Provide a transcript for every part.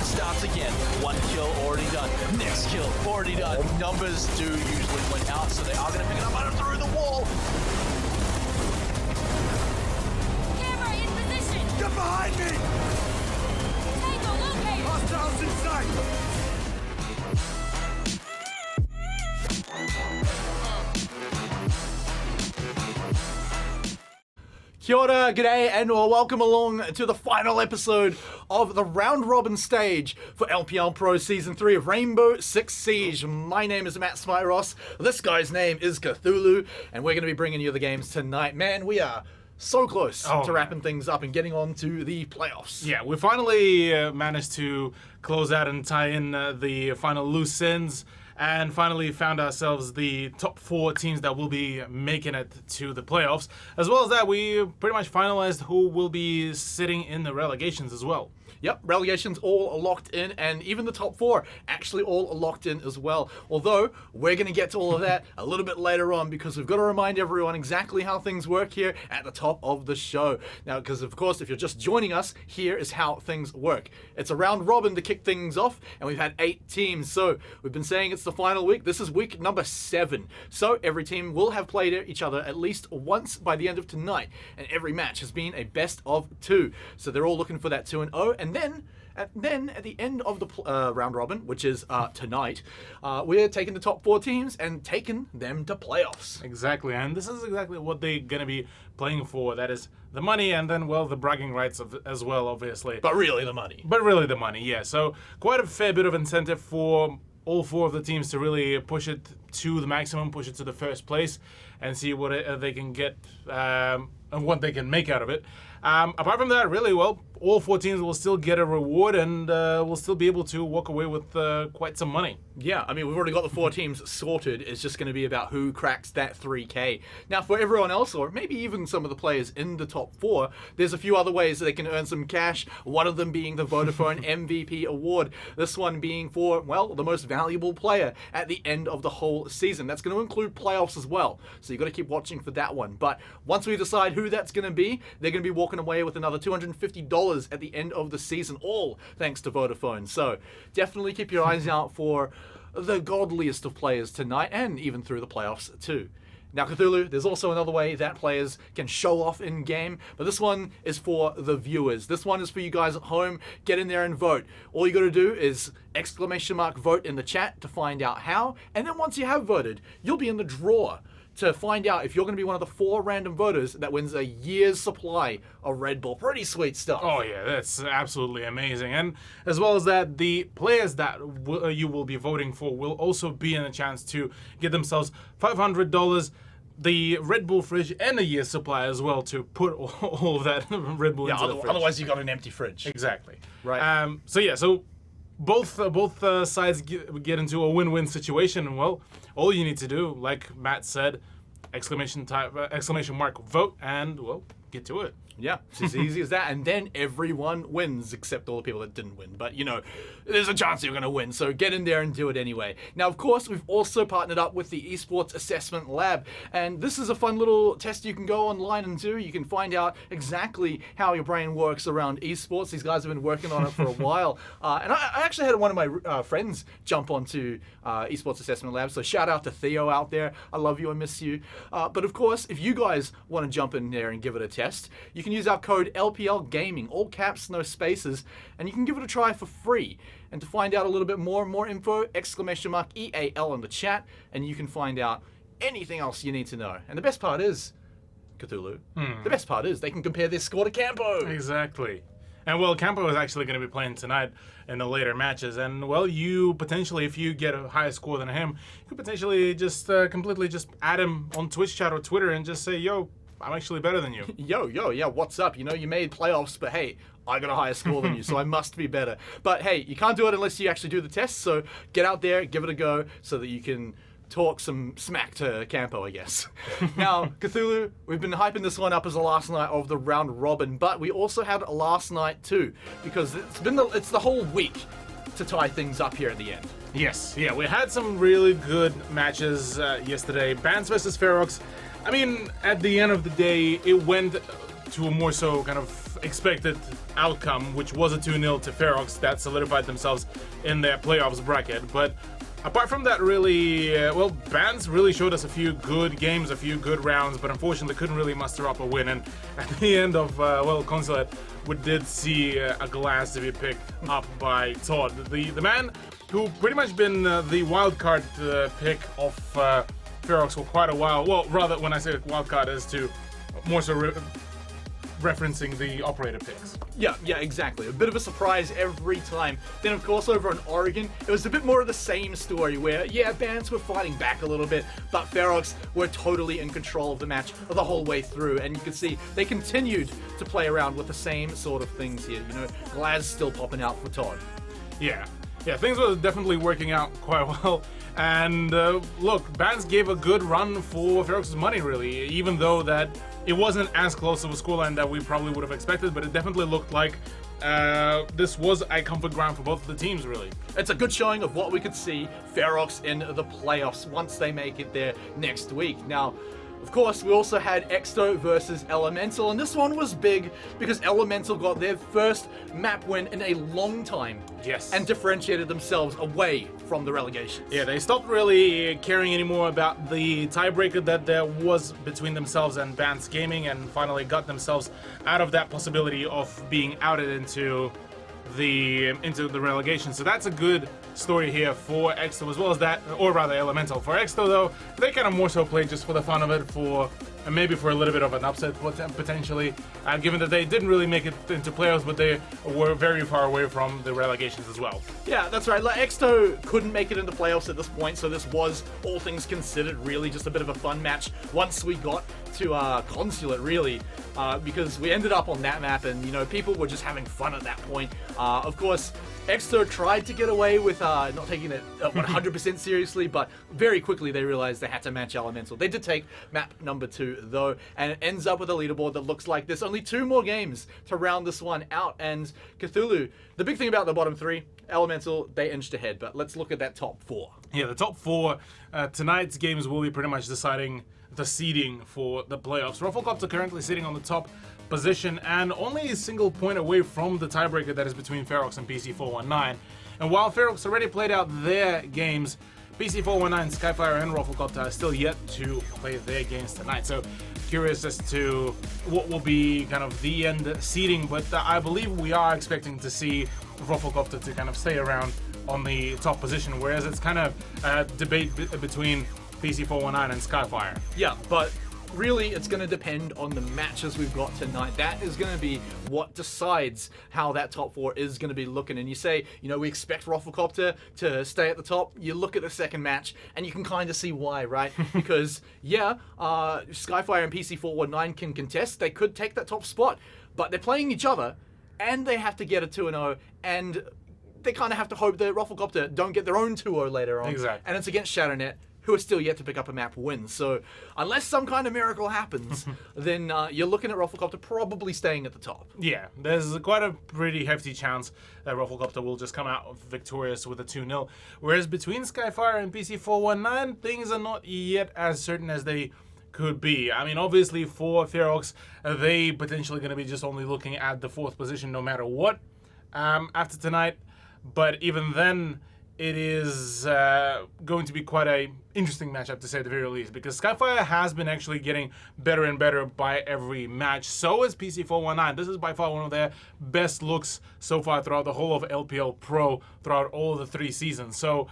it starts again. One kill already done. Next kill already done. Numbers do usually win out, so they are going to pick it up out through the wall. Camera in position. Get behind me! Tango located. Hostiles in sight! Kia ora, g'day, and welcome along to the final episode of the round robin stage for LPL Pro Season 3 of Rainbow Six Siege. My name is Matt Smite Ross, this guy's name is Cthulu, and we're going to be bringing you the games tonight. Man, we are so close to wrapping things up and getting on to the playoffs. Yeah, we finally managed to close out and tie in the final loose ends, and finally found ourselves the top 4 teams that will be making it to the playoffs. As well as that, we pretty much finalized who will be sitting in the relegations as well. Yep, relegations all locked in, and even the top 4 actually all locked in as well. Although, we're going to get to all of that a little bit later on, because we've got to remind everyone exactly how things work here at the top of the show. Now, because of course, if you're just joining us, here is how things work. It's a round robin to kick things off, and we've had 8 teams. So, we've been saying it's the final week. This is week number 7. So, every team will have played each other at least once by the end of tonight, and every match has been a best of 2. So, they're all looking for that 2-0, and then at the end of the round robin, which is tonight, we're taking the top 4 teams and taking them to playoffs. Exactly, and this is exactly what they're going to be playing for. That is the money, and then, well, the bragging rights as well, obviously. But really the money. Yeah. So quite a fair bit of incentive for all 4 of the teams to really push it to the maximum, push it to the first place, and see what they can get and what they can make out of it. Apart from that, really, well, all 4 teams will still get a reward, and will still be able to walk away with quite some money. Yeah, I mean, we've already got the 4 teams sorted. It's just going to be about who cracks that 3K. Now, for everyone else, or maybe even some of the players in the top 4, there's a few other ways that they can earn some cash, one of them being the Vodafone Mvp Award. This one being for, well, the most valuable player at the end of the whole season. That's going to include playoffs as well, so you've got to keep watching for that one. But once we decide who that's going to be, they're going to be walking away with another $250 at the end of the season, all thanks to Vodafone. So definitely keep your eyes out for the godliest of players tonight, and even through the playoffs too. Now, Cthulhu, there's also another way that players can show off in game, but this one is for the viewers. This one is for you guys at home. Get in there and vote. All you got to do is !vote in the chat to find out how, and then once you have voted, you'll be in the draw to find out if you're going to be one of the 4 random voters that wins a year's supply of Red Bull. Pretty sweet stuff. Oh yeah, that's absolutely amazing. And as well as that, the players that you will be voting for will also be in a chance to get themselves $500, the Red Bull fridge, and a year's supply as well to put all of that Red Bull into the fridge. Otherwise you got an empty fridge. Exactly. Right. So both sides get into a win-win situation, and well, all you need to do, like Matt said, exclamation mark vote, and well, get to it. Yeah, it's as easy as that, and then everyone wins, except all the people that didn't win. But, you know, there's a chance you're going to win, so get in there and do it anyway. Now, of course, we've also partnered up with the Esports Assessment Lab, and this is a fun little test you can go online and do. You can find out exactly how your brain works around esports. These guys have been working on it for a while, and I actually had one of my friends jump onto Esports Assessment Lab, so shout out to Theo out there. I love you, I miss you. But, of course, if you guys want to jump in there and give it a test, you can use our code LPL Gaming, all caps, no spaces, and you can give it a try for free. And to find out a little bit more info, !EAL in the chat, and you can find out anything else you need to know. And the best part is, Cthulhu, the best part is they can compare their score to Campo. Exactly. And well, Campo is actually going to be playing tonight in the later matches, and well, you potentially, if you get a higher score than him, you could potentially just completely just add him on Twitch chat or Twitter and just say, yo, I'm actually better than you. Yo, yeah, what's up? You know, you made playoffs, but hey, I got a higher score than you, so I must be better. But hey, you can't do it unless you actually do the test, so get out there, give it a go, so that you can talk some smack to Campo, I guess. Now, Cthulhu, we've been hyping this one up as the last night of the round robin, but we also had a last night too, because it's the whole week to tie things up here at the end. Yes, yeah, we had some really good matches yesterday. Bans versus Ferox. I mean, at the end of the day, it went to a more so kind of expected outcome, which was a 2-0 to Ferox that solidified themselves in their playoffs bracket. But apart from that, really, well, Bands really showed us a few good games, a few good rounds, but unfortunately couldn't really muster up a win. And at the end of, well, Consulate, we did see a glass to be picked up by Todd, the man who pretty much been the wildcard pick of Ferox for quite a while. Well, rather, when I say wildcard, is to more so referencing the operator picks. Yeah, exactly. A bit of a surprise every time. Then, of course, over on Oregon, it was a bit more of the same story where, yeah, Bands were fighting back a little bit, but Ferox were totally in control of the match the whole way through. And you can see they continued to play around with the same sort of things here. You know, Glaz still popping out for Todd. Yeah, things were definitely working out quite well. And look, Bands gave a good run for Ferox's money, really, even though that it wasn't as close of a scoreline that we probably would have expected, but it definitely looked like this was a comfort ground for both of the teams, really. It's a good showing of what we could see Ferox in the playoffs once they make it there next week. Now, of course, we also had Exto versus Elemental, and this one was big because Elemental got their first map win in a long time. Yes. And differentiated themselves away from the relegations. Yeah, they stopped really caring anymore about the tiebreaker that there was between themselves and Bands Gaming, and finally got themselves out of that possibility of being outed into the relegation. So that's a good story here for Exto, as well as that, or rather Elemental. For Exto, though, they kind of more so played just for the fun of it, and maybe for a little bit of an upset potentially, given that they didn't really make it into playoffs, but they were very far away from the relegations as well. Yeah, that's right. Like, Exto couldn't make it into playoffs at this point, so this was, all things considered, really just a bit of a fun match once we got to Consulate, really, because we ended up on that map, and, you know, people were just having fun at that point. Of course, Exto tried to get away with not taking it 100% seriously, but very quickly they realized they had to match Elemental. They did take map number 2, though, and it ends up with a leaderboard that looks like this. Only 2 more games to round this one out, and Cthulhu, the big thing about the bottom 3, Elemental, they inched ahead, but let's look at that top 4. Yeah, the top 4, tonight's games will be pretty much deciding the seeding for the playoffs. Rufflecopter currently sitting on the top position and only a single point away from the tiebreaker that is between Ferox and PC419. And while Ferox already played out their games, PC419, Skyfire, and Rufflecopter are still yet to play their games tonight. So curious as to what will be kind of the end seeding, but I believe we are expecting to see Rufflecopter to kind of stay around on the top position, whereas it's kind of a debate between PC419 and Skyfire. Yeah, but really it's going to depend on the matches we've got tonight. That is going to be what decides how that top 4 is going to be looking. And you say, you know, we expect Rufflecopter to stay at the top. You look at the second match and you can kind of see why, right? Because, yeah, Skyfire and PC419 can contest. They could take that top spot, but they're playing each other and they have to get a 2-0, and they kind of have to hope that Rufflecopter don't get their own 2-0 later on. Exactly. And it's against ShatterNet, who are still yet to pick up a map win. So unless some kind of miracle happens, then you're looking at Rufflecopter probably staying at the top. Yeah, there's quite a pretty hefty chance that Rufflecopter will just come out victorious with a 2-0. Whereas between Skyfire and PC419, things are not yet as certain as they could be. I mean, obviously for Ferox, they potentially going to be just only looking at the 4th position no matter what after tonight. But even then, it is going to be quite a interesting matchup, to say the very least, because Skyfire has been actually getting better and better by every match. So is PC419. This is by far one of their best looks so far throughout the whole of LPL Pro, throughout all of the 3 seasons. So,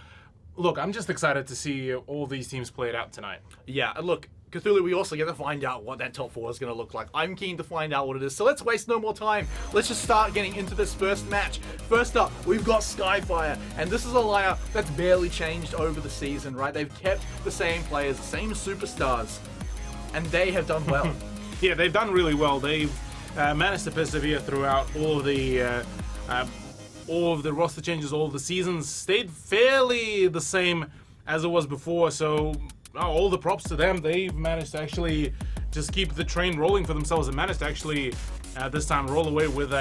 look, I'm just excited to see all these teams play it out tonight. Yeah, look, Cthulhu, we also get to find out what that top 4 is going to look like. I'm keen to find out what it is, so let's waste no more time. Let's just start getting into this first match. First up, we've got Skyfire, and this is a lineup that's barely changed over the season, right? They've kept the same players, the same superstars, and they have done well. Yeah, they've done really well. They've managed to persevere throughout all of the roster changes, all of the seasons. Stayed fairly the same as it was before, so all the props to them. They've managed to actually just keep the train rolling for themselves and managed to actually this time roll away with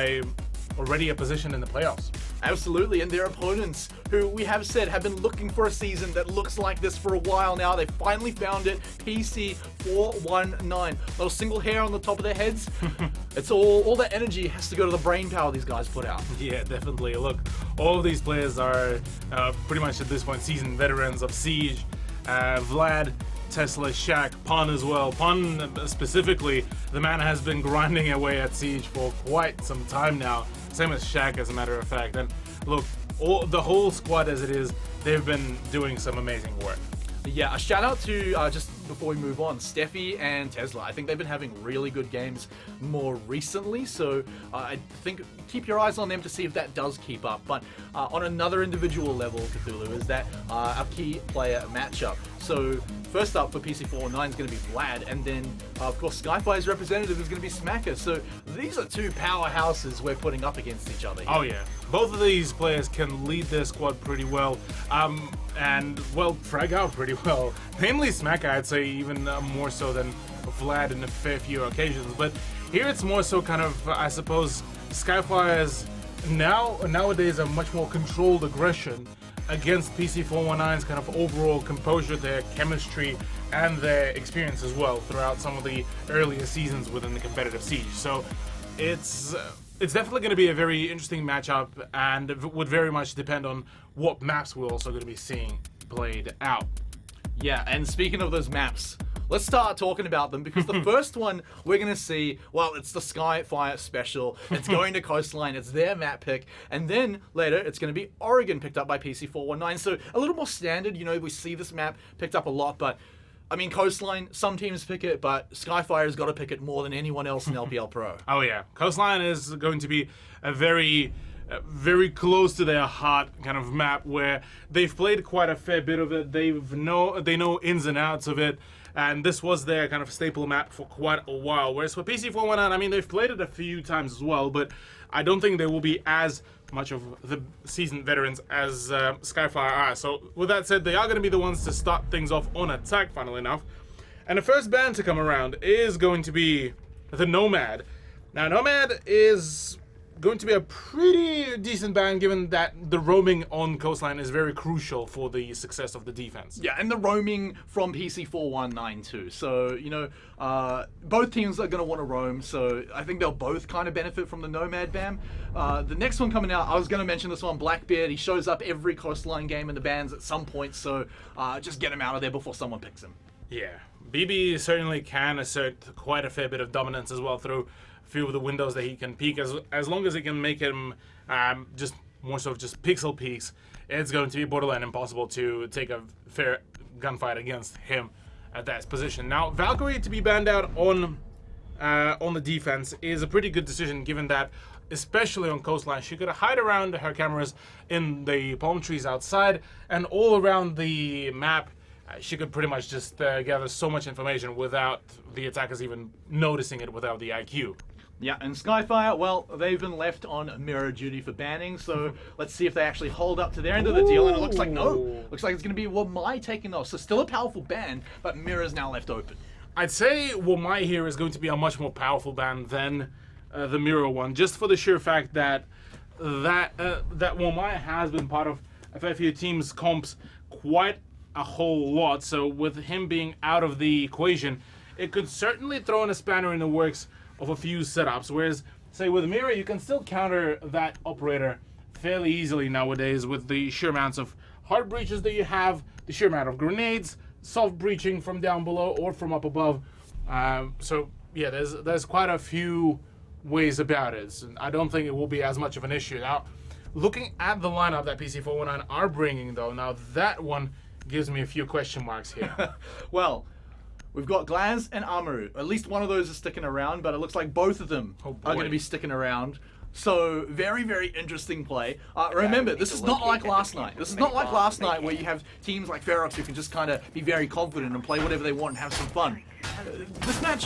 already a position in the playoffs. Absolutely, and their opponents, who we have said have been looking for a season that looks like this for a while now, they finally found it. PC419. Not a single hair on the top of their heads. It's all that energy has to go to the brain power these guys put out. Yeah, definitely. Look, all of these players are pretty much at this point seasoned veterans of Siege. Vlad, Tesla, Shaq, Pun as well. Pun specifically, the man has been grinding away at Siege for quite some time now. Same as Shaq, as a matter of fact. And look, the whole squad as it is, they've been doing some amazing work. Yeah, a shout out to, just before we move on, Steffi and Tesla. I think they've been having really good games more recently, so I think keep your eyes on them to see if that does keep up. But on another individual level, Cthulhu, is that our key player matchup. So first up for PC419 is going to be Vlad, and then of course Skyfire's representative is going to be Smacker. So these are two powerhouses we're putting up against each other here. Oh yeah, both of these players can lead their squad pretty well, and well, frag out pretty well. Mainly Smacker, I'd say, even more so than Vlad in a fair few occasions. But here it's more so kind of, I suppose, Skyfire's nowadays a much more controlled aggression against PC419's kind of overall composure, their chemistry, and their experience as well throughout some of the earlier seasons within the competitive Siege. So it's definitely going to be a very interesting matchup, and it would very much depend on what maps we're also going to be seeing played out. Yeah, and speaking of those maps, let's start talking about them, because the first one we're going to see, well, it's the Skyfire special. It's going to Coastline. It's their map pick. And then later, it's going to be Oregon, picked up by PC419. So a little more standard. You know, we see this map picked up a lot, but I mean, Coastline, some teams pick it, but Skyfire's got to pick it more than anyone else in LPL Pro. Oh yeah, Coastline is going to be a very close to their heart kind of map, where they've played quite a fair bit of it. They know ins and outs of it, and this was their kind of staple map for quite a while. Whereas for PC419, I mean, they've played it a few times as well, but I don't think they will be as much of the seasoned veterans as Skyfire are. So with that said, they are going to be the ones to start things off on attack, funnily enough. And the first band to come around is going to be the Nomad. Now, Nomad is going to be a pretty decent band, given that the roaming on Coastline is very crucial for the success of the defense. Yeah, and the roaming from PC419 too. So, you know, both teams are going to want to roam, so I think they'll both kind of benefit from the Nomad ban. The next one coming out, I was going to mention this one, Blackbeard. He shows up every Coastline game in the bans at some point, so just get him out of there before someone picks him. Yeah, BB certainly can assert quite a fair bit of dominance as well through few of the windows that he can peek, as long as he can make him just more so just pixel peeks. It's going to be borderline impossible to take a fair gunfight against him at that position. Now, Valkyrie to be banned out on the defense is a pretty good decision, given that, especially on Coastline, she could hide around her cameras in the palm trees outside, and all around the map she could pretty much just gather so much information without the attackers even noticing it without the IQ. Yeah, and Skyfire, well, they've been left on mirror duty for banning, so let's see if they actually hold up to their end of the deal, and it looks like no. Looks like it's going to be Wamai taking off, so still a powerful ban, but mirror's now left open. I'd say Wamai here is going to be a much more powerful ban than the mirror one, just for the sheer fact that that Wamai has been part of a fair few teams' comps quite a whole lot, so with him being out of the equation, it could certainly throw in a spanner in the works of a few setups, whereas, say, with Mirror, you can still counter that operator fairly easily nowadays with the sheer amounts of hard breaches that you have, the sheer amount of grenades, soft breaching from down below or from up above. So, yeah, there's quite a few ways about it. So I don't think it will be as much of an issue. Now, looking at the lineup that PC419 are bringing, though, now that one gives me a few question marks here. Well, we've got Glaz and Amaru. At least one of those is sticking around, but it looks like both of them are going to be sticking around. So, very, very interesting play. Remember, this is not like last night. This is not like last night where you have teams like Ferox who can just kind of be very confident and play whatever they want and have some fun. This match,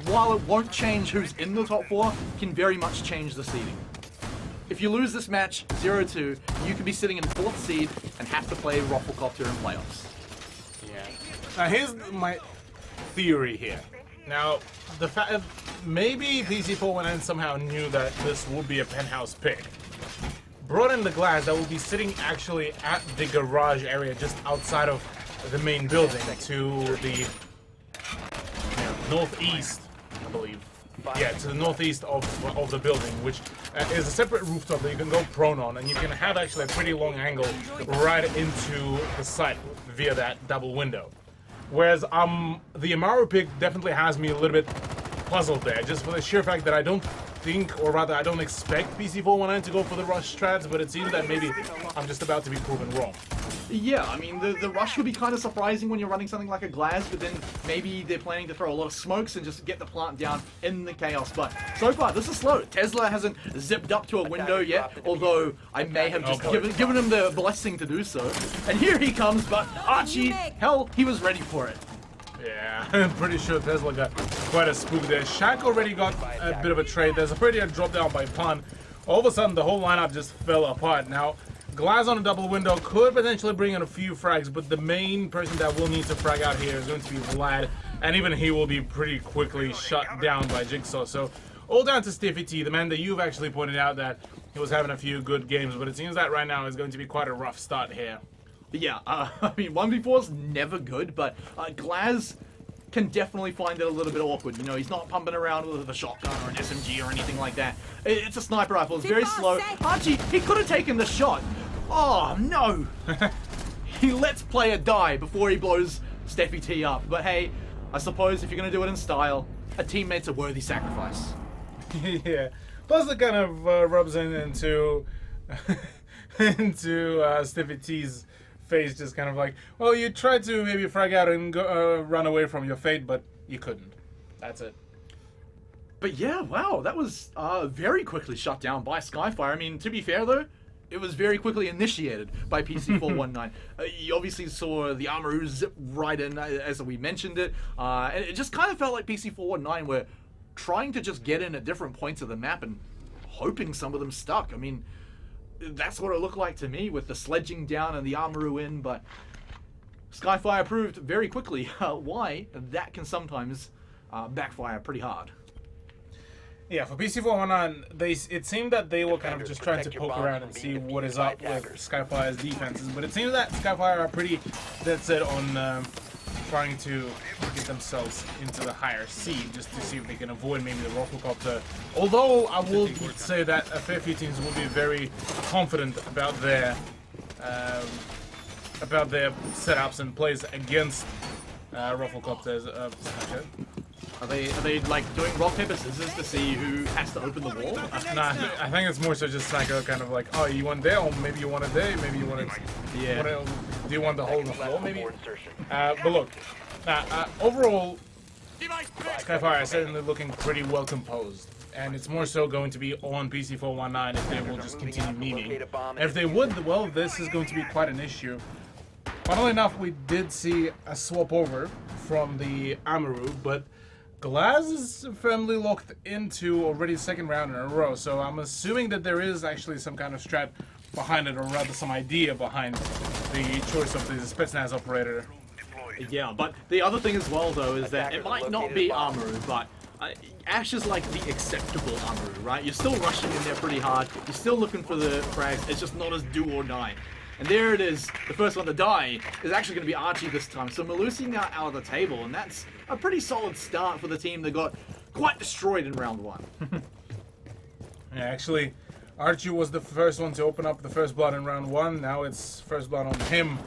while it won't change who's in the top 4, can very much change the seeding. If you lose this match 0-2, you could be sitting in 4th seed and have to play Rafflecopter in playoffs. Yeah. Now, here's my theory here. Now, the fact maybe PC419 somehow knew that this would be a penthouse pick. brought in the glass that will be sitting actually at the garage area just outside of the main building to the northeast, I believe. Yeah, to the northeast of the building, which is a separate rooftop that you can go prone on, and you can have actually a pretty long angle right into the site via that double window. Whereas the Amaru pick definitely has me a little bit puzzled there, just for the sheer fact that I don't think, or rather I don't expect PC419 to go for the rush strats, but it seems that maybe I'm just about to be proven wrong. Yeah, I mean, the rush would be kind of surprising when you're running something like a glass, but then maybe they're planning to throw a lot of smokes and just get the plant down in the chaos. But so far, this is slow. Tesla hasn't zipped up to a window yet, although I may have just given him the blessing to do so. And here he comes, but Archie, hell, he was ready for it. Yeah, I'm pretty sure Tesla got quite a spook there. Shaq already got a bit of a trade. There's already a drop down by Pun. All of a sudden, the whole lineup just fell apart. Now, glass on a double window could potentially bring in a few frags, but the main person that will need to frag out here is going to be Vlad, and even he will be pretty quickly shut down by Jigsaw. So, all down to Stiffy T, the man that you've actually pointed out that he was having a few good games, but it seems that right now is going to be quite a rough start here. Yeah, I mean, 1v4 is never good, but Glaz can definitely find it a little bit awkward. You know, he's not pumping around with a shotgun or an SMG or anything like that. It's a sniper rifle. It's very slow. Archie, he could have taken the shot. Oh, no. He lets player die before he blows Steffi T up. But hey, I suppose if you're going to do it in style, a teammate's a worthy sacrifice. Yeah. Plus it kind of rubs into Stiffy T's face, just kind of like, well, you tried to maybe frag out and go, run away from your fate, but you couldn't. That's it. But yeah, wow, that was very quickly shut down by Skyfire. I mean, to be fair though, it was very quickly initiated by PC419. You obviously saw the Amaru zip right in as we mentioned it, and it just kind of felt like PC419 were trying to just get in at different points of the map and hoping some of them stuck. I mean, that's what it looked like to me with the sledging down and the Amaru in, but Skyfire proved very quickly why that can sometimes backfire pretty hard. Yeah, for PC419, it seemed that they were kind of just trying to poke around and see what is up with Skyfire's defenses, but it seems that Skyfire are pretty dead set on trying to get themselves into the higher seed just to see if they can avoid maybe the Roflcopter. Although I will say that a fair few teams will be very confident about their setups and plays against Roflcopters. Are they like doing rock paper scissors to see who has to open the wall? Nah, I think it's more so just like a kind of like, oh, you want there, or maybe you want it there, maybe you want it. Yeah. Do you want the hole in the floor, maybe? But look, overall, Skyfire is certainly looking pretty well composed, and it's more so going to be on PC419 if they will just continue memeing. If they would, well, this is going to be quite an issue. Funnily enough, we did see a swap over from the Amaru, but Glaz is firmly locked into already second round in a row, so I'm assuming that there is actually some kind of strat behind it, or rather some idea behind the choice of the Spetsnaz operator. Yeah, but the other thing as well, though, is that it might not be Amaru, but Ash is like the acceptable Amaru, right? You're still rushing in there pretty hard, you're still looking for the frags, it's just not as do or die. And there it is, the first one to die is actually going to be Archie this time. So Malusi now out of the table, and that's a pretty solid start for the team that got quite destroyed in round one. Yeah, actually, Archie was the first one to open up the first blood in round one. Now it's first blood on him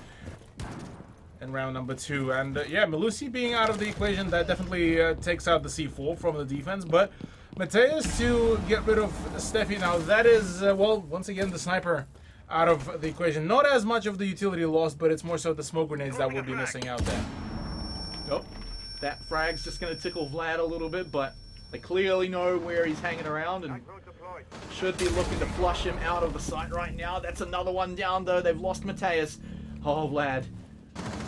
in round number two. And yeah, Malusi being out of the equation, that definitely takes out the C4 from the defense. But Mateus to get rid of Steffi. Now that is, well, once again, the sniper out of the equation. Not as much of the utility lost, but it's more so the smoke grenades that will be missing out there. Oh, that frag's just going to tickle Vlad a little bit, but they clearly know where he's hanging around and should be looking to flush him out of the site right now. That's another one down, though. They've lost Mateus. Oh, Vlad.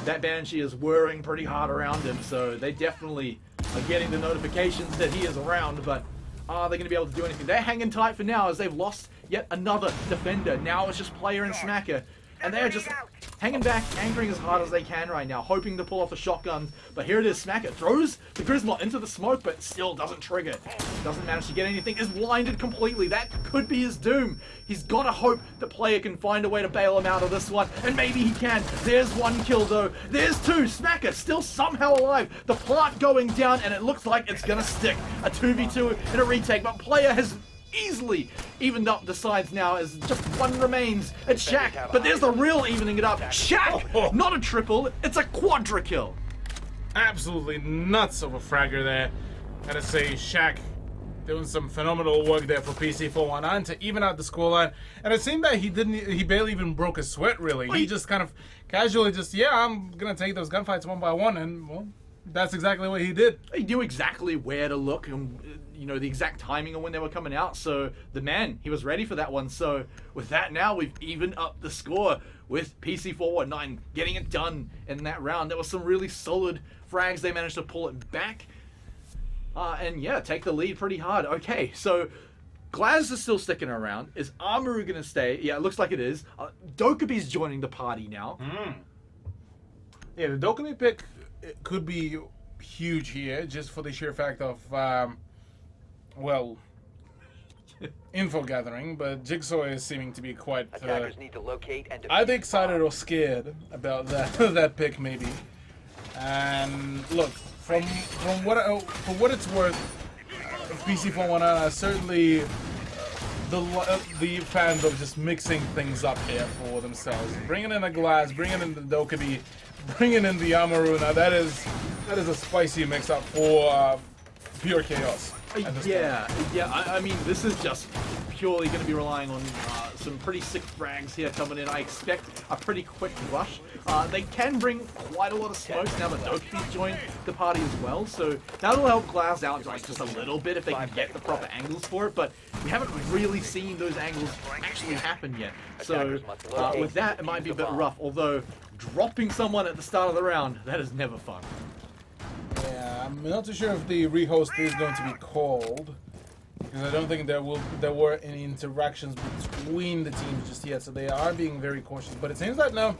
That Banshee is whirring pretty hard around him, so they definitely are getting the notifications that he is around, but are they going to be able to do anything? They're hanging tight for now as they've lost yet another defender. Now it's just player and Smacker. and they're just hanging back, anchoring as hard as they can right now, hoping to pull off a shotgun. But here it is, Smacker throws the Grizzlot into the smoke, but still doesn't trigger. Doesn't manage to get anything, is blinded completely. That could be his doom. He's got to hope the player can find a way to bail him out of this one, and maybe he can. There's one kill though. There's two. Smacker still somehow alive. The plant going down, and it looks like it's gonna stick. A 2v2 in a retake, but player has easily evened up the sides now as just one remains. It's Shaq, but there's the real evening it up. Shaq, not a triple, it's a quadra kill. Absolutely nuts of a fragger there. Gotta say, Shaq doing some phenomenal work there for PC419 to even out the scoreline. And it seemed that he barely even broke a sweat really. He just kind of casually just, yeah, I'm gonna take those gunfights one by one, and well, that's exactly what he did. He knew exactly where to look and, you know, the exact timing of when they were coming out. So the man, he was ready for that one. So with that now, we've evened up the score with PC419 getting it done in that round. There was some really solid frags. They managed to pull it back. And yeah, take the lead pretty hard. Okay, so Glaz is still sticking around. Is Amaru going to stay? Yeah, it looks like it is. Dokubi's joining the party now. Yeah, the Dokubi pick could be huge here, just for the sheer fact of, well, info gathering, but Jigsaw is seeming to be quite need to locate and either excited or scared about that that pick maybe. And look, from what it's worth, PC419 certainly the fans of just mixing things up here for themselves, bringing in a Glass, bringing in the Dokubi, bringing in the Amaru. Now that is a spicy mix up for pure chaos. I mean, this is just purely going to be relying on some pretty sick frags here coming in. I expect a pretty quick rush. They can bring quite a lot of smokes now that Dokubi's joined the party as well, so that'll help Glass out like just a little bit if they can get the proper angles for it, but we haven't really seen those angles actually happen yet. So with that, it might be a bit rough, although dropping someone at the start of the round, that is never fun. Yeah, I'm not too sure if the rehost is going to be called, because I don't think there were any interactions between the teams just yet, so they are being very cautious. But it seems that no,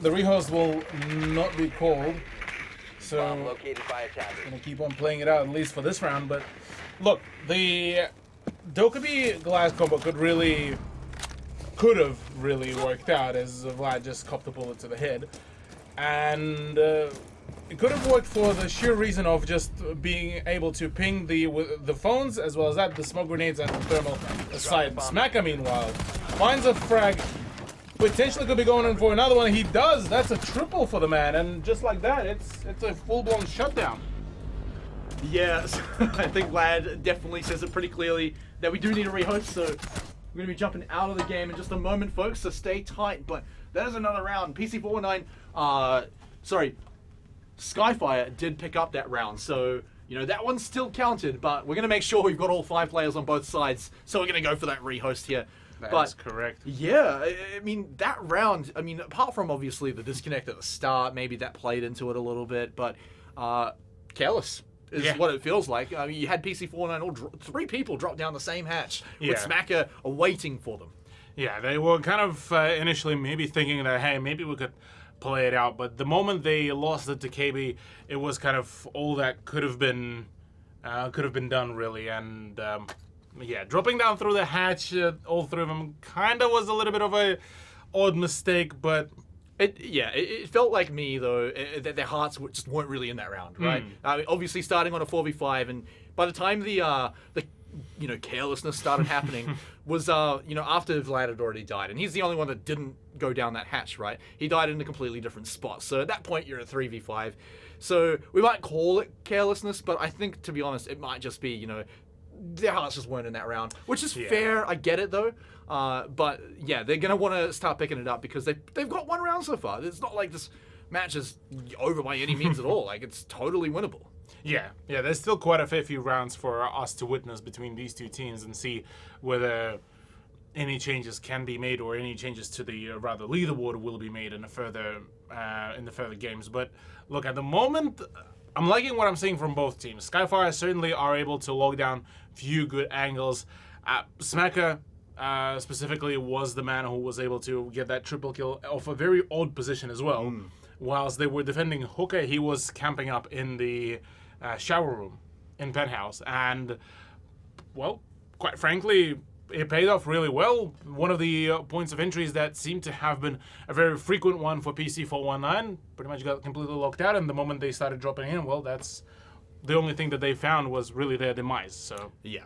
the rehost will not be called, so I'm gonna keep on playing it out at least for this round. But look, the Dokubi Glass combo could have really worked out, as Vlad just copped the bullet to the head, and it could have worked for the sheer reason of just being able to ping the phones, as well as that, the smoke grenades and the thermal aside. Smacker, meanwhile, finds a frag, potentially could be going in for another one. He does. That's a triple for the man, and just like that, it's a full-blown shutdown. Yes, I think Vlad definitely says it pretty clearly that we do need a rehost, so we're going to be jumping out of the game in just a moment, folks, so stay tight. But that is another round. PC419, Skyfire did pick up that round, so, you know, that one's still counted, but we're going to make sure we've got all 5 players on both sides, so we're going to go for that rehost here. That's correct. Yeah, I mean, that round, I mean, apart from obviously the disconnect at the start, maybe that played into it a little bit, but careless is what it feels like. I mean, you had PC419, 3 people drop down the same hatch with Smacker waiting for them. Yeah, they were kind of initially maybe thinking that, hey, maybe we could play it out, but the moment they lost it to KB, it was kind of all that could have been done really. And yeah, dropping down through the hatch, all 3 of them, kind of was a little bit of a odd mistake, but it felt like me though that their hearts just weren't really in that round, right? I mean, obviously starting on a 4v5, and by the time the carelessness started happening was after Vlad had already died, and he's the only one that didn't go down that hatch, right? He died in a completely different spot, so at that point you're at 3v5, so we might call it carelessness, but I think, to be honest, it might just be, their hearts just weren't in that round, which is fair. I get it though, but yeah, they're gonna want to start picking it up because they've got 1 round so far. It's not like this match is over by any means at all. Like, it's totally winnable. Yeah, there's still quite a fair few rounds for us to witness between these 2 teams and see whether any changes can be made or any changes to the rather leaderboard will be made in the further games. But look, at the moment, I'm liking what I'm seeing from both teams. Skyfire certainly are able to log down few good angles. Smacker, specifically was the man who was able to get that triple kill off a very odd position as well. Whilst they were defending Hooker, he was camping up in the shower room in Penthouse. And, well, quite frankly, it paid off really well. One of the points of entries that seemed to have been a very frequent one for PC419 pretty much got completely locked out, and the moment they started dropping in, well, that's the only thing that they found was really their demise. So Yeah,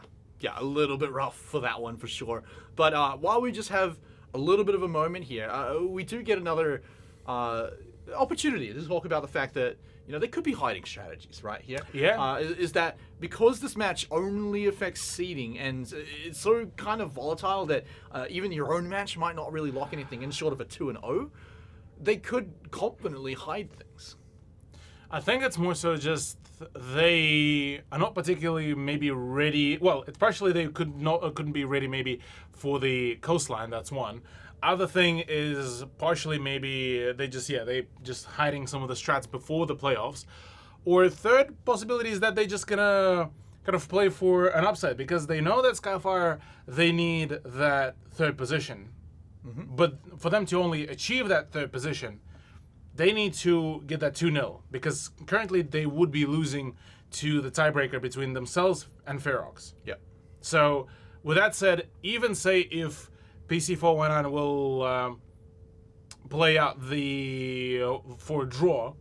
a little bit rough for that one for sure. But while we just have a little bit of a moment here, we do get another opportunity to talk about the fact that, you know, they could be hiding strategies right here. Yeah. Is that because this match only affects seeding and it's so kind of volatile that even your own match might not really lock anything in short of a 2-0, they could confidently hide things. I think it's more so just they are not particularly maybe ready. Well, it's partially they couldn't be ready maybe for the coastline. That's one. Other thing is partially maybe they just hiding some of the strats before the playoffs. Or third possibility is that they just gonna kind of play for an upside because they know that Skyfire, they need that third position. But for them to only achieve that third position, they need to get that 2-0 because currently they would be losing to the tiebreaker between themselves and Ferox. Yeah. So with that said, even say if PC419 will play out for a draw,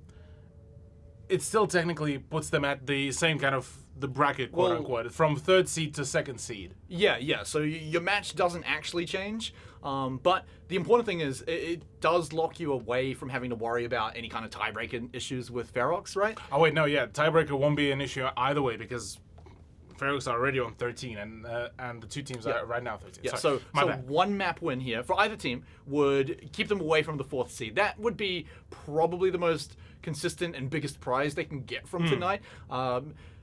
it still technically puts them at the same kind of the bracket, quote unquote, from third seed to second seed. Yeah. So your match doesn't actually change, but the important thing is it does lock you away from having to worry about any kind of tiebreaker issues with Ferox, right? Oh wait, no, yeah, tiebreaker won't be an issue either way because Ferox are already on 13 and the two teams are right now 13. Yeah, Sorry, so bad. one map win here for either team would keep them away from the fourth seed. That would be probably the most consistent and biggest prize they can get from tonight.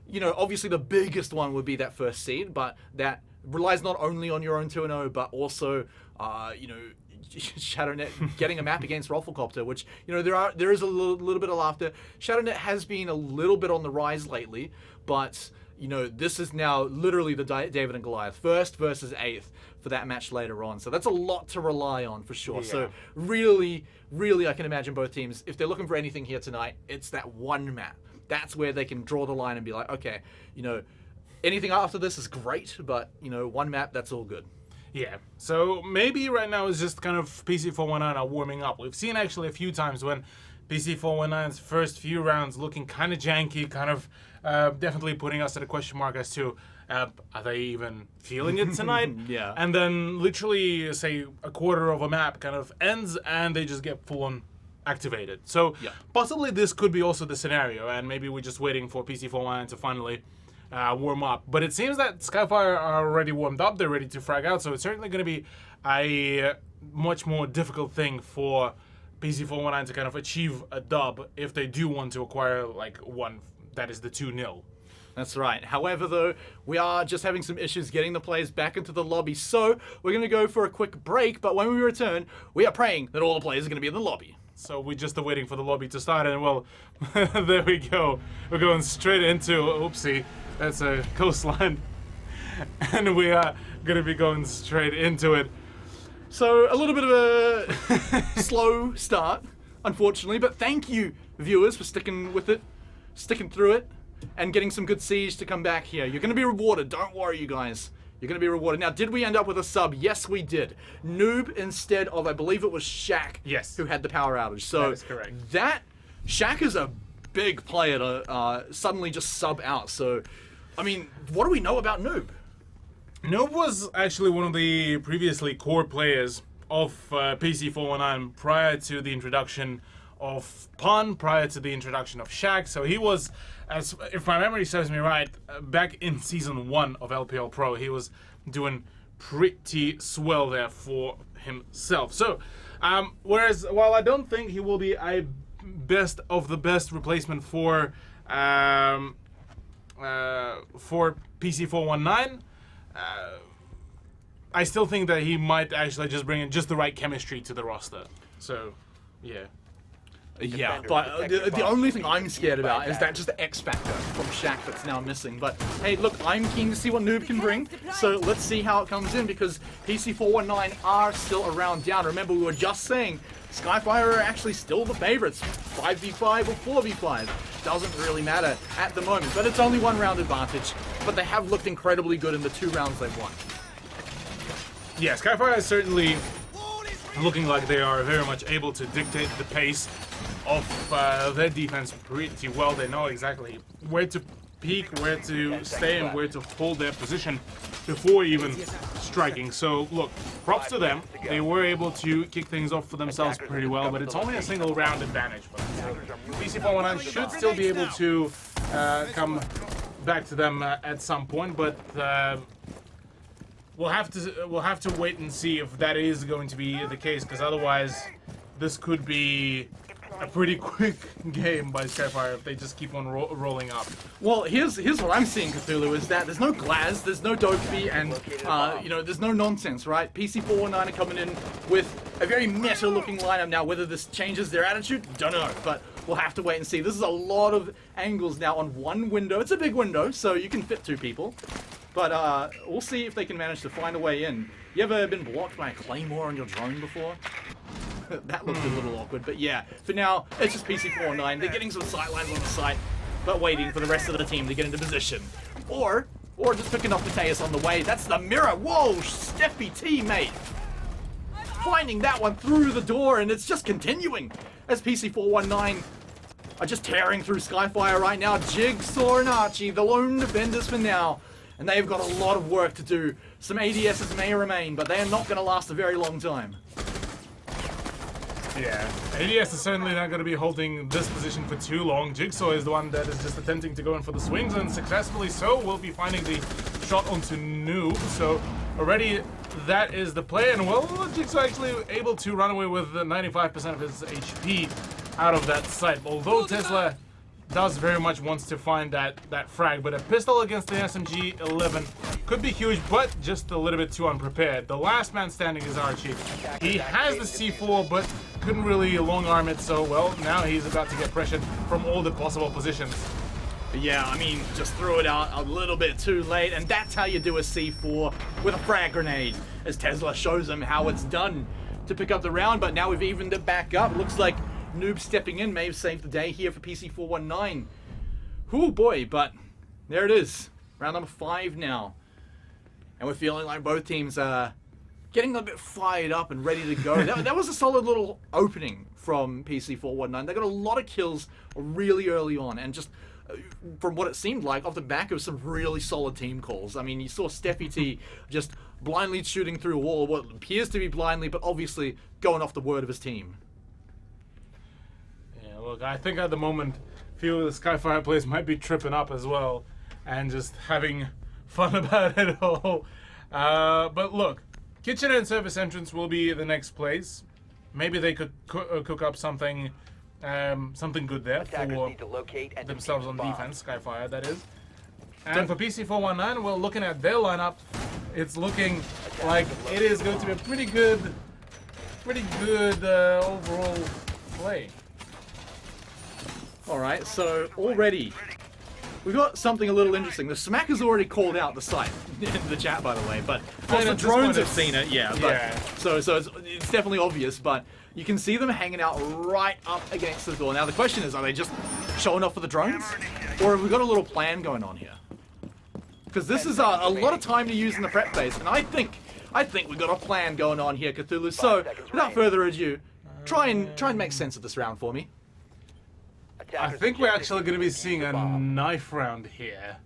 You know, obviously the biggest one would be that first seed, but that relies not only on your own 2-0, but also, you know, ShadowNet getting a map against Rafflecopter, which, you know, there is a little bit of laughter. ShadowNet has been a little bit on the rise lately, but, you know, this is now literally the David and Goliath, first versus eighth for that match later on. So that's a lot to rely on for sure. Yeah. So really, I can imagine both teams, if they're looking for anything here tonight, it's that one map. That's where they can draw the line and be like, okay, you know, anything after this is great, but, you know, one map, that's all good. Yeah, so maybe right now is just kind of PC419 are warming up. We've seen actually a few times when PC419's first few rounds looking kind of janky, kind of definitely putting us at a question mark as to are they even feeling it tonight? Yeah. And then literally, say, a quarter of a map kind of ends and they just get full on activated. So Yeah. possibly this could be also the scenario, and maybe we're just waiting for PC419 to finally warm up. But it seems that Skyfire are already warmed up, they're ready to frag out, so it's certainly going to be a much more difficult thing for PC419 to kind of achieve a dub if they do want to acquire like one that is the 2-0. That's right. However, though, we are just having some issues getting the players back into the lobby, so we're going to go for a quick break, but when we return, we are praying that all the players are going to be in the lobby. So we're just waiting for the lobby to start, and well, there we go. We're going straight into, oopsie, that's a coastline. And we are going to be going straight into it. So a little bit of a slow start, unfortunately, but thank you, viewers, for sticking with it, sticking through it, and getting some good siege to come back here. You're going to be rewarded. Don't worry, you guys. You're going to be rewarded. Now, did we end up with a sub? Yes, we did. Noob instead of, I believe it was Shaq, Yes. who had the power outage. So That is correct. Shaq is a big player to suddenly just sub out. So, I mean, what do we know about Noob? Noob was actually one of the previously core players of PC419 prior to the introduction of Pun, prior to the introduction of Shaq. So he was, as if my memory serves me right, back in Season 1 of LPL Pro, he was doing pretty swell there for himself. So, whereas, while I don't think he will be a best of the best replacement for PC419, I still think that he might actually just bring in just the right chemistry to the roster. So, yeah. Yeah, but the only thing I'm scared about is that just the X factor from Shaq that's now missing. But hey, look, I'm keen to see what Noob can bring, so let's see how it comes in, because PC419 are still around down. Remember, we were just saying Skyfire are actually still the favorites. 5v5 or 4v5 doesn't really matter at the moment, but it's only one round advantage. But they have looked incredibly good in the 2 rounds they've won. Yeah, Skyfire is certainly looking like they are very much able to dictate the pace of their defense pretty well. They know exactly where to peak, where to stay, and where to hold their position before even striking. So look, props to them. They were able to kick things off for themselves pretty well, but it's only a single round advantage for them. So PC419 should still be able to come back to them at some point, but we'll have to wait and see if that is going to be the case, because otherwise this could be a pretty quick game by Skyfire if they just keep on rolling up. Well, here's what I'm seeing, Cthulhu, is that there's no Glaz, there's no Dopey, and you know, there's no nonsense, right? PC419 are coming in with a very meta-looking lineup now. Whether this changes their attitude, don't know, but we'll have to wait and see. This is a lot of angles now on one window. It's a big window, so you can fit 2 people. But we'll see if they can manage to find a way in. You ever been blocked by a claymore on your drone before? That looked a little awkward, but yeah, for now, it's just PC419. They're getting some sightlines on the site, but waiting for the rest of the team to get into position. Or just picking off Mateus on the way. That's the mirror. Whoa, Steffi T, mate. Finding that one through the door, and it's just continuing as PC419 are just tearing through Skyfire right now. Jigsaw and Archie, the lone defenders for now. And they've got a lot of work to do. Some ADSs may remain, but they are not going to last a very long time. Yeah, ADS is certainly not going to be holding this position for too long. Jigsaw is the one that is just attempting to go in for the swings, and successfully so will be finding the shot onto Noob. So already that is the play, and well, Jigsaw actually able to run away with 95% of his HP out of that site. Although Tesla does very much wants to find that frag, but a pistol against the SMG-11 could be huge, but just a little bit too unprepared. The last man standing is Archie. He has the C4, but couldn't really long arm it, so well, now he's about to get pressured from all the possible positions. Yeah, I mean, just threw it out a little bit too late, and that's how you do a C4 with a frag grenade, as Tesla shows him how it's done to pick up the round. But now we've evened it back up. Looks like Noob stepping in may have saved the day here for PC419. Oh boy, but there it is. Round number 5 now. And we're feeling like both teams are getting a bit fired up and ready to go. that was a solid little opening from PC419. They got a lot of kills really early on, and just from what it seemed like, off the back of some really solid team calls. I mean, you saw Steffi T just blindly shooting through a wall, what appears to be blindly, but obviously going off the word of his team. Yeah, look, I think at the moment, a few of the Skyfire players might be tripping up as well, and just having fun about it all. But look, kitchen and service entrance will be the next place. Maybe they could cook up something good there for themselves on defense, Skyfire that is. And for PC419, well, looking at their lineup, it's looking like it is going to be a pretty good overall play. Alright, so already we've got something a little interesting. The Smack has already called out the site in the chat, by the way, but the drones have seen it, yeah. But, so it's definitely obvious, but you can see them hanging out right up against the door. Now the question is, are they just showing off for the drones, or have we got a little plan going on here? Because this is a lot of time to use in the prep phase, and I think we've got a plan going on here, Cthulhu. So without further ado, try and make sense of this round for me. I think we're actually going to be seeing a knife round here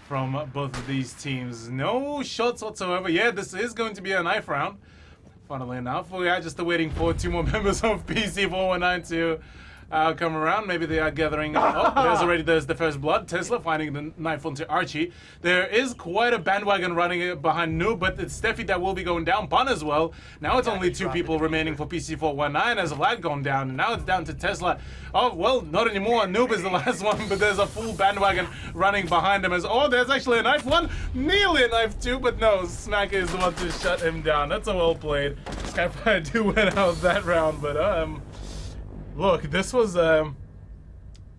from both of these teams. No shots whatsoever. Yeah, this is going to be a knife round. Funnily enough, we are just waiting for 2 more members of PC419 to come around. Maybe they are gathering. Oh, there's the first blood. Tesla finding the knife onto Archie. There is quite a bandwagon running behind Noob, but it's Steffi that will be going down. Bun as well. Now it's only 2 people remaining for PC419 as Vlad gone down. And now it's down to Tesla. Oh, well, not anymore. Noob is the last one, but there's a full bandwagon running behind him. There's actually a knife 1. Nearly a knife 2, but no, Smack is the one to shut him down. That's a well played. Skyfire do win out that round, but Look, this was a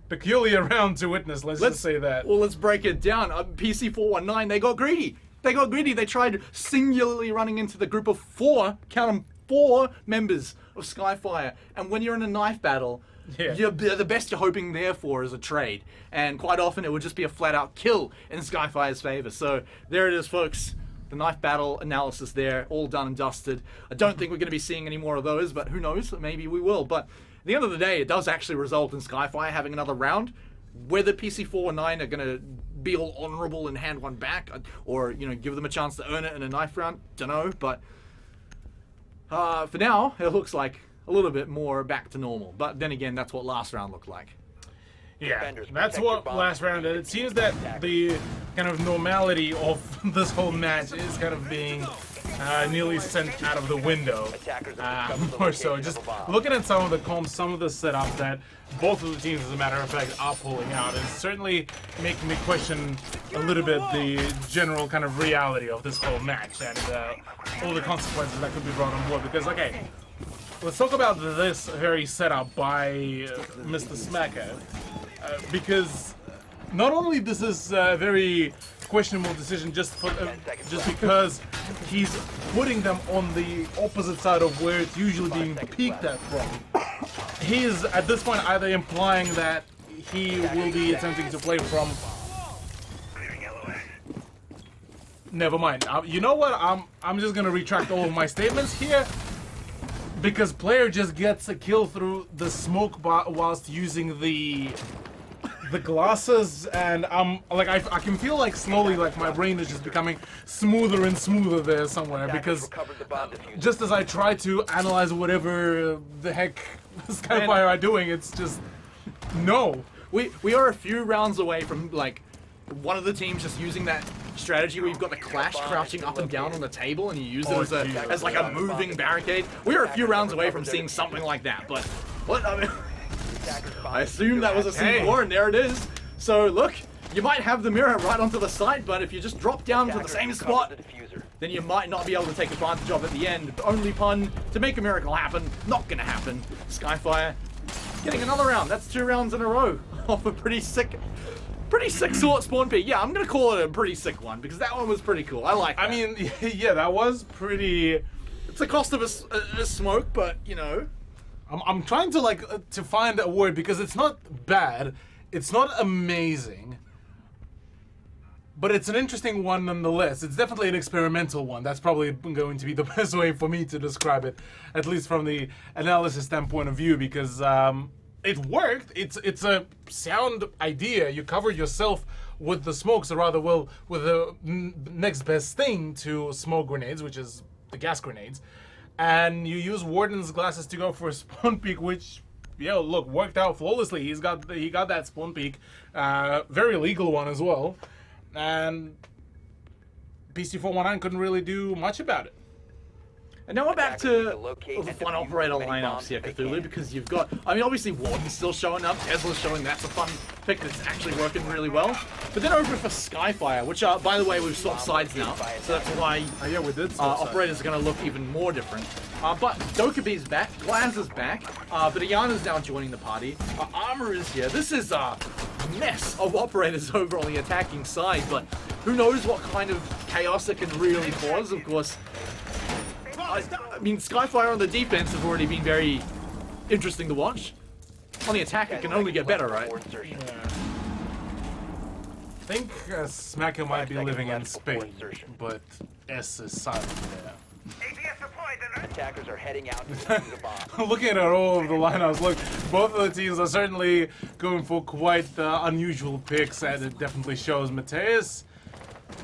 peculiar round to witness. Let's just say that. Well, let's break it down. PC419, they got greedy. They tried singularly running into the group of 4, count them, 4 members of Skyfire. And when you're in a knife battle, the best you're hoping there for is a trade. And quite often it would just be a flat-out kill in Skyfire's favor. So there it is, folks. The knife battle analysis there, all done and dusted. I don't think we're going to be seeing any more of those, but who knows? Maybe we will. But at the end of the day, it does actually result in Skyfire having another round. Whether PC419 are going to be all honorable and hand one back, or give them a chance to earn it in a knife round, don't know. But for now, it looks like a little bit more back to normal. But then again, that's what last round looked like. Yeah, that's what last round did. It seems that the kind of normality of this whole match is kind of being nearly sent out of the window. More so, just looking at some of the comps, some of the setup that both of the teams, as a matter of fact, are pulling out is certainly making me question a little bit the general kind of reality of this whole match and all the consequences that could be brought on board. Because, okay, let's talk about this very setup by Mr. Smacker. Because not only this is a very questionable decision just because he's putting them on the opposite side of where it's usually being peaked at from. He is at this point either implying that he will be attempting to play from. Never mind. You know what? I'm just gonna retract all of my statements here. Because player just gets a kill through the smoke whilst using the glasses, and I can feel like slowly like my brain is just becoming smoother and smoother there somewhere, because just as I try to analyze whatever the heck Skyfire are doing, it's just no. We are a few rounds away from like one of the teams just using that strategy where you've got the Clash crouching up and down on the table and you use it as like a moving barricade. We are a few rounds away from seeing something like that, but what I mean, I assume that was a C4 and there it is. So look, you might have the mirror right onto the side, but if you just drop down to the same spot, then you might not be able to take advantage of it at the end. Only pun to make a miracle happen, not gonna happen. Skyfire getting another round. That's 2 rounds in a row off a pretty sick sort spawn peak. Yeah, I'm gonna call it a pretty sick one because that one was pretty cool. I like that. I mean, yeah, that was pretty. It's the cost of a smoke, but I'm trying to to find a word because it's not bad, it's not amazing, but it's an interesting one nonetheless. It's definitely an experimental one. That's probably going to be the best way for me to describe it, at least from the analysis standpoint of view, because it worked. It's a sound idea. You cover yourself with the smokes, or rather, well, with the next best thing to smoke grenades, which is the gas grenades. And you use Warden's glasses to go for a spawn peek, which, look, worked out flawlessly. He got that spawn peek, very legal one as well, and PC419 couldn't really do much about it. And now we're back to the fun operator lineups here, Cthulhu, because you've got, obviously Warden's still showing up, Tesla's showing, that's a fun pick that's actually working really well. But then over for Skyfire, which by the way, we've swapped sides now, so that's why we did operators are going to look even more different. But Dokubi's back, Glaz is back, but Ayana's now joining the party. Armor is here. This is a mess of operators over on the attacking side, but who knows what kind of chaos it can really cause, of course. I mean, Skyfire on the defense have already been very interesting to watch. On the attack, it can only get better, right? Yeah. I think Smacker might be living in Spain, but S is silent there. Attackers are heading out to the bomb. Looking at all of the lineups, look, both of the teams are certainly going for quite unusual picks, and it definitely shows. Mateus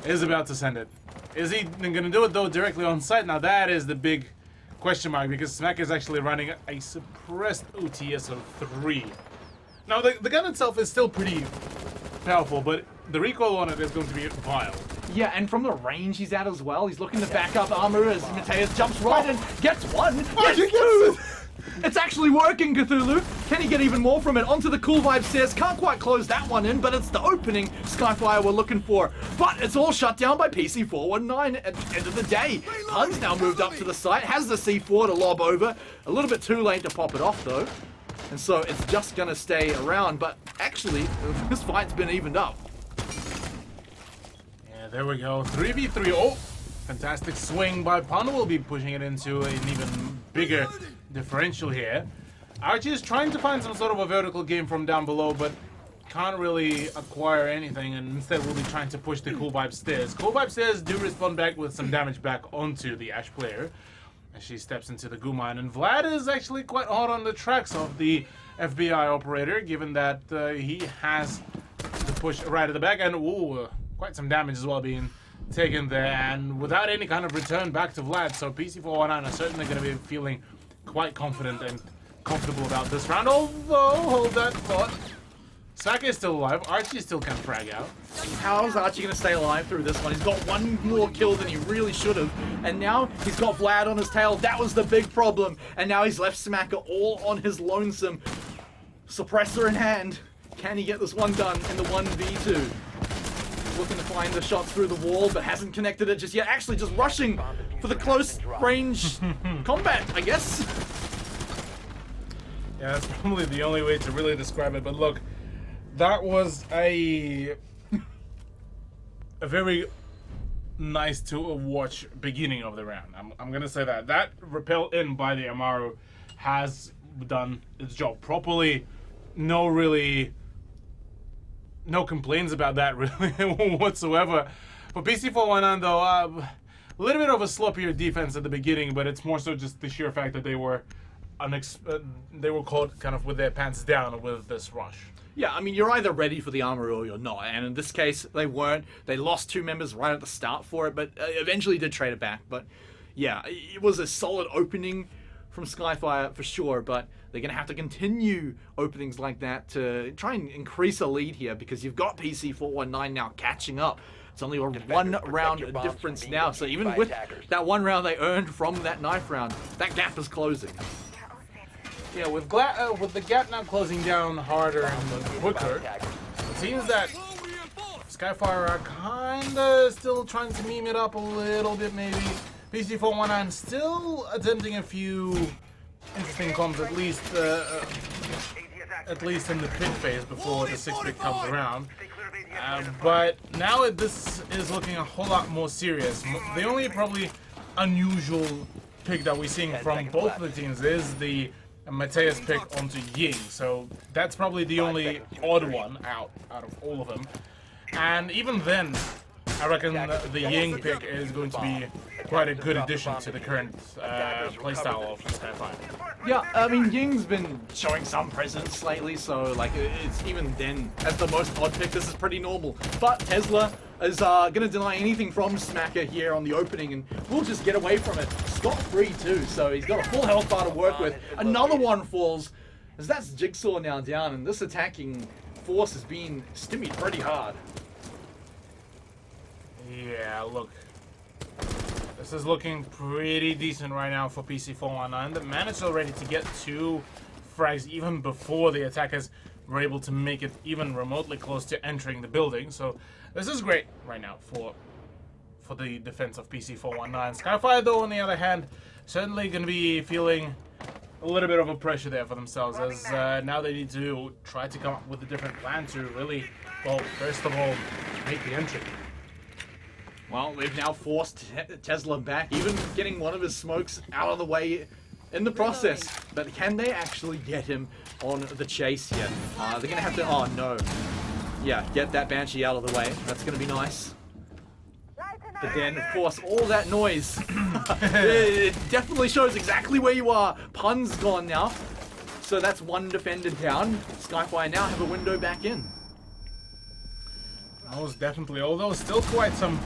is about to send it. Is he going to do it, though, directly on site? Now, that is the big question mark, because Smack is actually running a suppressed OTS of 3. Now, the gun itself is still pretty powerful, but the recoil on it is going to be vile. Yeah, and from the range he's at as well, he's looking to back up armor as Mateus jumps right in, gets one, gets two! It's actually working, Cthulhu. Can he get even more from it? Onto the cool vibe stairs. Can't quite close that one in, but it's the opening Skyfire we're looking for. But it's all shut down by PC419 at the end of the day. Pun's now moved up to the site, has the C4 to lob over. A little bit too late to pop it off, though. and so it's just gonna stay around. But actually, this fight's been evened up. Yeah, there we go. 3v3. Oh, fantastic swing by Pun. Will be pushing it into an even bigger differential here. Archie is trying to find some sort of a vertical game from down below, but can't really acquire anything, and instead we'll be trying to push the Cool Vibe stairs. Cool Vibe stairs do respond back with some damage back onto the Ash player as she steps into the goo mine. And Vlad is actually quite hot on the tracks of the FBI operator, given that he has the push right at the back, and ooh, quite some damage as well being taken there, and without any kind of return back to Vlad. So PC419 are certainly going to be feeling quite confident and comfortable about this round, although, hold that thought, Saka is still alive. Archie still can frag out. How's Archie going to stay alive through this one? He's got one more kill than he really should have. And now he's got Vlad on his tail. That was the big problem. And now he's left Smacker all on his lonesome. Suppressor in hand. Can he get this one done in the 1v2? Looking to find the shot through the wall, but hasn't connected it just yet. Actually just rushing for the close range combat, I guess. Yeah, that's probably the only way to really describe it. But look, that was a very nice to watch beginning of the round. I'm gonna say that. That repel in by the Amaru has done its job properly. No complaints about that really whatsoever. For PC419 though, a little bit of a sloppier defense at the beginning, but it's more so just the sheer fact that they were caught kind of with their pants down with this rush. Yeah, I mean, you're either ready for the armor or you're not, and in this case, they weren't. They lost 2 members right at the start for it, but eventually did trade it back. But yeah, it was a solid opening from Skyfire for sure, but they're going to have to continue openings like that to try and increase a lead here, because you've got PC419 now catching up. It's only a 1 round difference now, so even with that 1 round they earned from that knife round, that gap is closing. Yeah, with the gap now closing down harder and quicker, it seems that Skyfire are kinda still trying to meme it up a little bit maybe. PC419 still attempting a few interesting comms, at least in the pick phase before the 6 pick comes around. But now this is looking a whole lot more serious. The only probably unusual pick that we're seeing from both of the teams is the Mateus pick onto Ying, so that's probably the only odd one out of all of them. And even then, I reckon the Ying pick is going to be quite a good addition to the current playstyle of Skyfire. Yeah, I mean, Ying's been showing some presence lately, so like it's even then, as the most odd pick, this is pretty normal. But Tesla is going to deny anything from Smacker here on the opening, and we'll just get away from it. Scot-free too, so he's got a full health bar to work with. Another one falls, as that's Jigsaw now down, and this attacking force is being stimmied pretty hard. Yeah, look. This is looking pretty decent right now for PC419. They managed already to get 2 frags even before the attackers were able to make it even remotely close to entering the building. So this is great right now for the defense of PC419. Skyfire though, on the other hand, certainly going to be feeling a little bit of a pressure there for themselves, as now they need to try to come up with a different plan to really, well, first of all, make the entry. Well, they've now forced Tesla back, even getting one of his smokes out of the way in the process. But can they actually get him on the chase here? They're going to have to... Oh, no. Yeah, get that Banshee out of the way. That's going to be nice. But then, of course, all that noise, it definitely shows exactly where you are. Pun's gone now. So that's 1 defender down. Skyfire now have a window back in. Most definitely, although still quite some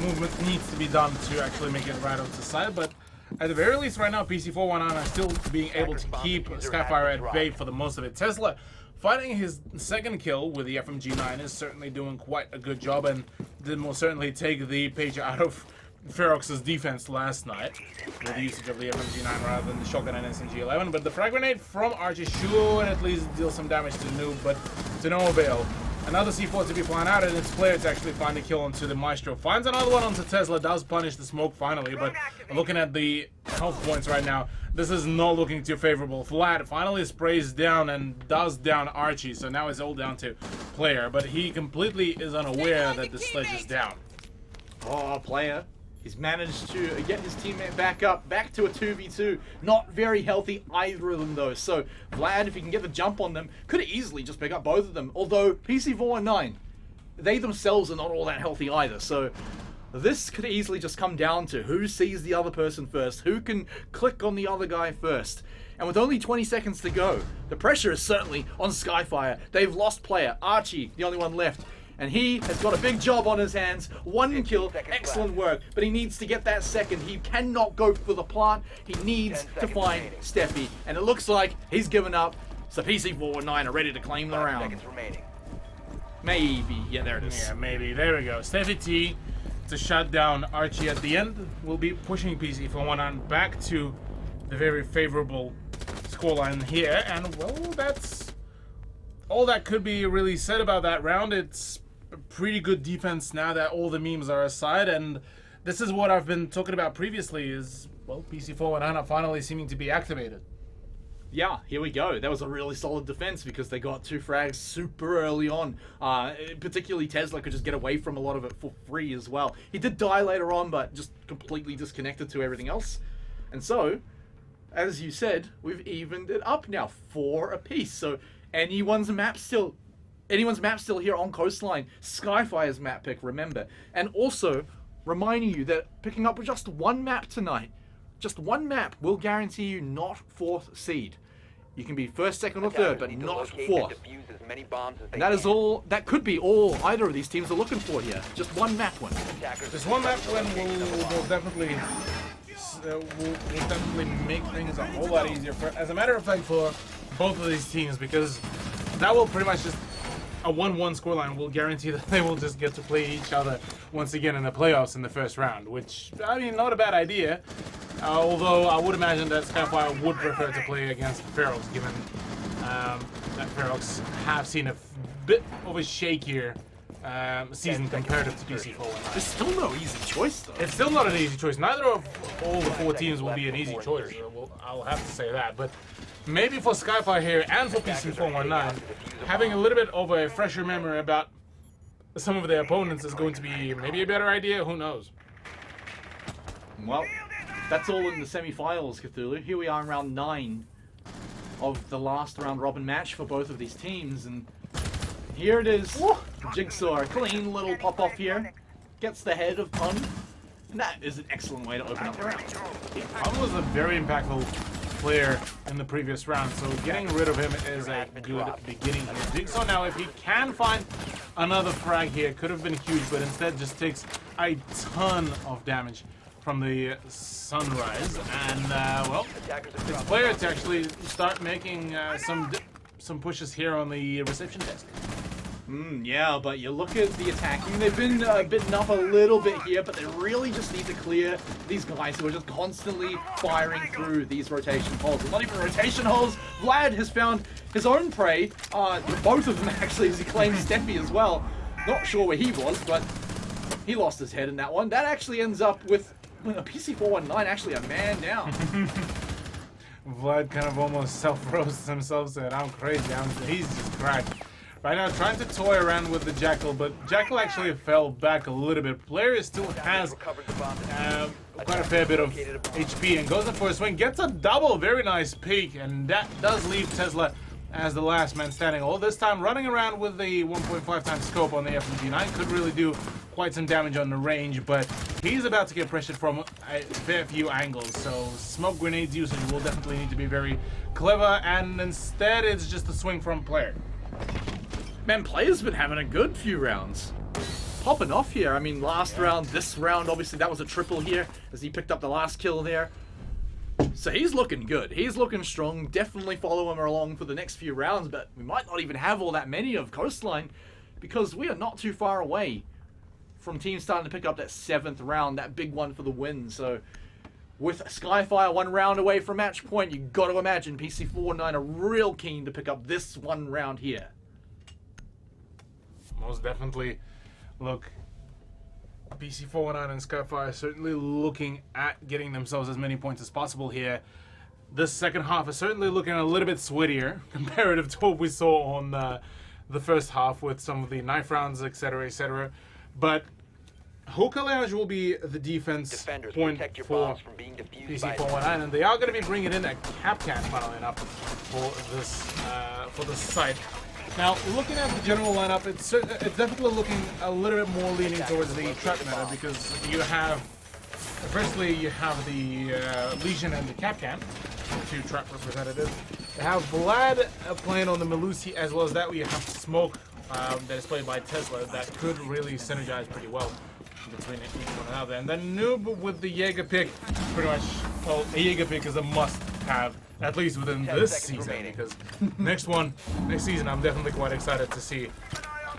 movement needs to be done to actually make it right out to side, but at the very least right now PC419 are still being able to keep Skyfire at bay for the most of it. Tesla finding his 2nd kill with the FMG9 is certainly doing quite a good job, and did most certainly take the page out of Ferox's defense last night with the usage of the FMG9 rather than the shotgun and SMG11. But the frag grenade from Archie should at least deal some damage to Noob, but to no avail. Another C4 to be flying out, and its player to actually find a kill onto the Maestro. Finds another one onto Tesla, does punish the smoke finally, but looking at the health points right now, this is not looking too favorable. Vlad finally sprays down and does down Archie, so now it's all down to player, but he completely is unaware that the sledge is down. Oh, player. He's managed to get his teammate back up, back to a 2v2. Not very healthy, either of them, though. So, Vlad, if he can get the jump on them, could easily just pick up both of them. Although, PC419, they themselves are not all that healthy either. So, this could easily just come down to who sees the other person first, who can click on the other guy first. And with only 20 seconds to go, the pressure is certainly on Skyfire. They've lost player. Archie, the only one left. And he has got a big job on his hands. 1 kill, excellent work. But he needs to get that second. He cannot go for the plant. He needs to find Steffi. And it looks like he's given up. So PC419 are ready to claim the round. Maybe. Yeah, there it is. Yeah, maybe. There we go. Steffi T to shut down Archie at the end. Will be pushing PC419 back to the very favorable scoreline here. And, well, that's all that could be really said about that round. It's a pretty good defense now that all the memes are aside, and this is what I've been talking about previously is, well, PC419 are finally seeming to be activated. Yeah, here we go. That was a really solid defense because they got 2 frags super early on. Particularly Tesla could just get away from a lot of it for free as well. He did die later on, but just completely disconnected to everything else. And so, as you said, we've evened it up now, 4 apiece. So anyone's map still here on Coastline. Skyfire's map pick, remember. And also, reminding you that picking up just 1 map tonight, just 1 map will guarantee you not 4th seed. You can be 1st, 2nd, or 3rd, but not 4th. And that is all, that could be all either of these teams are looking for here. Just 1 map win. Just 1 map win will definitely make things a whole lot easier, as a matter of fact, for both of these teams, because that will pretty much just a 1-1 scoreline will guarantee that they will just get to play each other once again in the playoffs in the first round, which, I mean, not a bad idea. Although I would imagine that Skyfire would prefer to play against Ferox, given that Ferox have seen a bit of a shakier season comparative to PC419. There's still no easy choice, though. It's still not an easy choice. Neither of all the 4 teams will be an easy choice. I'll have to say that. But maybe for Skyfire here and for PC419, having a little bit of a fresher memory about some of their opponents is going to be maybe a better idea. Who knows? Well, that's all in the semi-finals, Cthulhu. Here we are in round 9 of the last round robin match for both of these teams, and here it is. Jigsaw, a clean little pop-off here. Gets the head of Pun, and that is an excellent way to open up the round. Pun was a very impactful player in the previous round, so getting rid of him is a good beginning here. Jigsaw now, if he can find another frag here, could have been huge, but instead just takes a ton of damage from the sunrise, and well, it's player to actually start making some pushes here on the reception desk. Yeah, but you look at the attacking, they've been bitten up a little bit here, but they really just need to clear these guys who are just constantly firing through these rotation holes. Well, not even rotation holes, Vlad has found his own prey, both of them actually, as he claims Steffi as well. Not sure where he was, but he lost his head in that one. That actually ends up with a PC419 actually a man down. Vlad kind of almost self-roasts himself, said, I'm crazy, he's just cracked. Right now, trying to toy around with the Jackal, but Jackal actually fell back a little bit. Player still has quite a fair bit of HP and goes in for a swing, gets a double, very nice peek, and that does leave Tesla as the last man standing. All this time running around with the 1.5 times scope on the FMG9 could really do quite some damage on the range, but he's about to get pressured from a fair few angles, so smoke grenades usage will definitely need to be very clever, and instead it's just a swing from player. Man, player's been having a good few rounds. Popping off here. I mean, last round, this round, obviously that was a triple here as he picked up the last kill there. So he's looking good. He's looking strong. Definitely follow him along for the next few rounds, but we might not even have all that many of Coastline because we are not too far away from teams starting to pick up that 7th round, that big one for the win. So with Skyfire 1 round away from match point, you got to imagine PC419 are real keen to pick up this 1 round here. most definitely. Look, PC419 and Skyfire are certainly looking at getting themselves as many points as possible here. This second half is certainly looking a little bit sweatier comparative to what we saw on the first half with some of the knife rounds, etc., etc. But Hookah Lounge will be the defense Defenders, point protect your for bombs from being defused by PC419, and they are going to be bringing in a Capcan, funnily enough, for this site. Now, looking at the general lineup, it's definitely looking a little bit more leaning towards the trap meta, because you have, firstly, you have the Legion and the Capcan, two trap representatives. You have Vlad playing on the Melusi, as well as that we have Smoke that is played by Tesla, that could really synergize pretty well between each one another. And then Noob with the Jaeger pick, pretty much, well, a Jaeger pick is a must-have, at least within this season, because next season, I'm definitely quite excited to see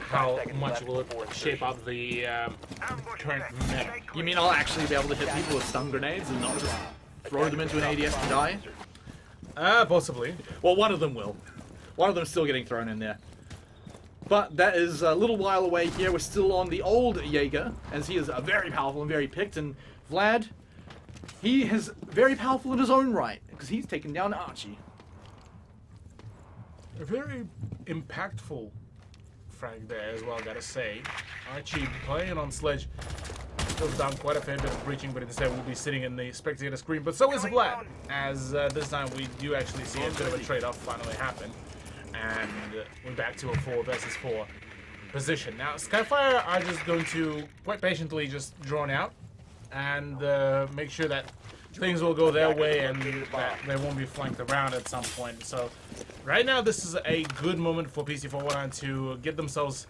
how much will it shape up the current meta. You mean I'll actually be able to hit people with stun grenades and not just throw them into an ADS to die? Possibly. Well, one of them will. One of them's still getting thrown in there. But that is a little while away here. We're still on the old Jaeger, as he is very powerful and very picked. And Vlad, he is very powerful in his own right, because he's taken down Archie. A very impactful frag there as well, gotta say. Archie playing on Sledge goes down quite a fair bit of breaching, but instead will be sitting in the spectator screen. But so is Vlad, as this time we do actually see a bit of a trade-off finally happen. And we're back to a 4 versus 4 position. Now, Skyfire are just going to quite patiently just drone out and make sure that things will go their way and that they won't be flanked around at some point. So right now, this is a good moment for PC419 to get themselves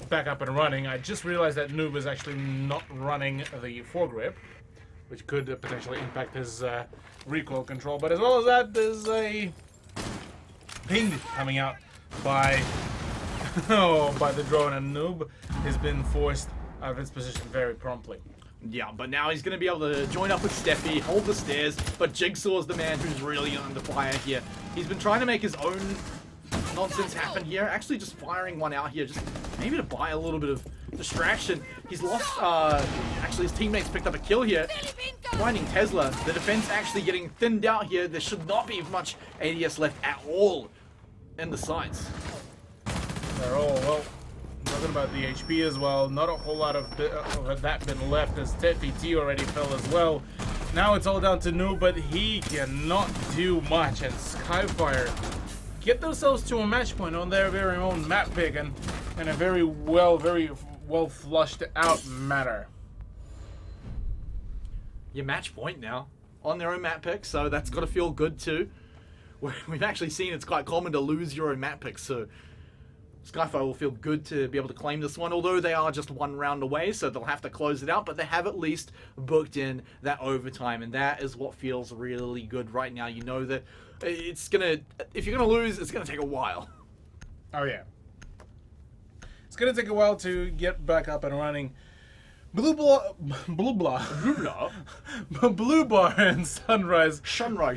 back up and running. I just realized that Noob is actually not running the foregrip, which could potentially impact his recoil control. But as well as that, there's a ping coming out by by the drone, and Noob has been forced out of its position very promptly. Yeah, but now he's going to be able to join up with Steffi, hold the stairs, but Jigsaw's the man who's really under fire here. He's been trying to make his own nonsense happen here, actually just firing one out here, just maybe to buy a little bit of distraction. He's lost, actually his teammates picked up a kill here, finding Tesla. The defense actually getting thinned out here. There should not be much ADS left at all in the sights. They're all, well, talking about the HP as well, not a whole lot of that been left, as Teffy T already fell as well. Now it's all down to Noob, but he cannot do much, and Skyfire get themselves to a match point on their very own map pick, and in a very well flushed out manner. Your match point now on their own map pick, so that's got to feel good too. We've actually seen it's quite common to lose your own map pick, so Skyfire will feel good to be able to claim this one, although they are just one round away, so they'll have to close it out, but they have at least booked in that overtime, and that is what feels really good right now. You know that it's gonna, if you're gonna lose, it's gonna take a while. Oh yeah. It's gonna take a while to get back up and running. Blue Bar and Sunrise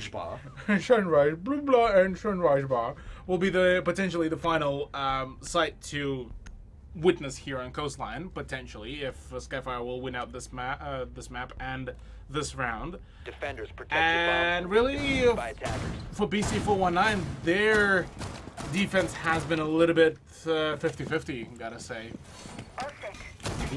Bar. Sunrise, Blue Bar and Sunrise Bar will be potentially the final site to witness here on Coastline, potentially, if Skyfire will win out this map and this round. Defenders protect and your bombs really, by attackers. for BC419, their defense has been a little bit 50-50, gotta say.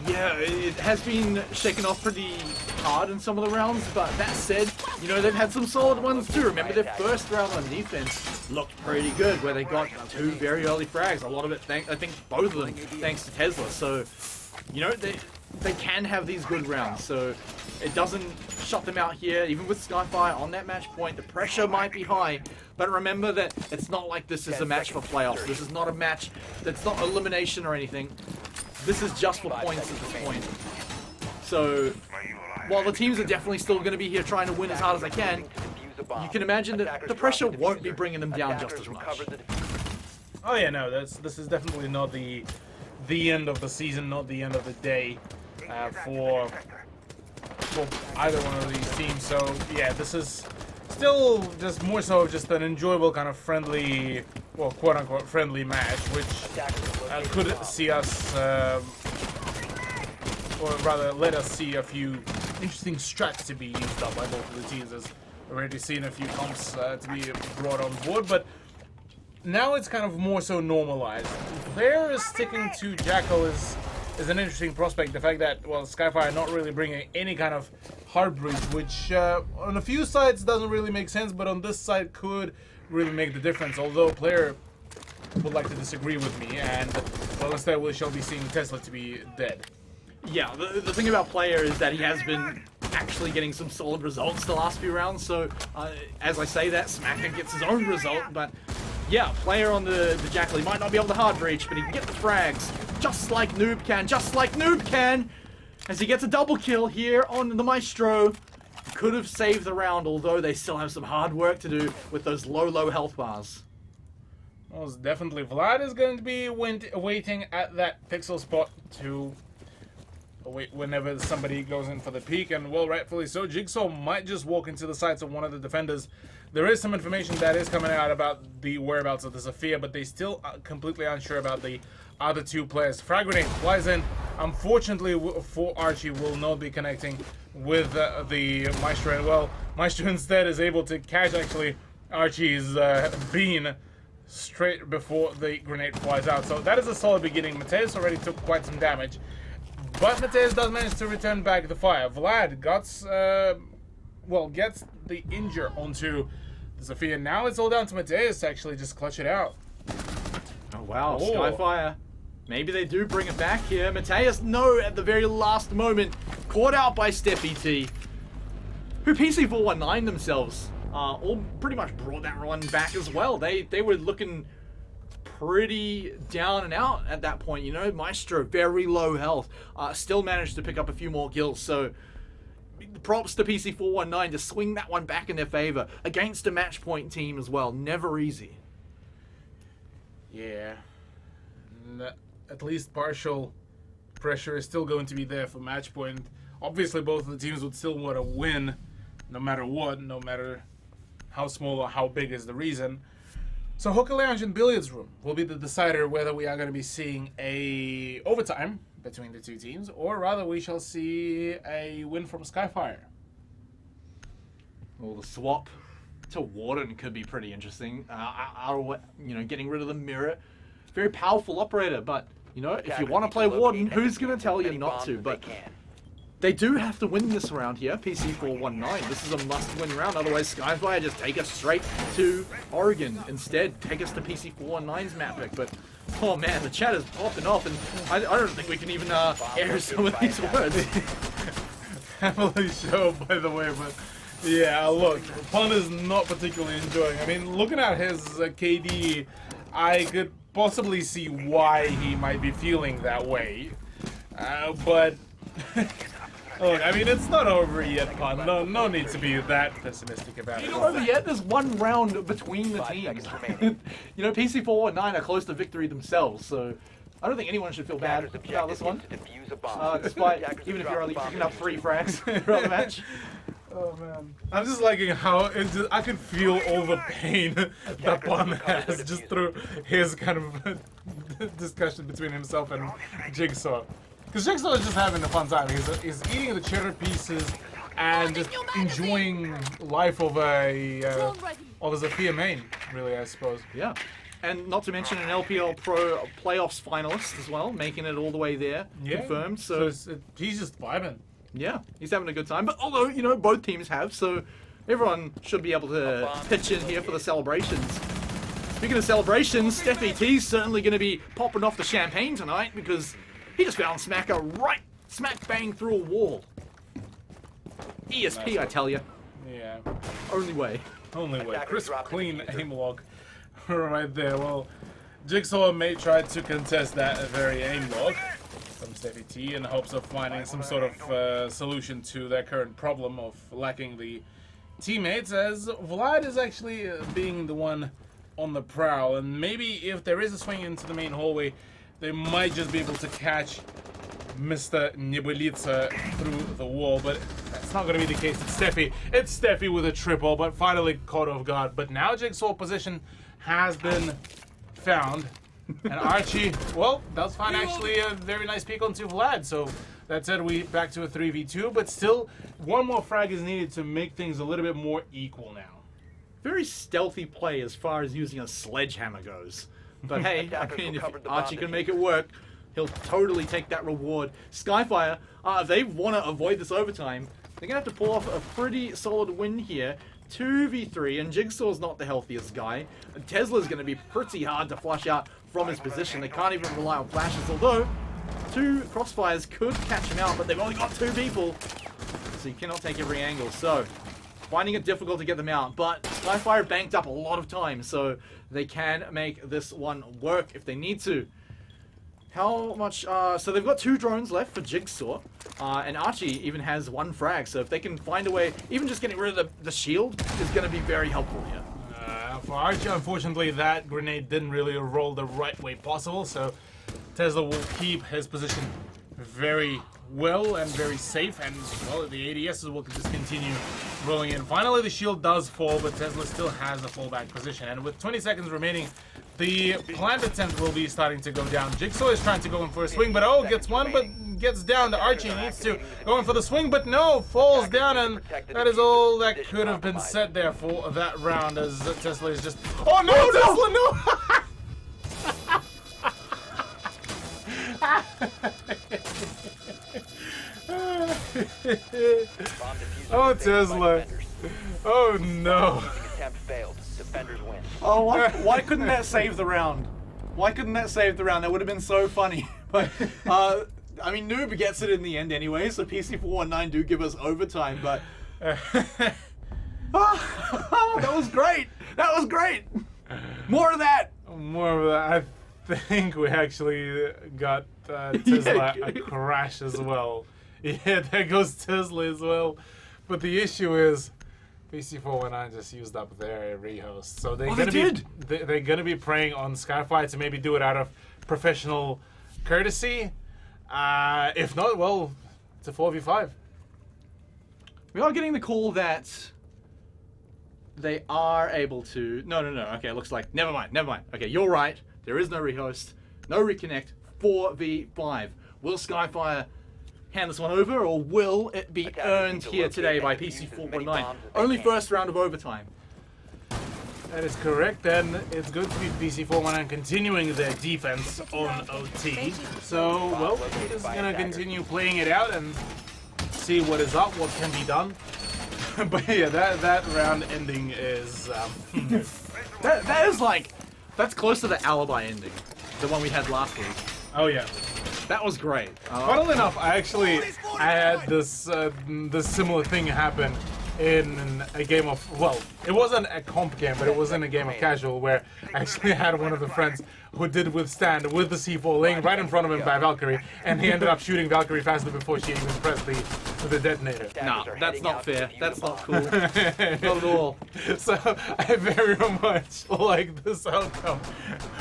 Yeah, it has been shaken off pretty hard in some of the rounds, but that said, you know, they've had some solid ones too. Remember their first round on defense looked pretty good, where they got 2 very early frags. A lot of it, I think both of them, thanks to Tesla. So, you know, they can have these good rounds. So it doesn't shut them out here. Even with Skyfire on that match point, the pressure might be high, but remember that it's not like this is a match for playoffs. This is not a match that's not elimination or anything. This is just for points at this point. So, while the teams are definitely still going to be here trying to win as hard as they can, you can imagine that the pressure won't be bringing them down just as much. Oh yeah, no, this is definitely not the end of the season, not the end of the day for either one of these teams. So yeah, this is still just more so just an enjoyable kind of friendly, well, quote-unquote friendly match, which could see us, or rather let us see a few interesting strats to be used up by both of the teams, as we've already seen a few comps to be brought on board, but now it's kind of more so normalized. Player is sticking to Jackal is an interesting prospect. The fact that, well, Skyfire not really bringing any kind of hard breach, which on a few sides doesn't really make sense, but on this side could really make the difference. Although player would like to disagree with me, and well, instead we shall be seeing Tesla to be dead. Yeah, the thing about player is that he has been actually getting some solid results the last few rounds. So as I say that, Smacker gets his own result, but yeah, player on the Jackal, he might not be able to hard breach, but he can get the frags, just like Noob can, as he gets a double kill here on the Maestro. Could have saved the round, although they still have some hard work to do with those low health bars. Well, definitely Vlad is going to be waiting at that pixel spot to wait whenever somebody goes in for the peek, and well, rightfully so. Jigsaw might just walk into the sights of one of the defenders. There is some information that is coming out about the whereabouts of the Zofia, but they still are completely unsure about the other two players. Frag grenade flies in. Unfortunately for Archie, will not be connecting with the Maestro, and well, Maestro instead is able to catch actually Archie's bean straight before the grenade flies out. So that is a solid beginning. Mateus already took quite some damage, but Mateus does manage to return back the fire. Vlad gets the injure onto the Zofia. Now it's all down to Mateus to actually just clutch it out. Oh wow, Skyfire. Maybe they do bring it back here. Mateus, no, at the very last moment, caught out by Steffi T, who PC419 themselves all pretty much brought that run back as well. They were looking pretty down and out at that point, you know. Maestro, very low health, still managed to pick up a few more kills, so props to PC419 to swing that one back in their favor against a match point team as well. Never easy. Yeah. At least partial pressure is still going to be there for match point. Obviously both of the teams would still want to win no matter what, no matter how small or how big is the reason. So Hookah Lounge and Billiards Room will be the decider whether we are going to be seeing a overtime between the two teams, or rather we shall see a win from Skyfire. Well, the swap to Warden could be pretty interesting. You know, getting rid of the mirror. Very powerful operator, but you know, if you want to play Warden, who's going to tell you not to? But they do have to win this round here, PC419. This is a must-win round, otherwise Skyfire just take us straight to Oregon. Instead, take us to PC419's map pick. But oh man, the chat is popping off, and I don't think we can even air some of these words. Family show, by the way, but yeah, look, Pun is not particularly enjoying. I mean, looking at his KD, I could possibly see why he might be feeling that way, but look, I mean, it's not over yet, Pun. No need to be that pessimistic about it. It's not over yet. There's one round between the teams. You know, PC419 are close to victory themselves, so I don't think anyone should feel bad about this one. Despite, even if you're only picking up 3 frags throughout the match. Oh man, I'm just liking how I can feel all the pain that Pun has just through his kind of discussion between himself and Jigsaw. Because Jigsaw is just having a fun time. He's eating the cheddar pieces and just enjoying life of a Zofia main, really, I suppose. Yeah. And not to mention an LPL Pro playoffs finalist as well, making it all the way there, confirmed. So he's just vibing. Yeah, he's having a good time. But although, you know, both teams have, so everyone should be able to pitch in here for the celebrations. Speaking of celebrations, Steffi T's certainly going to be popping off the champagne tonight because he just found Smacker right smack bang through a wall. ESP, I tell you. Yeah. Only way. Only way. Crisp, clean aim log. Right there. Well, Jigsaw may try to contest that very aim log from Steffi T in hopes of finding some sort of solution to their current problem of lacking the teammates, as Vlad is actually being the one on the prowl, and maybe if there is a swing into the main hallway, they might just be able to catch Mr. Nebulitsa through the wall, but that's that's not going to be the case. It's Steffi with a triple, but finally caught off guard. But now Jigsaw position has been found. And Archie, well, does find actually a very nice peek onto Vlad. So that said, we back to a 3v2, but still one more frag is needed to make things a little bit more equal now. Very stealthy play as far as using a sledgehammer goes. But hey, I mean, if Archie can make it work, he'll totally take that reward. Skyfire, if they want to avoid this overtime, they're going to have to pull off a pretty solid win here. 2v3, and Jigsaw's not the healthiest guy. Tesla's going to be pretty hard to flush out from his position. They can't even rely on flashes, although 2 crossfires could catch him out, but they've only got 2 people. So you cannot take every angle. So finding it difficult to get them out, but Skyfire banked up a lot of time, so they can make this one work if they need to. How much? So they've got 2 drones left for Jigsaw, and Archie even has 1 frag. So if they can find a way, even just getting rid of the shield is going to be very helpful here. For Archie, unfortunately, that grenade didn't really roll the right way possible. So Tesla will keep his position very well and very safe, and well, the ADSs will just continue rolling in. Finally, the shield does fall, but Tesla still has a fallback position, and with 20 seconds remaining, the plant attempt will be starting to go down. Jigsaw is trying to go in for a swing, but oh, gets one, but gets down. The Archie needs to go in for the swing, but no, falls down, and that is all that could have been said there for that round, as Tesla is just... Oh no, Tesla, no! Oh, Tesla. Oh no. Attempt failed. Defenders win. Oh, why couldn't that save the round? Why couldn't that save the round? That would have been so funny. But, I mean, Noob gets it in the end anyway, so PC419 do give us overtime, but... that was great! That was great! More of that! More of that. I think we actually got Tesla a crash as well. Yeah, there goes Tesla as well. But the issue is, PC419 just used up their rehost, so they're gonna be preying on Skyfire to maybe do it out of professional courtesy. If not, well, it's a 4v5. We are getting the call that they are able to. No. Okay, it looks like never mind. Okay, you're right. There is no rehost, no reconnect. 4v5. Will Skyfire hand this one over, or will it be earned here today by PC419? Only first round of overtime. That is correct, and it's good to be PC419 continuing their defense on OT. So, well, we're just gonna continue playing it out and see what is up, what can be done. But yeah, that round ending is... that is like... That's close to the alibi ending, the one we had last week. Oh yeah. That was great. Funnily enough, I had this this similar thing happen in a game of, well, it wasn't a comp game, but it was in a game of casual, where I actually had one of the friends who did withstand with the C4 laying right in front of him by Valkyrie, and he ended up shooting Valkyrie faster before she even pressed the detonator. No, that's not fair. That's not cool. Not at all. So I very much like this outcome.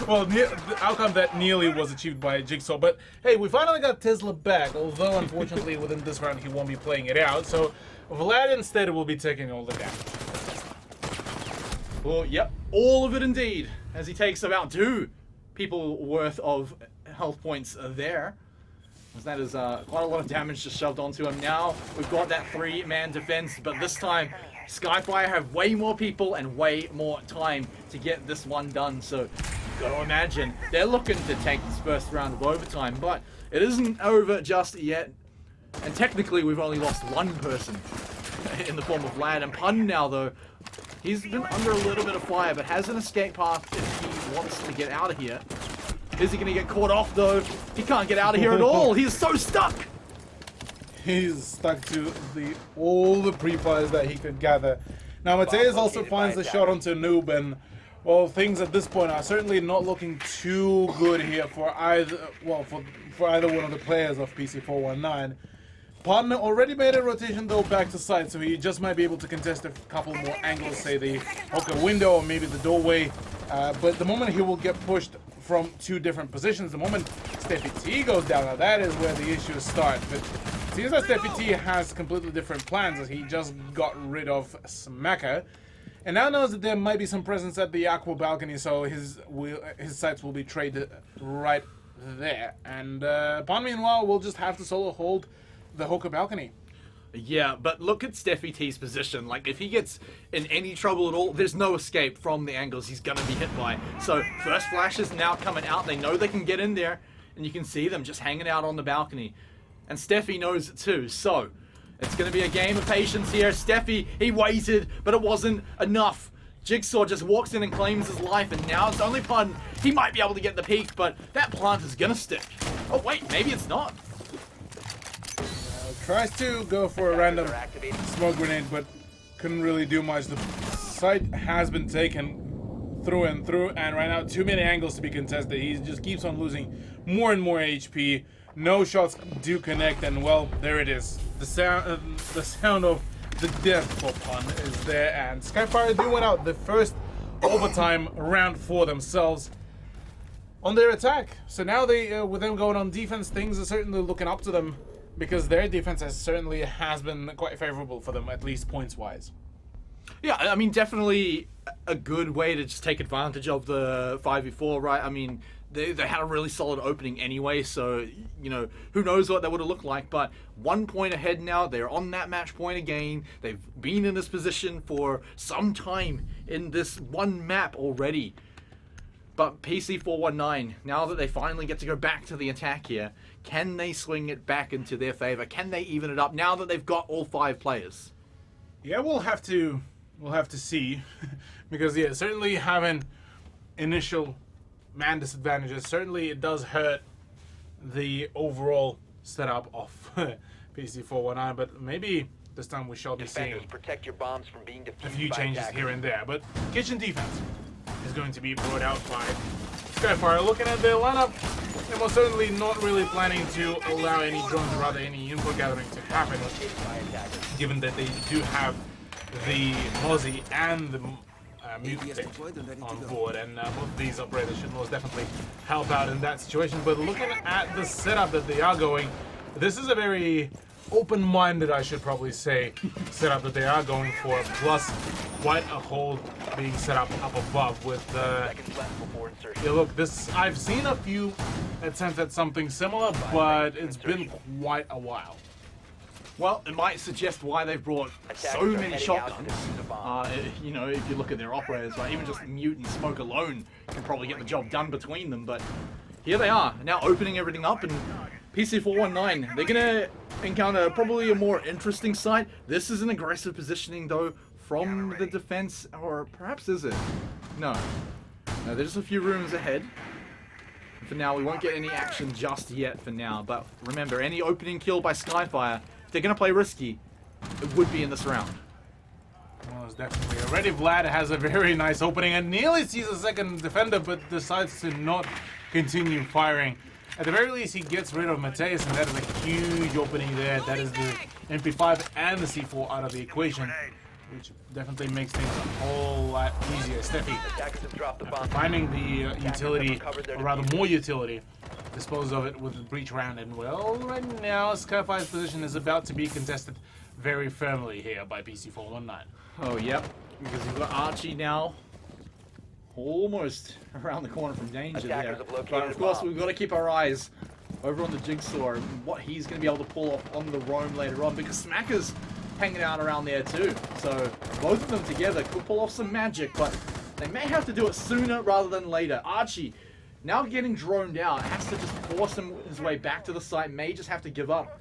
Well, the outcome that nearly was achieved by Jigsaw, but hey, we finally got Tesla back, although unfortunately within this round he won't be playing it out, so Vlad instead will be taking all the damage. Well, yep, all of it indeed, as he takes about 2 people worth of health points there. As that is quite a lot of damage just shoved onto him. Now we've got that 3-man defense, but this time Skyfire have way more people and way more time to get this one done. So you've got to imagine they're looking to take this first round of overtime, but it isn't over just yet. And technically we've only lost 1 person in the form of Vlad. And Pun now, though, he's been under a little bit of fire, but has an escape path if he wants to get out of here. Is he going to get caught off, though? He can't get out of here at all. He's so stuck. He's stuck to all the pre-fires that he could gather. Now, Mateus also finds the shot onto Noob, and, well, things at this point are certainly not looking too good here for either, well, for either one of the players of PC419. Pun already made a rotation, though, back to side, so he just might be able to contest a couple more angles, say the hooker window or maybe the doorway. But the moment he will get pushed from 2 different positions, the moment Steffi T goes down, now that is where the issues start. But seems that Steffi T has completely different plans as he just got rid of Smacker. And now knows that there might be some presence at the Aqua balcony, so his sights will be traded right there. And Pon, meanwhile, will just have to solo hold the Hoka balcony. Yeah, but look at Steffi T's position. Like, if he gets in any trouble at all, there's no escape from the angles he's going to be hit by. So, first flash is now coming out. They know they can get in there, and you can see them just hanging out on the balcony. And Steffi knows it too, so it's going to be a game of patience here. Steffi, he waited, but it wasn't enough. Jigsaw just walks in and claims his life, and now it's only Pun. He might be able to get the peak, but that plant is going to stick. Oh, wait, maybe it's not. Tries to go for a random smoke grenade, but couldn't really do much. The site has been taken through and through, and right now too many angles to be contested. He just keeps on losing more and more HP. No shots do connect, and well, there it is. The sound of the death for Pun is there, and Skyfire do win out the first overtime round for themselves on their attack. So now they, with them going on defense, things are certainly looking up to them, because their defense has been quite favorable for them, at least points-wise. Yeah, I mean, definitely a good way to just take advantage of the 5v4, right? I mean, they had a really solid opening anyway, so, you know, who knows what that would have looked like, but 1 point ahead now. They're on that match point again. They've been in this position for some time in this one map already. But PC419, now that they finally get to go back to the attack here, can they swing it back into their favor? Can they even it up now that they've got all 5 players? Yeah, we'll have to see, because yeah, certainly having initial man disadvantages, certainly it does hurt the overall setup of PC419, but maybe this time we shall be seeing protect your bombs from being a few changes here and there. But kitchen defense is going to be brought out by Skyfire. Looking at their lineup, they're most certainly not really planning to allow any drones, or rather any info gathering to happen, given that they do have the Mozzie and the Mutant on board, and both of these operators should most definitely help out in that situation. But looking at the setup that they are going, this is a very open-minded, I should probably say, setup that they are going for, plus quite a hold being set up above with yeah, look, I've seen a few attempts at something similar, but it's been quite a while. Well, it might suggest why they've brought so many shotguns. You know, if you look at their operators, right, even just mutant smoke alone can probably get the job done between them. But here they are, now opening everything up, and PC419, they're gonna encounter probably a more interesting site. This is an aggressive positioning though from the defense, or perhaps is it? No, there's a few rooms ahead. For now, we won't get any action just yet for now, but remember, any opening kill by Skyfire, if they're going to play risky, it would be in this round. Well, it's definitely already. Vlad has a very nice opening and nearly sees a second defender, but decides to not continue firing. At the very least, he gets rid of Mateus, and that is a huge opening there. That is the MP5 and the C4 out of the equation, which definitely makes things a whole lot easier. Steffi, after finding the utility, or rather more utility, dispose of it with the breach round. And well, right now, Skyfire's position is about to be contested very firmly here by PC419. Oh, yep, because we've got Archie now almost around the corner from danger there. But of course, we've got to keep our eyes over on the Jigsaw and what he's going to be able to pull off on the roam later on, because Smacker's hanging out around there too. So both of them together could pull off some magic, but they may have to do it sooner rather than later. Archie, now getting droned out, has to just force his way back to the site, may just have to give up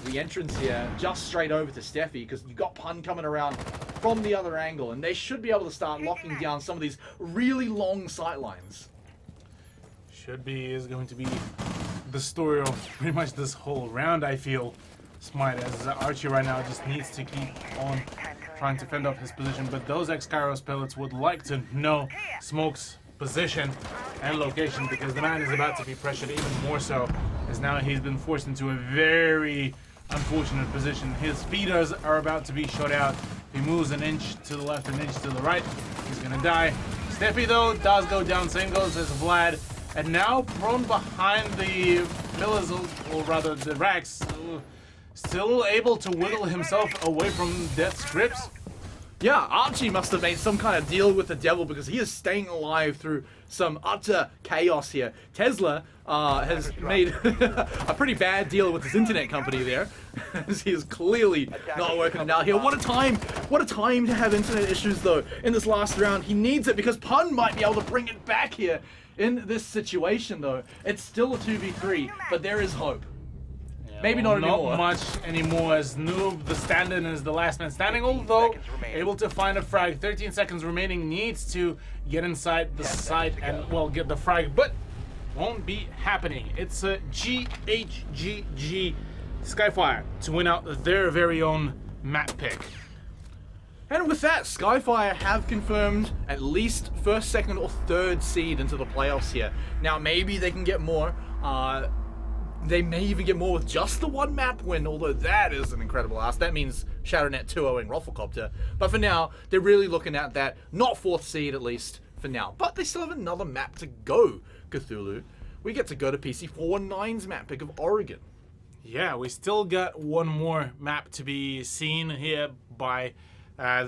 the entrance here just straight over to Steffi, because you've got Pun coming around from the other angle, and they should be able to start locking down some of these really long sight lines. Should be is going to be the story of pretty much this whole round, I feel. Smite, as Archie right now just needs to keep on trying to fend off his position, but those ex-Kairos pilots would like to know Smoke's position and location, because the man is about to be pressured even more so, as now he's been forced into a very unfortunate position. His feeders are about to be shot out. He moves an inch to the left, an inch to the right, he's gonna die. Steffi though does go down, same goes as Vlad, and now prone behind the pillars, or rather the racks. still able to wiggle himself away from death's grips. Yeah, Archie must have made some kind of deal with the devil because he is staying alive through some utter chaos here. Tesla has made a pretty bad deal with his internet company there, as he is clearly not working it out here. What a time to have internet issues though in this last round. He needs it because Pun might be able to bring it back here in this situation though. It's still a 2v3, but there is hope. Maybe not anymore. Not much anymore as Noob, the stand-in, is the last man standing, although able to find a frag. 13 seconds remaining, needs to get inside the site and, well, get the frag, but won't be happening. It's a GHGG Skyfire to win out their very own map pick. And with that, Skyfire have confirmed at least first, second, or third seed into the playoffs here. Now, maybe they can get more. They may even get more with just the one map win, although that is an incredible ask. That means ShadowNet 2-0ing Rufflecopter. But for now, they're really looking at that, not fourth seed at least for now. But they still have another map to go, Cthulhu. We get to go to PC419's map pick of Oregon. Yeah, we still got one more map to be seen here by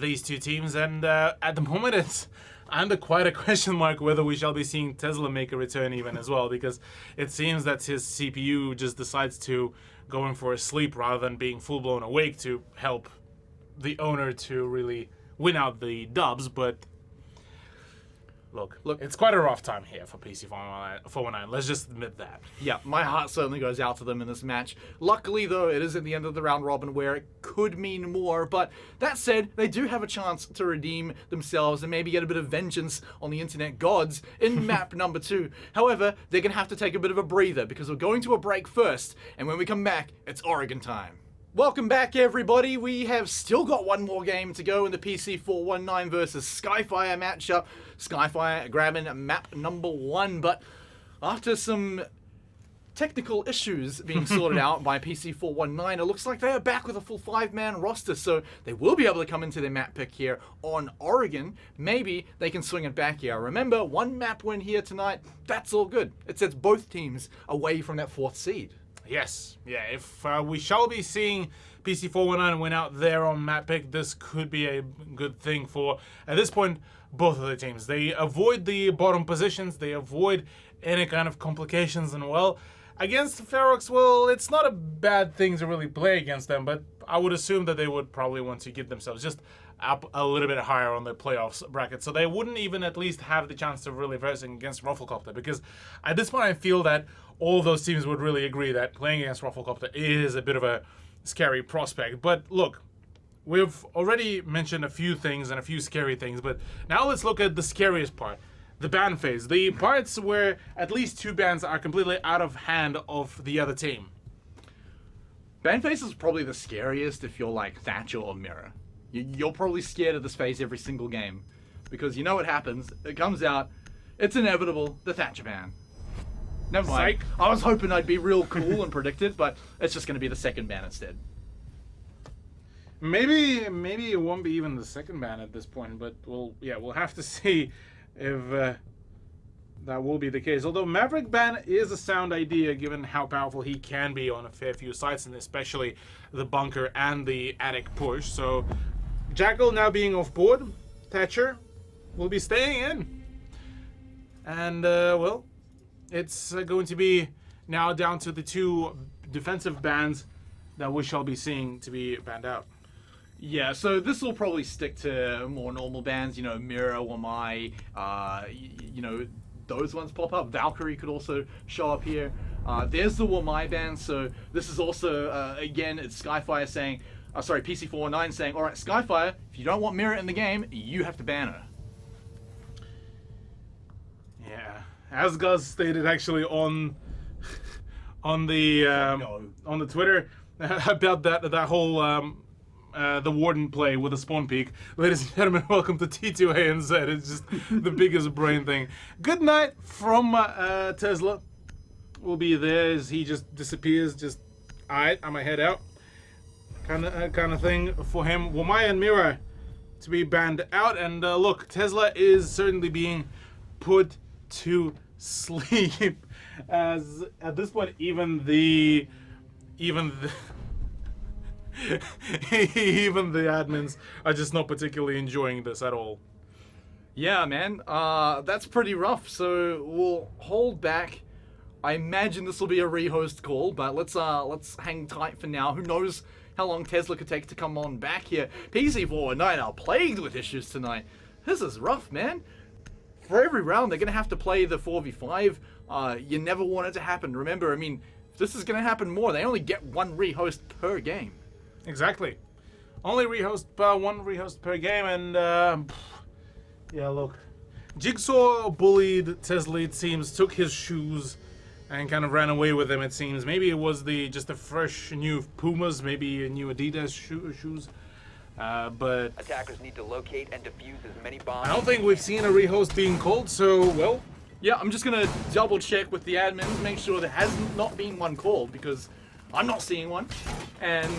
these two teams, and at the moment it's under quite a question mark whether we shall be seeing Tesla make a return even as well, because it seems that his CPU just decides to go in for a sleep rather than being full-blown awake to help the owner to really win out the dubs. But Look, it's quite a rough time here for PC419. Let's just admit that. Yeah, my heart certainly goes out to them in this match. Luckily, though, it is at the end of the round robin where it could mean more. But that said, they do have a chance to redeem themselves and maybe get a bit of vengeance on the internet gods in map number 2. However, they're going to have to take a bit of a breather because we're going to a break first. And when we come back, it's Oregon time. Welcome back, everybody. We have still got one more game to go in the PC419 versus Skyfire matchup. Skyfire grabbing map number 1, but after some technical issues being sorted out by PC419, it looks like they are back with a full 5-man roster, so they will be able to come into their map pick here on Oregon. Maybe they can swing it back here. Remember, one map win here tonight, that's all good. It sets both teams away from that 4th seed. Yes, yeah, if we shall be seeing PC419 win out there on map pick, this could be a good thing for, at this point, both of the teams. They avoid the bottom positions, they avoid any kind of complications, and well, against Ferox, well, it's not a bad thing to really play against them, but I would assume that they would probably want to get themselves just up a little bit higher on the playoffs bracket, so they wouldn't even at least have the chance of really versing against Rufflecopter, because at this point I feel that all those teams would really agree that playing against Rufflecopter is a bit of a scary prospect. But look, we've already mentioned a few things and a few scary things, but now let's look at the scariest part, the ban phase, the parts where at least 2 bans are completely out of hand of the other team. Ban phase is probably the scariest if you're like Thatcher or Mirror. You're probably scared of this phase every single game because you know what happens. It comes out, it's inevitable, the Thatcher ban. Never mind. Psych. I was hoping I'd be real cool and predict it, but it's just going to be the 2nd ban instead. Maybe it won't be even the 2nd ban at this point, but we'll have to see if that will be the case. Although Maverick ban is a sound idea given how powerful he can be on a fair few sites, and especially the bunker and the attic push. So Jackal now being off board, Thatcher will be staying in. And well, it's going to be now down to the 2 defensive bans that we shall be seeing to be banned out. Yeah, so this will probably stick to more normal bans, you know, Mira, Wamai, you know, those ones pop up. Valkyrie could also show up here. There's the Wamai ban, so this is also, again, it's Skyfire saying, sorry, PC419 saying, all right, Skyfire, if you don't want Mira in the game, you have to ban her. Yeah, as Gus stated actually on the Twitter about that whole the Warden play with the spawn peak. Ladies and gentlemen, welcome to T2ANZ. It's just the biggest brain thing. Good night from Tesla. Will be there as he just disappears. Just alright, I'm gonna head out. Kind of thing for him. Wamai and Mira to be banned out, and look, Tesla is certainly being put to sleep as at this point even the Even the admins are just not particularly enjoying this at all. Yeah, man. That's pretty rough. So we'll hold back. I imagine this will be a rehost call, but let's hang tight for now. Who knows how long Tesla could take to come on back here. PC4 and 9 are plagued with issues tonight. This is rough, man. For every round, they're going to have to play the 4v5. You never want it to happen. Remember, I mean, if this is going to happen more, they only get one rehost per game. Exactly. Only one rehost per game, and yeah, look. Jigsaw bullied Tesla, it seems, took his shoes and kind of ran away with them, it seems. Maybe it was just the fresh new Pumas, maybe new Adidas shoes. But Attackers need to locate and defuse as many bombs. I don't think we've seen a rehost being called, so, well. Yeah, I'm just going to double check with the admins, make sure there has not been one called, because I'm not seeing one. And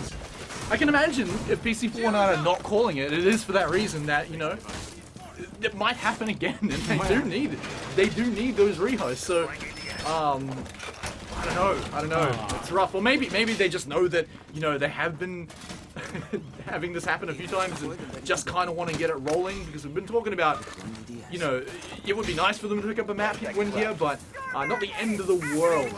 I can imagine if PC4 and 9 are not calling it, it is for that reason that, you know, it might happen again, and they do need those rehosts. So, I don't know. It's rough. Or maybe they just know that, you know, they have been having this happen a few times and just kind of want to get it rolling, because we've been talking about, you know, it would be nice for them to pick up a map win here, but not the end of the world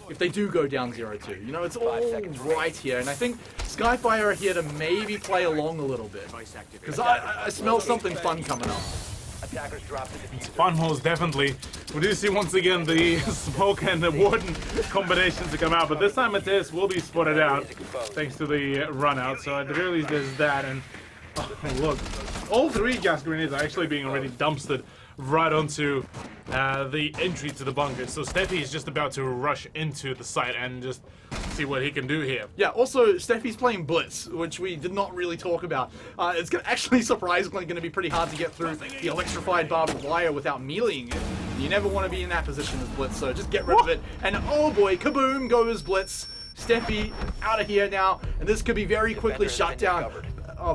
if they do go down 0-2. You know, it's all right here, and I think Skyfire are here to maybe play along a little bit, because I smell something fun coming up. Attackers drop the diffuser. Fun holes, definitely. We do see once again the smoke and the warden combinations to come out, but this time Mateus will be spotted out thanks to the run out. So at the very least there's that, and oh, look, all three gas grenades are actually being already dumpstered right onto the entry to the bunker. So Steffi is just about to rush into the site and just see what he can do here. Yeah, also Steffi's playing Blitz, which we did not really talk about. It's actually surprisingly going to be pretty hard to get through the electrified barbed wire without meleeing it. You never want to be in that position as Blitz, so just get rid of it. And oh boy, kaboom goes Blitz. Steffi out of here now, and this could be very quickly shut down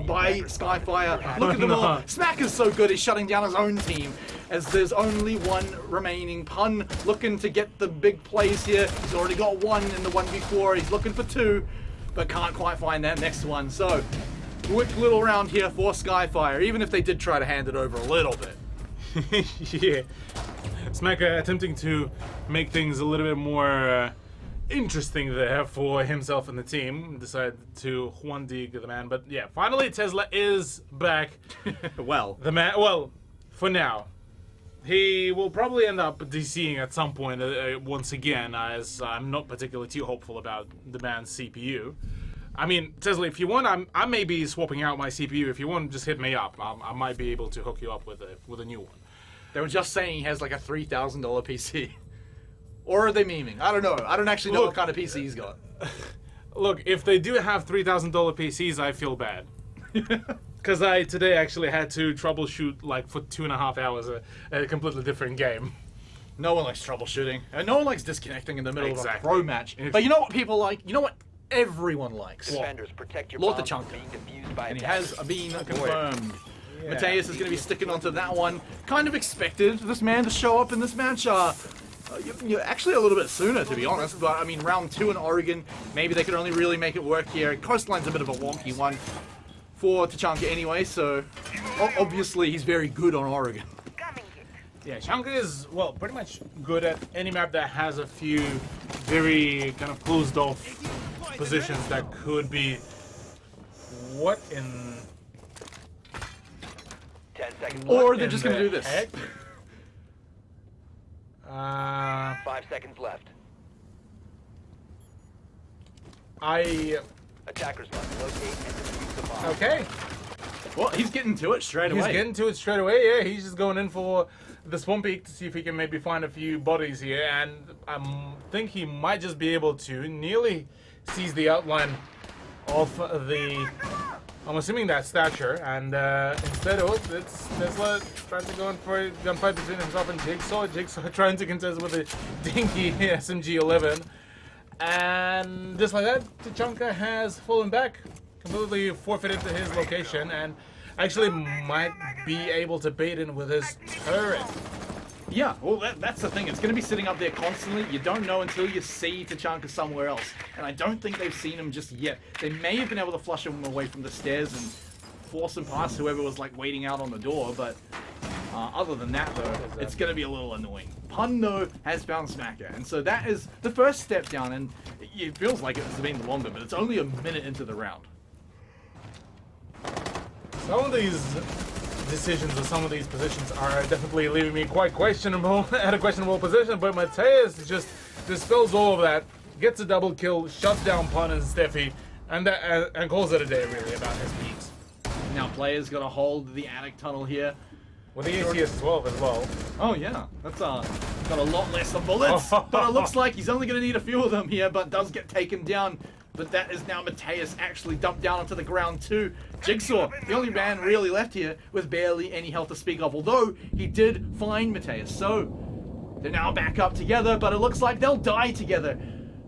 by Skyfire. Look at them all. Smack is so good, he's shutting down his own team, as there's only one remaining. Pun looking to get the big plays here. He's already got one in the 1v4. He's looking for two, but can't quite find that next one. So, quick little round here for Skyfire, even if they did try to hand it over a little bit. Yeah. Smack attempting to make things a little bit more interesting there for himself and the team. Decided to Juan Dig the man, but yeah, finally Tesla is back. Well, The man, well, for now. He will probably end up DCing at some point once again, as I'm not particularly too hopeful about the man's CPU. I mean, Tesla, if you want, I may be swapping out my CPU. If you want, just hit me up. I might be able to hook you up with a new one. they were just saying he has like a $3,000 PC. Or are they memeing? I don't know. I don't actually know what kind of PC he's got. Look, if they do have $3,000 PCs, I feel bad. Because I today actually had to troubleshoot like for 2.5 hours a completely different game. No one likes troubleshooting. And no one likes disconnecting in the middle of a Exactly. pro match. But you know what people like? You know what everyone likes? Defenders, protect your Lord bombs Tachanka. from being defused by And he attackers. has been confirmed. Mateus is going to be sticking onto that one. Kind of expected this man to show up in this match. Actually a little bit sooner, to be honest. But, I mean, round 2 in Oregon, maybe they could only really make it work here. Coastline's a bit of a wonky one for Tachanka anyway, so obviously he's very good on Oregon. Yeah, Chanka is, well, pretty much good at any map that has a few very kind of closed off positions that could be... What in... 10 seconds Or left. they're just going to do this. Heck? 5 seconds left. Attackers must locate and defuse the bomb. Okay. Well, he's getting to it straight He's away. getting to it straight away, yeah. He's just going in for the swamp peak to see if he can maybe find a few bodies here. And I think he might just be able to. Nearly sees the outline of the... I'm assuming that's Stature. And instead, it's Tesla trying to go in for a gunfight between himself and Jigsaw. Jigsaw trying to contest with a dinky SMG-11. And just like that, Tachanka has fallen back, completely forfeited to his location, and actually might be able to bait in with his turret. Yeah, well, that's the thing. It's going to be sitting up there constantly. You don't know until you see Tachanka somewhere else. And I don't think they've seen him just yet. They may have been able to flush him away from the stairs and force him past whoever was, like, waiting out on the door. But other than that, though, it's going to be a little annoying. Pun, though, has found Smacker. And so that is the first step down. And it feels like it's been longer, but it's only a minute into the round. Some of these decisions or some of these positions are definitely leaving me quite questionable at a questionable position, but Mateus just dispels all of that, gets a double kill, shuts down Pun and Steffi, and calls it a day really about his peaks. Now players got to hold the attic tunnel here. With the ACS 12 as well. Oh yeah, that's got a lot less of bullets, but it looks like he's only going to need a few of them here, but does get taken down. But that is now Mateus actually dumped down onto the ground too. Jigsaw, the only man really left here with barely any health to speak of, although he did find Mateus. So they're now back up together, but it looks like they'll die together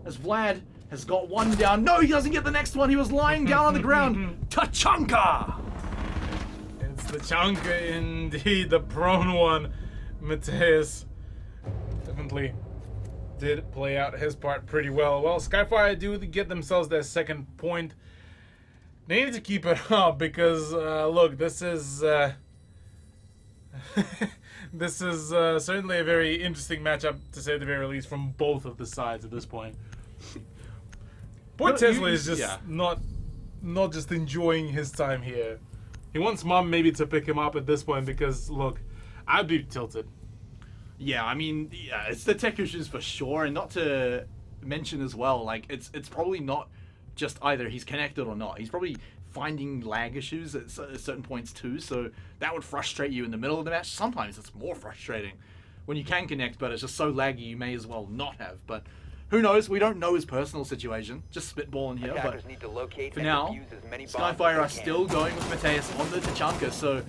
as Vlad has got one down. No, he doesn't get the next one. He was lying down on the ground. Tachanka! It's the Chanka indeed, the prone one. Mateus definitely did play out his part pretty well. Well, Skyfire do get themselves their second point. They need to keep it up because, look, this is this is certainly a very interesting matchup, to say the very least, from both of the sides at this point. Poor Tesla is just not just enjoying his time here. He wants Mom maybe to pick him up at this point because, look, I'd be tilted. Yeah, I mean, yeah, it's the tech issues for sure, and not to mention as well, like, it's probably not just either he's connected or not. He's probably finding lag issues at certain points too, so that would frustrate you in the middle of the match. Sometimes it's more frustrating when you can connect, but it's just so laggy you may as well not have. But who knows? We don't know his personal situation. Just spitballing here, but need to locate for and now, defuse as many bombs Skyfire are as they can. still going with Mateus on the Tachanka, so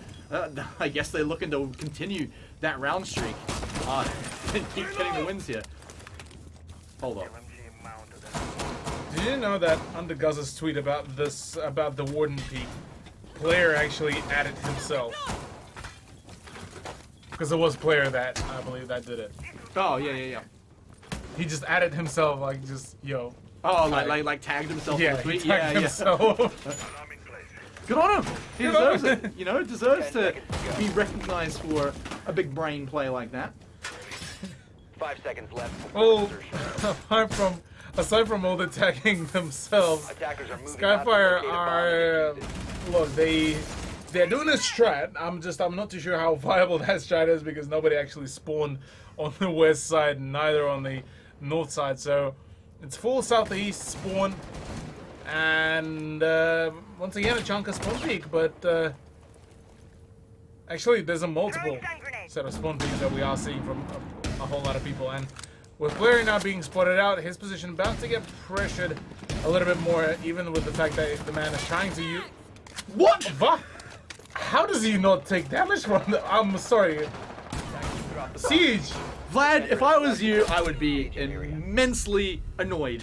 I guess they're looking to continue that round streak and keep getting the wins here. Hold on. Did you know that under Guz's tweet about this, about the Warden peak, player actually added himself? Because it was player that, I believe, that did it. Oh, yeah. He just added himself, like, just, yo. Oh, like tagged himself in Yeah, the he tweet? tagged himself. Good on him! He Good on deserves him. it. You know, deserves to be recognized for a big brain play like that. 5 seconds left. Well, aside from all the tagging themselves, Attackers are moving Skyfire out to locate a bomb are, and defuse it. look, they're doing a strat. I'm not too sure how viable that strat is because nobody actually spawned on the west side, neither on the north side. So it's full southeast spawn, and once again a chunk of spawn peak. But actually, there's a multiple set of spawn peaks that we are seeing from a whole lot of people. And with player now being spotted out, his position about to get pressured a little bit more, even with the fact that the man is trying to use. What? How does he not take damage from the? I'm sorry. Siege. Vlad, if I was you, I would be immensely annoyed.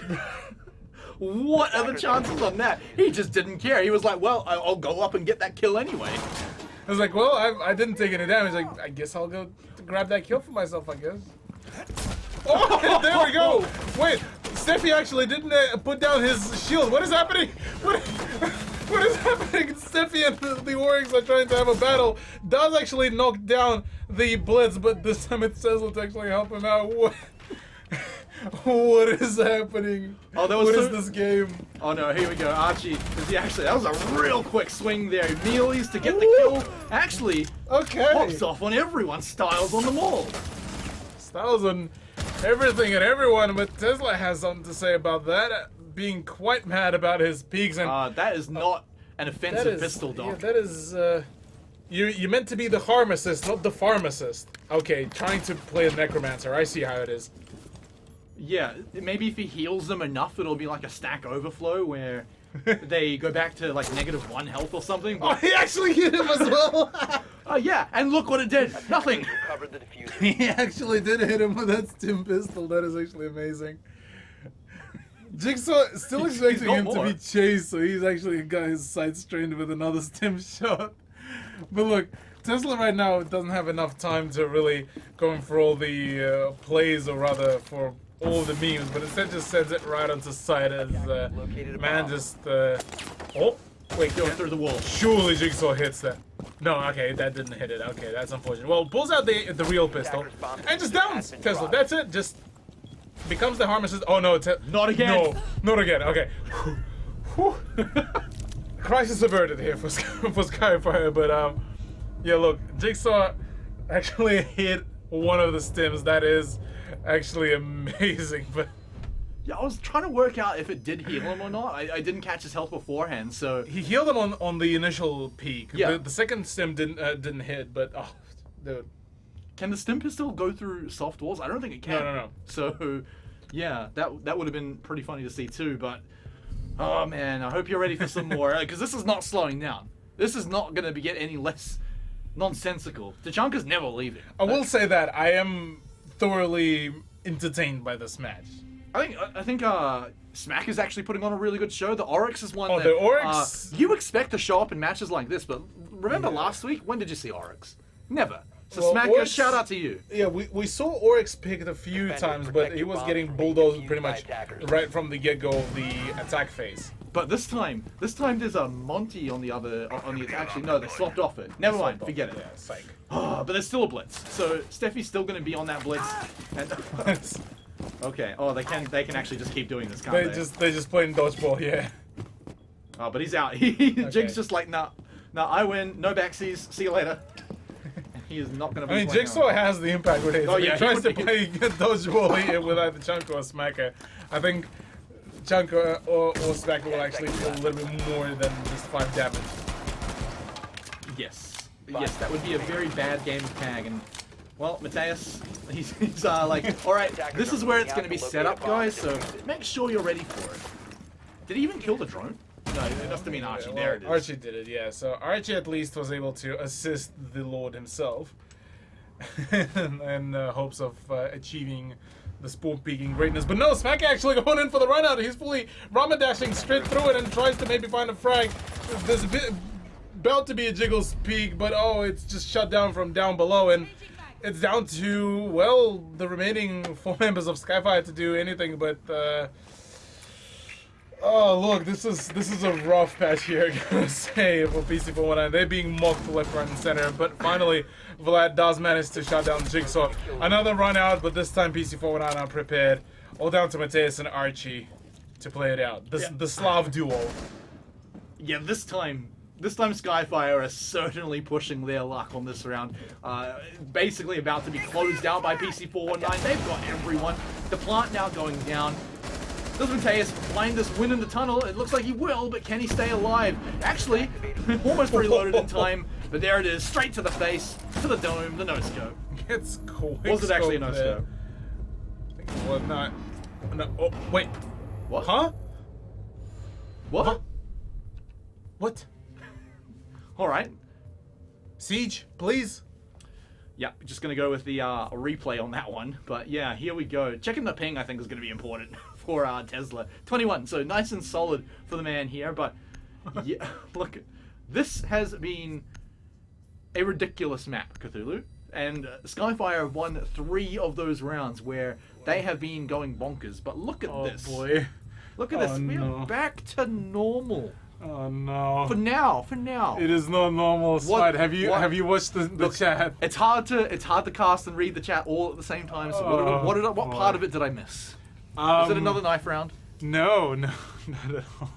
What are the chances on that? He just didn't care. He was like, well, I'll go up and get that kill anyway. I was like, well, I didn't take any damage. Like, I guess I'll go grab that kill for myself, I guess. Oh, there we go. Wait, Steffi actually didn't put down his shield. What is happening? What is happening? Steffi and the Warriors are trying to have a battle. Does actually knock down the Blitz, but this time it says let's actually help him out. What is happening? Oh, What is this game? Oh no, here we go. Archie, that was a real quick swing there. Mealies to get the kill. Actually, Okay. pops off on everyone. Styles on them all. Styles on everything and everyone, but Tesla has something to say about that. Being quite mad about his peaks and That is not an offensive pistol, Doc. Yeah, that is. You meant to be the pharmacist, not the pharmacist. Okay, trying to play a necromancer. I see how it is. Yeah, maybe if he heals them enough, it'll be like a stack overflow where they go back to like -1 health or something. Oh, But, he actually hit him as well. yeah, and look what it did. Nothing. Recovered the diffuser. He actually did hit him with that stim pistol. That is actually amazing. Jigsaw still expecting got him to more. be chased, so he's actually got his sights strained with another stim shot. But look, Tesla right now doesn't have enough time to really going for all the plays, or rather for all the memes, but instead just sends it right onto site as man just oh wait, Going through the wall. surely Jigsaw hits that. No, okay, that didn't hit it. Okay, that's unfortunate. Well, pulls out the real pistol and just downs Tesla. That's it. Just becomes the harmless. Oh no, Not again. No, not again. Okay. Whew. Crisis averted here for Skyfire, but yeah, look, Jigsaw actually hit one of the stims. That is actually amazing, but Yeah, I was trying to work out if it did heal him or not. I didn't catch his health beforehand, so he healed him on the initial peak. Yeah. The second stim didn't hit, but oh, dude. can the stim pistol go through soft walls? I don't think it can. No. So, yeah, that would have been pretty funny to see too. But oh man, I hope you're ready for some more, because this is not slowing down. This is not going to get any less nonsensical. Tachanka's never leaving. I will say that I am thoroughly entertained by this match. I think Smack is actually putting on a really good show. The Oryx is one Oh, that the Oryx? you expect to show up in matches like this, but remember last week? When did you see Oryx? Never. So Well, Smack, Oryx- shout out to you. Yeah, we saw Oryx picked a few times, but he was getting bulldozed pretty much right from the get-go of the attack phase. But this time there's a Monty on the actually no, they swapped off it. Never mind, forget it. Yeah, psych. But there's still a blitz. So Steffi's still going to be on that blitz. And, okay. Oh, they can actually just keep doing this, can't they? They just playing dodgeball, yeah. Oh, but he's out. Jig's just like, nah, I win. No backsies. See you later. He is not going to be. I mean, playing Jigsaw on. has the impact with it. Oh, He yeah, he tries to would be- play dodgeball here with either Chunko or Smacker. I think Chunko or Smacker will actually do a little bit more than just 5 damage. Yes, that would be a very bad game of tag. And well, Mateus, he's like, all right, this is where it's going to be set up, guys. So make sure you're ready for it. Did he even kill the drone? No, it must have been Archie. Yeah, There it is. Archie did it, yeah. So Archie at least was able to assist the Lord himself in hopes of achieving the sport peaking greatness. But no, Smack actually going in for the run out. He's fully Rama dashing straight through it and tries to maybe find a frag. There's a bit about to be a Jiggles peak, but oh, it's just shut down from down below, and it's down to, well, the remaining 4 members of Skyfire to do anything but oh, look, this is a rough patch here, I gotta say, for PC419. They're being mocked left, right, and center, but finally, Vlad does manage to shut down Jigsaw. Another run out, but this time PC419 are prepared. All down to Mateus and Archie to play it out. The Slav duo. Yeah, this time Skyfire are certainly pushing their luck on this round. Basically about to be closed out by PC419. They've got everyone. The plant now going down. Does Mateus find this win in the tunnel? It looks like he will, but can he stay alive? Actually, almost reloaded in time, but there it is, straight to the face, to the dome, the no-scope. It's quick. Was it actually a no-scope? I think it was not. No, oh, wait. What? Huh? What? What? Alright. Siege, please. Yeah, just gonna go with the replay on that one. But yeah, here we go. Checking the ping, I think, is gonna be important for Tesla. 21, so nice and solid for the man here. But yeah, look, this has been a ridiculous map, Cthulhu. And Skyfire won 3 of those rounds where they have been going bonkers. But look at this. Oh boy. Look at this. We are back to normal. Oh no. For now. It is not normal, Smite. Have you what- watched the chat? It's hard to cast and read the chat all at the same time. So what part of it did I miss? Is it another knife round? No, not at all.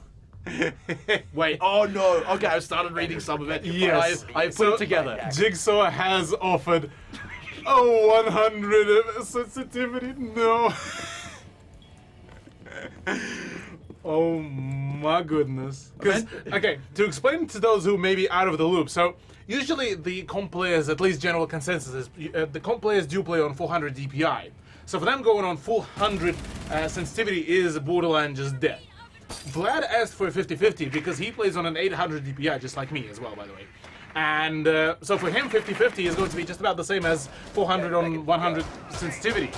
Wait, oh no. Okay, I started reading some of it. Yes. I put it together. Jigsaw has offered a 100 sensitivity. No. Oh my goodness. Okay, to explain to those who may be out of the loop, so usually the comp players, at least general consensus is, the comp players do play on 400 DPI. So for them going on 400 sensitivity is borderline just dead. Vlad asked for a 50-50 because he plays on an 800 DPI, just like me as well, by the way. And so for him, 50-50 is going to be just about the same as 400 on 100 sensitivity.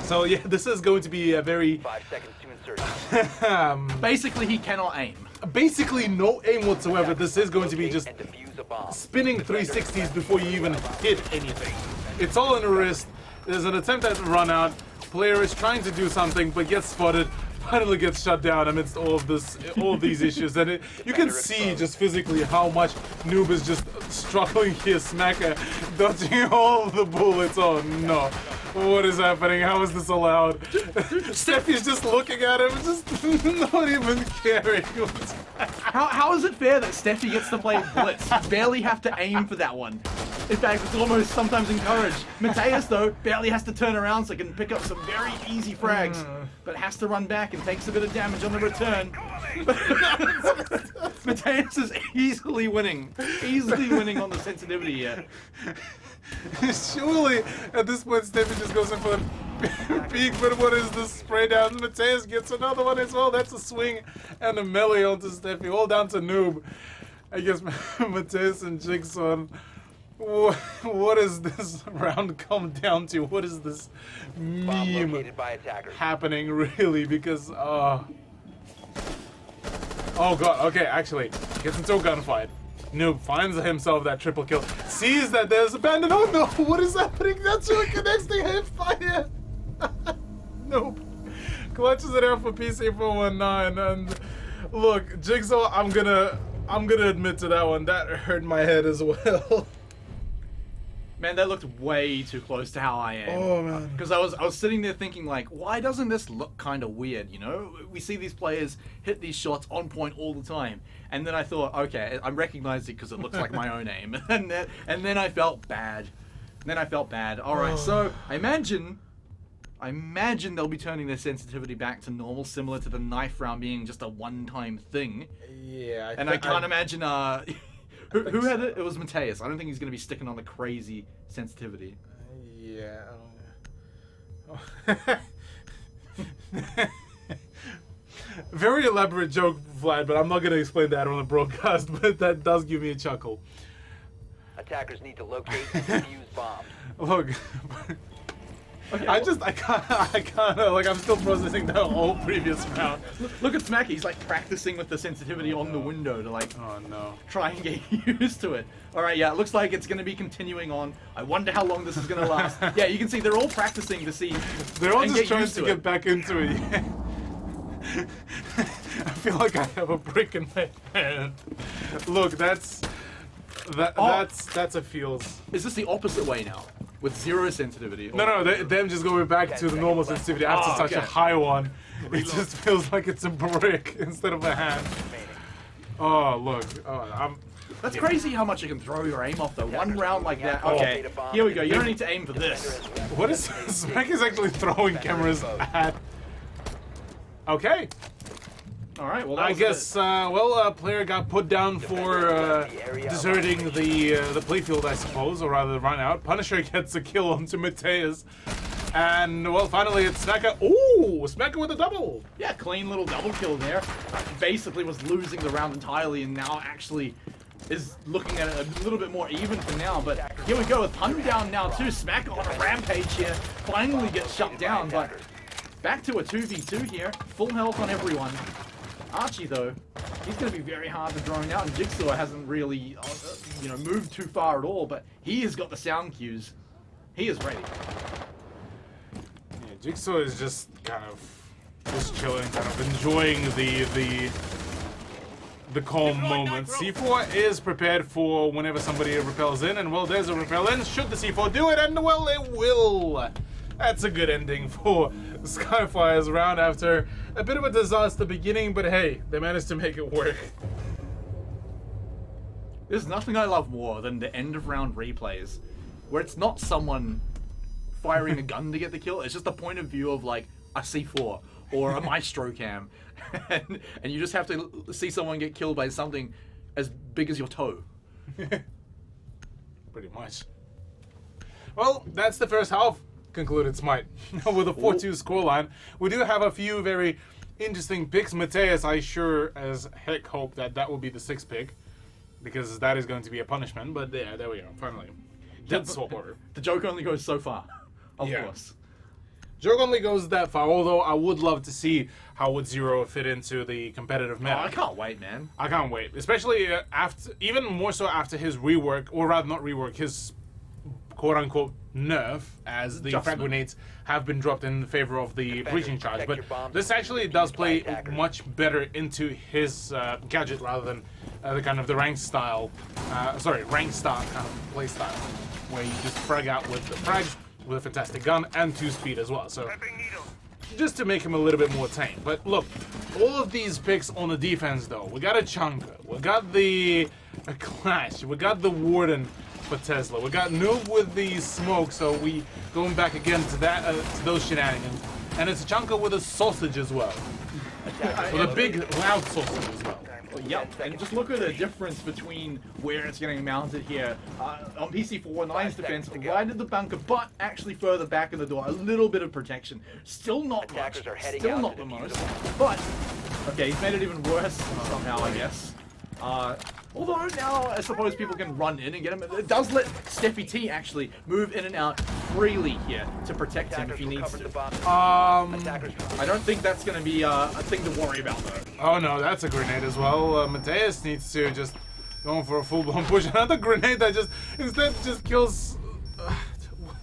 So yeah, this is going to be a very... 5 seconds to insert. Basically, he cannot aim. Basically no aim whatsoever. This is going to be just defuse a bomb. spinning 360s before you even hit anything. It's all in the wrist. There's an attempt at a run out. Player is trying to do something but gets spotted. Finally gets shut down amidst all of these issues, and you can see just physically how much Noob is just struggling here. Smacker dodging all the bullets. Oh no. What is happening? How is this allowed? Steffi's just looking at him, just not even caring. How is it fair that Steffi gets to play Blitz? You barely have to aim for that one. In fact, it's almost sometimes encouraged. Mateus, though, barely has to turn around so he can pick up some very easy frags, but has to run back and takes a bit of damage on the return. Mateus is easily winning on the sensitivity here. Surely, at this point, Steffi just goes in for the peak, but what is this spray down? Mateus gets another one as well. That's a swing and a melee onto Steffi, all down to Noob. I guess Mateus and Jigsaw. What is this round come down to? What is this meme Located by attackers. happening, really? Because, oh god, okay, actually, gets into a gunfight. Noob finds himself that triple kill, sees that there's a bandit. Oh no, what is happening? That's really connects the hip fire. Noob clutches it out for PC419, and look, Jigsaw, I'm gonna admit to that one. That hurt my head as well. Man, that looked way too close to how I am. Oh man. Because I was sitting there thinking like, why doesn't this look kind of weird, you know? We see these players hit these shots on point all the time. And then I thought, okay, I recognized it because it looks like my own aim. And then I felt bad. All right, so I imagine they'll be turning their sensitivity back to normal, similar to the knife round being just a one-time thing. Yeah. I can't imagine who had it? It was Mateus. I don't think he's going to be sticking on the crazy sensitivity. Yeah. Very elaborate joke, Vlad, but I'm not going to explain that on the broadcast, but that does give me a chuckle. Attackers need to locate and defuse bombs. Look, Okay, I can't, like, I'm still processing that whole previous round. look at Smacky. He's like practicing with the sensitivity on the window to like Oh no. try and get used to it. All right, yeah, it looks like it's going to be continuing on. I wonder how long this is going to last. Yeah, you can see they're all practicing to see. They're all and just get trying used to to get it. back into it. I feel like I have a brick in my hand. Look, that's a feels. Is this the opposite way now? With zero sensitivity? No, them just going back to the normal sensitivity after Oh, such a okay. high one. It just feels like it's a brick instead of a hand. Oh, look. Oh, That's crazy how much you can throw your aim off though. One round like that. Okay, here we go. You don't need to aim for this. what is this? Smack is actually throwing cameras at... Okay. All right, well that I was guess, a player got put down for deserting the playfield, I suppose, or rather run out. Punisher gets a kill onto Mateus. And, well, finally it's Smacker. Ooh, Smacker with a double. Yeah, clean little double kill there. Basically was losing the round entirely and now actually is looking at it a little bit more even for now. But here we go with Pun down now too. Smack on a rampage here. Finally gets shut down, but back to a 2v2 here. Full health on everyone. Archie, though, he's going to be very hard to drone out, and Jigsaw hasn't really, moved too far at all, but he has got the sound cues. He is ready. Yeah, Jigsaw is just kind of just chilling, kind of enjoying the calm moments. C4 is prepared for whenever somebody repels in, and well, there's a repel in. Should the C4 do it? And well, it will. That's a good ending for Skyfire's round after a bit of a disaster beginning, but hey, they managed to make it work. There's nothing I love more than the end of round replays, where it's not someone firing a gun to get the kill, it's just a point of view of like a C4 or a Maestro cam, and you just have to see someone get killed by something as big as your toe. Pretty much. Well, that's the first half. Concluded Smite with a 4-2 scoreline. We do have a few very interesting picks. Mateus, I sure as heck hope that will be the 6th pick, because that is going to be a punishment. But yeah, there we go. Finally, did swap order. The joke only goes so far, of course. Joke only goes that far, although I would love to see how would Zero fit into the competitive Oh, meta. I can't wait, man. I can't wait, especially after, even more so after his rework, or rather not rework, his quote-unquote nerf, as the frag grenades have been dropped in favor of the breaching charge. But this actually does play much better into his gadget rather than the kind of the rank style, rank style kind of play style, where you just frag out with the frags with a fantastic gun and 2-speed as well. So just to make him a little bit more tame. But look, all of these picks on the defense though, we got a Chunka, we got the Clash, we got the Warden for Tesla, we got Noob with the smoke, so we going back again to that to those shenanigans. And it's a Chunka with a sausage as well. With a big loud sausage as well. Yep, and just look at the difference between where it's getting mounted here. On PC419's defense, right at the bunker, but actually further back in the door. A little bit of protection. Still not much. Still not the most. But, okay, he's made it even worse somehow, I guess. Although now, I suppose people can run in and get him. It does let Steffi T actually move in and out freely here to protect him if he needs to. I don't think that's going to be a thing to worry about, though. Oh no, that's a grenade as well. Mateus needs to just go for a full-blown push. Another grenade that just, instead just kills... what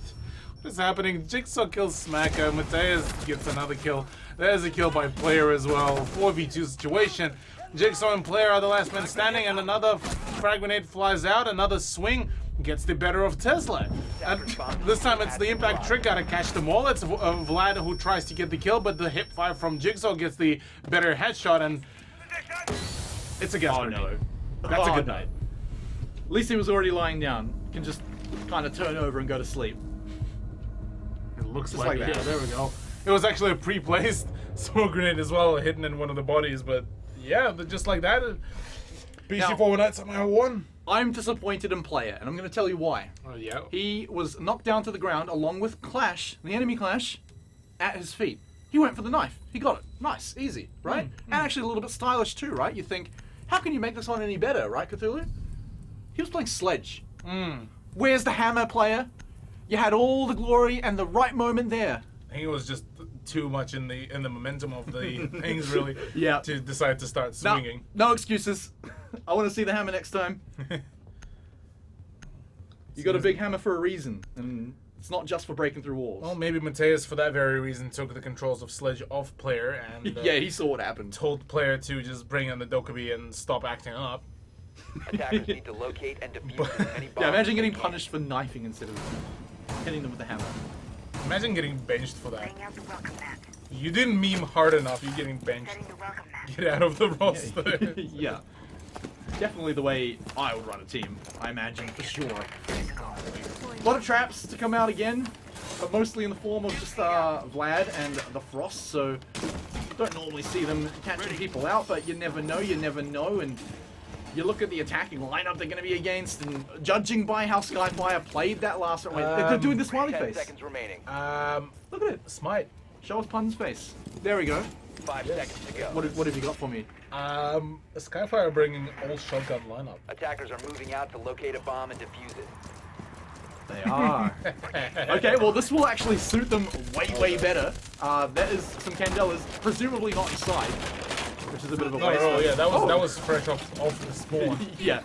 is happening? Jigsaw kills Smacker. Mateus gets another kill. There's a kill by Player as well. 4v2 situation. Jigsaw and Player are the last men standing, and another frag grenade flies out. Another swing gets the better of Tesla. And this time it's the impact trick to catch them all. It's Vlad who tries to get the kill, but the hip fire from Jigsaw gets the better headshot, and it's a gas grenade. No. That's a good night. At least he was already lying down. Can just kind of turn over and go to sleep. It looks Just like like it. that. Yeah, there we go. It was actually a pre-placed smoke grenade as well, hidden in one of the bodies, but yeah, just like that, PC419 somehow won. I'm disappointed in Player, and I'm going to tell you why. Oh yeah. He was knocked down to the ground along with Clash, the enemy Clash, at his feet. He went for the knife. He got it. Nice, easy, right? And actually a little bit stylish too, right? You think, how can you make this one any better, right, Cthulhu? He was playing Sledge. Where's the hammer, Player? You had all the glory and the right moment there. I think it was just too much in the momentum of the things really to decide to start swinging. No excuses. I want to see the hammer next time. You got a big hammer for a reason, and it's not just for breaking through walls. Well, maybe Mateus, for that very reason, took the controls of Sledge off Player and yeah, he saw what happened. told Player to just bring in the Dokkaebi and stop acting up. Attackers need to locate and defuse as many bombs. Yeah, imagine as they getting can. punished for knifing instead of hitting them with the hammer. Imagine getting benched for that. Laying out the welcome mat. You didn't meme hard enough, you're getting benched. Setting the welcome mat. Get out of the roster. Yeah. Definitely the way I would run a team, I imagine, for sure. A lot of traps to come out again, but mostly in the form of just Vlad and the Frost, so don't normally see them catching people out, but you never know, and you look at the attacking lineup they're going to be against, and judging by how Skyfire played that last round, they're doing the smiley 10 face. seconds remaining. Look at it. Smite. Show us Pun's face. There we go. 5 seconds to go. What have you got for me? Skyfire bringing all shotgun lineup. Attackers are moving out to locate a bomb and defuse it. They are. Okay, well this will actually suit them way better. That is some Candelas, presumably not inside, which is a bit of a waste. Oh yeah, that was fresh off the spawn. Yeah.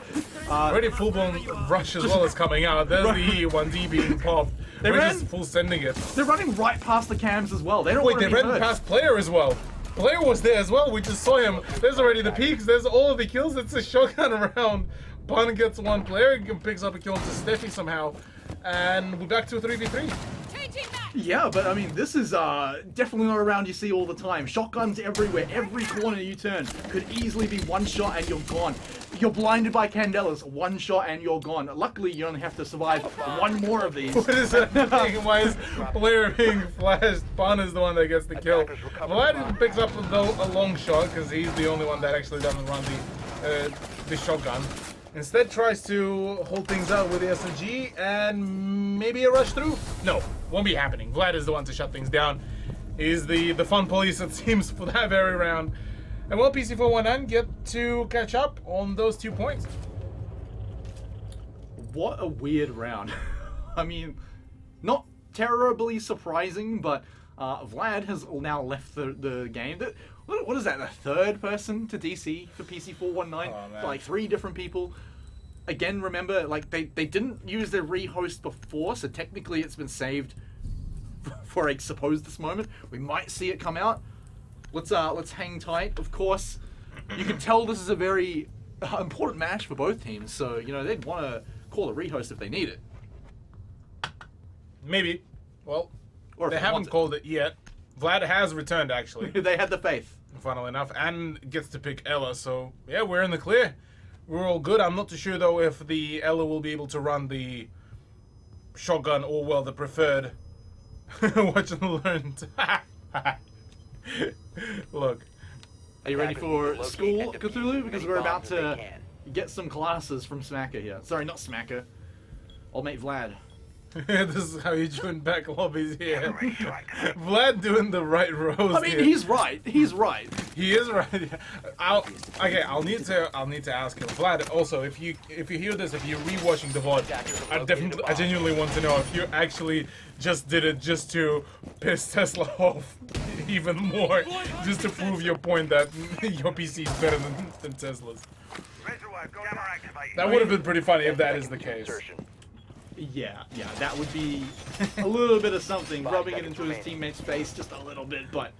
Already full-blown rush as well as coming out. There's the 1D being popped. They We're ran- just full sending it. They're running right past the cams as well. They don't Wait, want they to be ran heard. past Player as well. Player was there as well. We just saw him. There's already the peaks. There's all of the kills. It's a shotgun round. Pun gets one. Player picks up a kill to Steffi somehow. And we're back to a 3v3. Changing back. Yeah, but I mean, this is definitely not a round you see all the time. Shotguns everywhere. Every corner you turn could easily be one shot and you're gone. You're blinded by Candelas. One shot and you're gone. Luckily, you only have to survive one more of these. What is happening? Why is Player being flashed? Pun is the one that gets the kill. Vlad picks up a long shot because he's the only one that actually doesn't run the shotgun. Instead tries to hold things out with the SMG and maybe a rush through? No, won't be happening. Vlad is the one to shut things down. He's the fun police, it seems, for that very round. And will PC419 get to catch up on those 2 points? What a weird round. I mean, not terribly surprising, but Vlad has now left the game. What is that? The third person to DC for PC419? Oh, man. Like 3 different people. Again, remember, like they didn't use their rehost before, so technically it's been saved for I suppose this moment. We might see it come out. Let's hang tight. Of course, you can tell this is a very important match for both teams, so you know they'd want to call a rehost if they need it. Maybe. Well, Or if they they haven't want it. called it yet. Vlad has returned, actually, They had the faith. funnily enough, and gets to pick Ella, so yeah, we're in the clear. We're all good. I'm not too sure, though, if the Ella will be able to run the shotgun or, well, the preferred. Watch and learn. Look. Are you ready for Locate school, and defuse Cthulhu? as Because many we're about bombs as to they can. get some classes from Smacker here. Sorry, not Smacker. Old mate Vlad. This is how you join back lobbies here. Vlad doing the right rows. I mean, here. he's right. He's right. He is right. I'll need to ask him. Vlad, also, if you hear this, if you're rewatching the VOD, I genuinely want to know if you actually just did it just to piss Tesla off even more, just to prove your point that your PC is better than Tesla's. That would have been pretty funny if that is the case. Yeah, that would be a little bit of something, rubbing it into his teammate's face just a little bit, but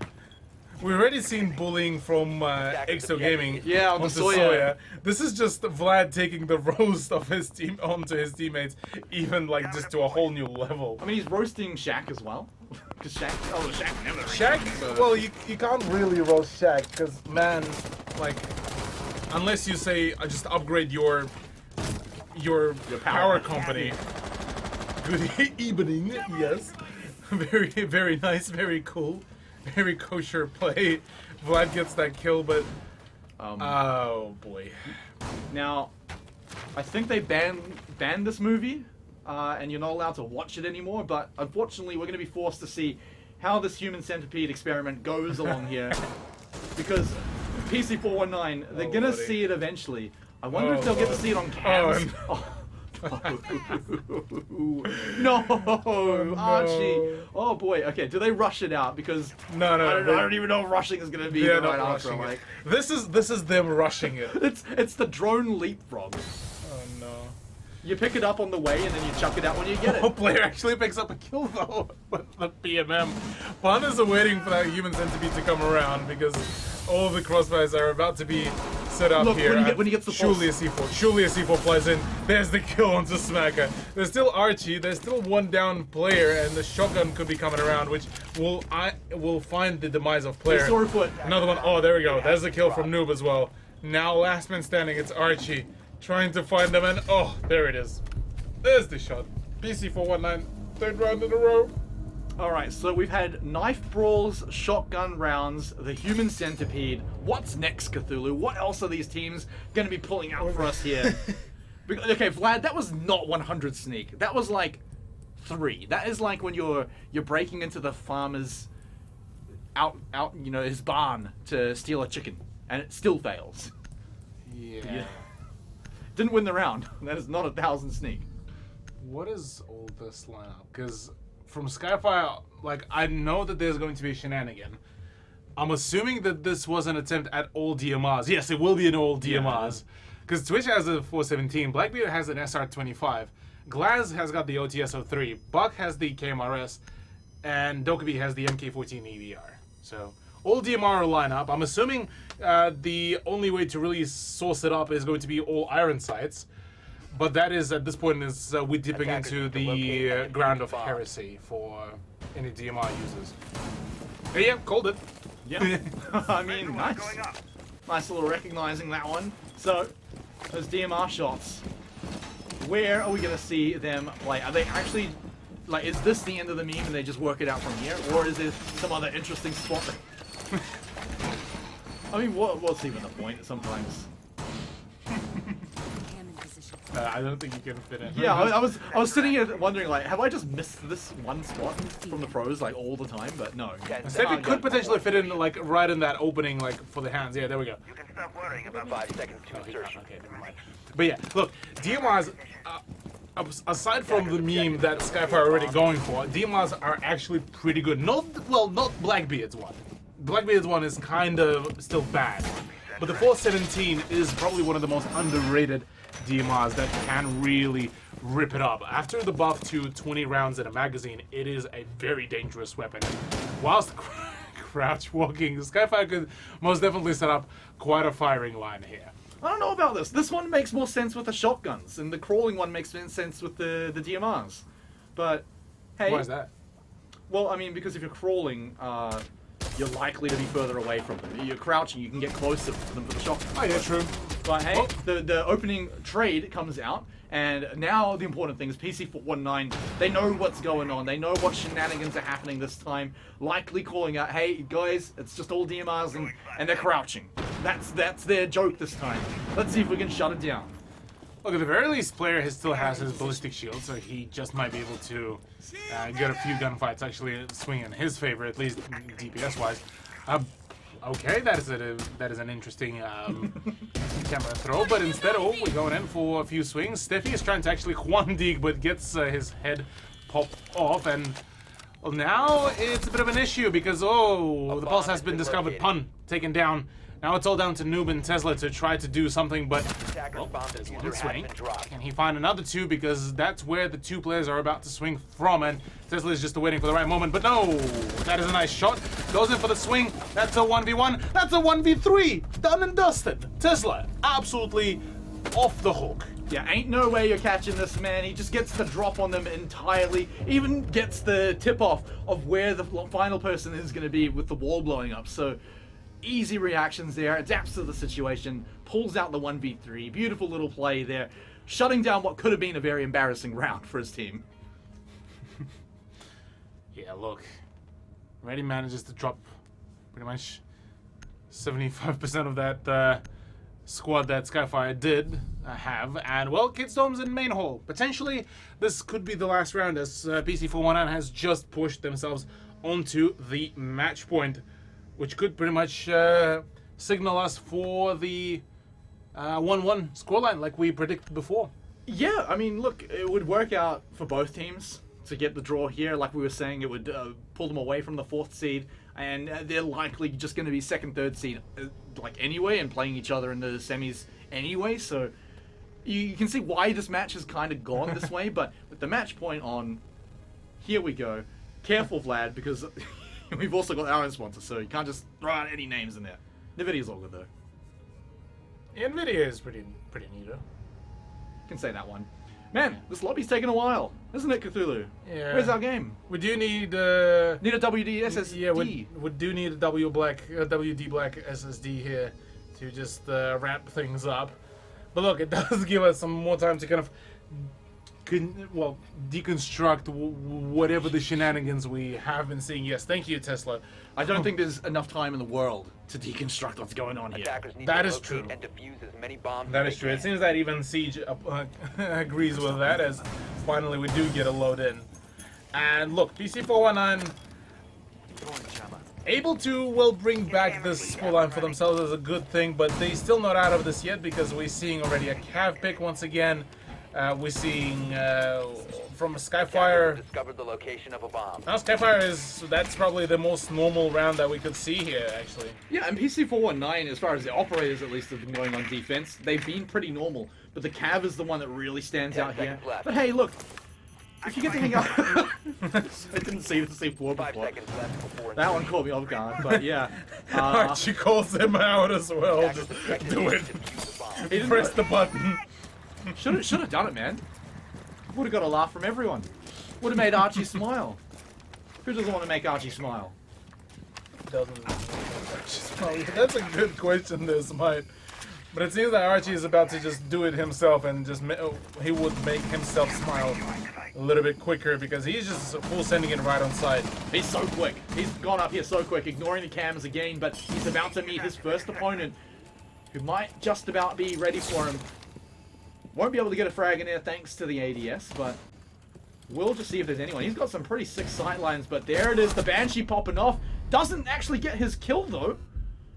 We've already seen bullying from Exo Gaming Yeah, on the onto Sawyer. This is just Vlad taking the roast of his team onto his teammates, even like just to a whole new level. I mean, he's roasting Shaq as well. Because Shaq never. Shaq, well, you can't really roast Shaq, because, man, like, unless you say, just upgrade your power company. Good evening, yes. Very, very nice, very cool. Very kosher play. Vlad gets that kill, but... oh, boy. Now, I think they banned this movie, and you're not allowed to watch it anymore, but unfortunately we're going to be forced to see how this human centipede experiment goes along here. Because PC419, they're going to buddy. see it eventually. I wonder if they'll get to see it on cams. No, Archie. Oh boy. Okay, do they rush it out? Because No, I don't even know if rushing is gonna be They're the right not answer. rushing Like, it. This is them rushing it. it's the drone leapfrog. Oh, no. You pick it up on the way and then you chuck it out when you get Oh, it. player actually picks up a kill, though, with the PMM. Pandas are waiting for that human centipede to come around, because all the crossfires are about to be set up Look, here. when he gets the surely a C4. Surely a C4 flies in. There's the kill onto Smacker. There's still Archie. There's still one down player, and the shotgun could be coming around, which will find the demise of player. Sword foot. Another one. Oh, there we go. There's the kill from Noob as well. Now, last man standing. It's Archie trying to find them, and oh, there it is. There's the shot. PC419, third round in a row. Alright, so we've had knife brawls, shotgun rounds, the human centipede. What's next, Cthulhu? What else are these teams going to be pulling out for us here? Okay, Vlad, that was not 100 sneak. That was like 3. That is like when you're breaking into the farmer's out his barn to steal a chicken, and it still fails. Yeah. Didn't win the round. That is not 1,000 sneak. What is all this lineup? Because from Skyfire, like, I know that there's going to be a shenanigan. I'm assuming that this was an attempt at all DMRs. Yes, it will be an all DMRs. Because Twitch has a 417, Blackbeard has an SR25, Glaz has got the OTS-03, Buck has the KMRS, and Dokubi has the MK14 EDR. So, all DMR lineup. I'm assuming the only way to really source it up is going to be all iron sights. But that is, at this point, is we're dipping into the ground of heresy for any DMR users. Yeah, called it. Yeah. I mean, nice. Nice little recognizing that one. So, those DMR shots. Where are we going to see them play? Are they actually, like, is this the end of the meme and they just work it out from here? Or is there some other interesting spot? I mean, what's even the point sometimes? I don't think you can fit in. Yeah, I was sitting here wondering, like, have I just missed this one spot from the pros, like, all the time? But no. Steffi could potentially fit in, like, right in that opening, like, for the hands. Yeah, there we go. You can stop worrying about 5 seconds to insertion. Okay, never mind. But yeah, look, DMRs, aside from the meme that Skyfire are already going for, DMRs are actually pretty good. Not Blackbeard's one. Blackbeard's one is kind of still bad. But the 417 is probably one of the most underrated DMRs that can really rip it up. After the buff to 20 rounds in a magazine, it is a very dangerous weapon. Whilst crouch walking, Skyfire could most definitely set up quite a firing line here. I don't know about this. This one makes more sense with the shotguns, and the crawling one makes sense with the DMRs. But, hey... Why is that? Well, I mean, because if you're crawling, you're likely to be further away from them. You're crouching, you can get closer to them for the shotgun. Oh yeah, true. But hey, the opening trade comes out, and now the important thing is PC419, they know what's going on, they know what shenanigans are happening this time, likely calling out, hey guys, it's just all DMRs and they're crouching. That's their joke this time. Let's see if we can shut it down. Look, at the very least, player still has his ballistic shield, so he just might be able to get a few gunfights actually swing in his favor, at least DPS-wise. Okay, that is an interesting camera throw, but instead, we're going in for a few swings. Steffi is trying to actually one dig, but gets his head popped off, and well, now it's a bit of an issue because the pulse has been discovered. Pun taken down. Now it's all down to Noob and Tesla to try to do something, but well, there's one swing. Can he find another two? Because that's where the two players are about to swing from, and Tesla is just waiting for the right moment. But no, that is a nice shot. Goes in for the swing. That's a 1v1. That's a 1v3. Done and dusted. Tesla, absolutely off the hook. Yeah, ain't no way you're catching this man. He just gets the drop on them entirely. Even gets the tip off of where the final person is going to be with the wall blowing up. So easy reactions there, adapts to the situation, pulls out the 1v3. Beautiful little play there, shutting down what could have been a very embarrassing round for his team. Yeah, look, Reddy manages to drop pretty much 75% of that squad that Skyfire did have, and well, Kidstorm's in main hall. Potentially, this could be the last round as PC419 has just pushed themselves onto the match point, which could pretty much signal us for the 1-1 scoreline like we predicted before. Yeah, I mean, look, it would work out for both teams to get the draw here. Like we were saying, it would pull them away from the 4th seed, and they're likely just going to be 2nd, 3rd seed like anyway, and playing each other in the semis anyway. So you can see why this match has kind of gone this way. But with the match point on, here we go. Careful, Vlad, because we've also got our own sponsor, so you can't just throw out any names in there. NVIDIA's all good though. Yeah, NVIDIA is pretty neat, though. Can say that one. Man, this lobby's taking a while, isn't it, Cthulhu? Yeah. Where's our game? We do need Need a WD SSD. Yeah, we do need a WD Black SSD here to just wrap things up. But look, it does give us some more time to kind of deconstruct whatever the shenanigans we have been seeing. Yes, thank you, Tesla. I don't think there's enough time in the world to deconstruct what's going on here. That is true. And defuse as many bombs That as is they true. It can. seems that even Siege agrees with that, as finally we do get a load in. And look, PC419 able to, bring back this scoreline for themselves is a good thing, but they still not out of this yet because we're seeing already a Cav pick once again. We're seeing from a Skyfire. Discovered the location of a bomb. Now Skyfire that's probably the most normal round that we could see here, actually. Yeah, and PC419, as far as the operators at least have been going on defense, they've been pretty normal. But the Cav is the one that really stands out here. left. But hey, look, if you get to hang out, I didn't see the C4 5 before. seconds left before That one caught me off guard, but yeah. Archie calls him out as well. Just do it. He didn't Press the button. Should have done it, man. Would have got a laugh from everyone. Would have made Archie smile. Who doesn't want to make Archie smile? That's a good question, there, Smite. But it seems that Archie is about to just do it himself, and just he would make himself smile a little bit quicker because he's just full sending it right on side. He's so quick. He's gone up here so quick, ignoring the cams again, but he's about to meet his first opponent, who might just about be ready for him. Won't be able to get a frag in there thanks to the ADS, but we'll just see if there's anyone. He's got some pretty sick sightlines, but there it is, the Banshee popping off. Doesn't actually get his kill, though.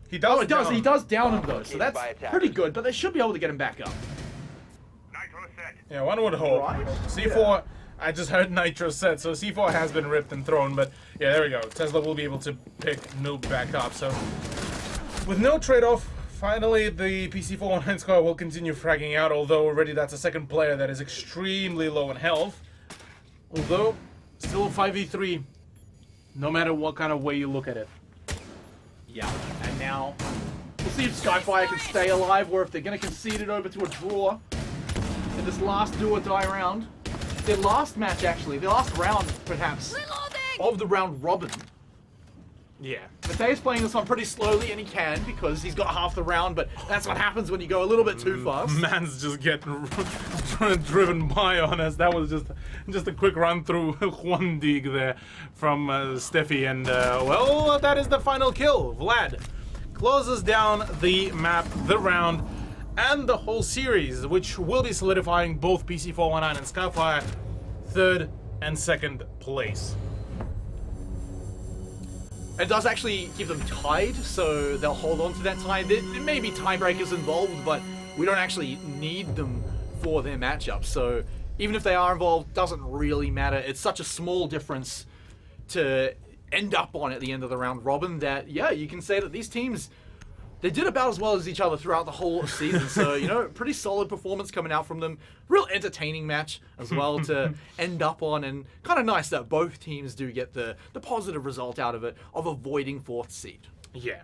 He does. Oh, it does. down. He does down him, though, so Located by that's attackers. pretty good, but they should be able to get him back up. Yeah, one would hope. Right? C4, I just heard Nitro said, so C4 has been ripped and thrown, but yeah, there we go. Tesla will be able to pick Noob back up. So with no trade-off, finally the PC4 online squad will continue fragging out, although already that's a second player that is extremely low in health. Although, still a 5v3, no matter what kind of way you look at it. Yeah, and now we'll see if Skyfire can stay alive or if they're going to concede it over to a draw in this last do or die round. Their last match, actually, their last round, perhaps, of the round robin. Yeah. Mateus playing this one pretty slowly, and he can because he's got half the round, but that's what happens when you go a little bit too fast. Man's just getting driven by on us. That was just a quick run through one dig there from Steffi, and well, that is the final kill. Vlad closes down the map, the round, and the whole series, which will be solidifying both PC419 and Skyfire third and second place. It does actually keep them tied, so they'll hold on to that tie. There may be tiebreakers involved, but we don't actually need them for their matchup. So even if they are involved, doesn't really matter. It's such a small difference to end up on at the end of the round robin that, yeah, you can say that these teams, they did about as well as each other throughout the whole season. So, you know, pretty solid performance coming out from them. Real entertaining match as well to end up on, and kind of nice that both teams do get the positive result out of it of avoiding 4th seed. Yeah,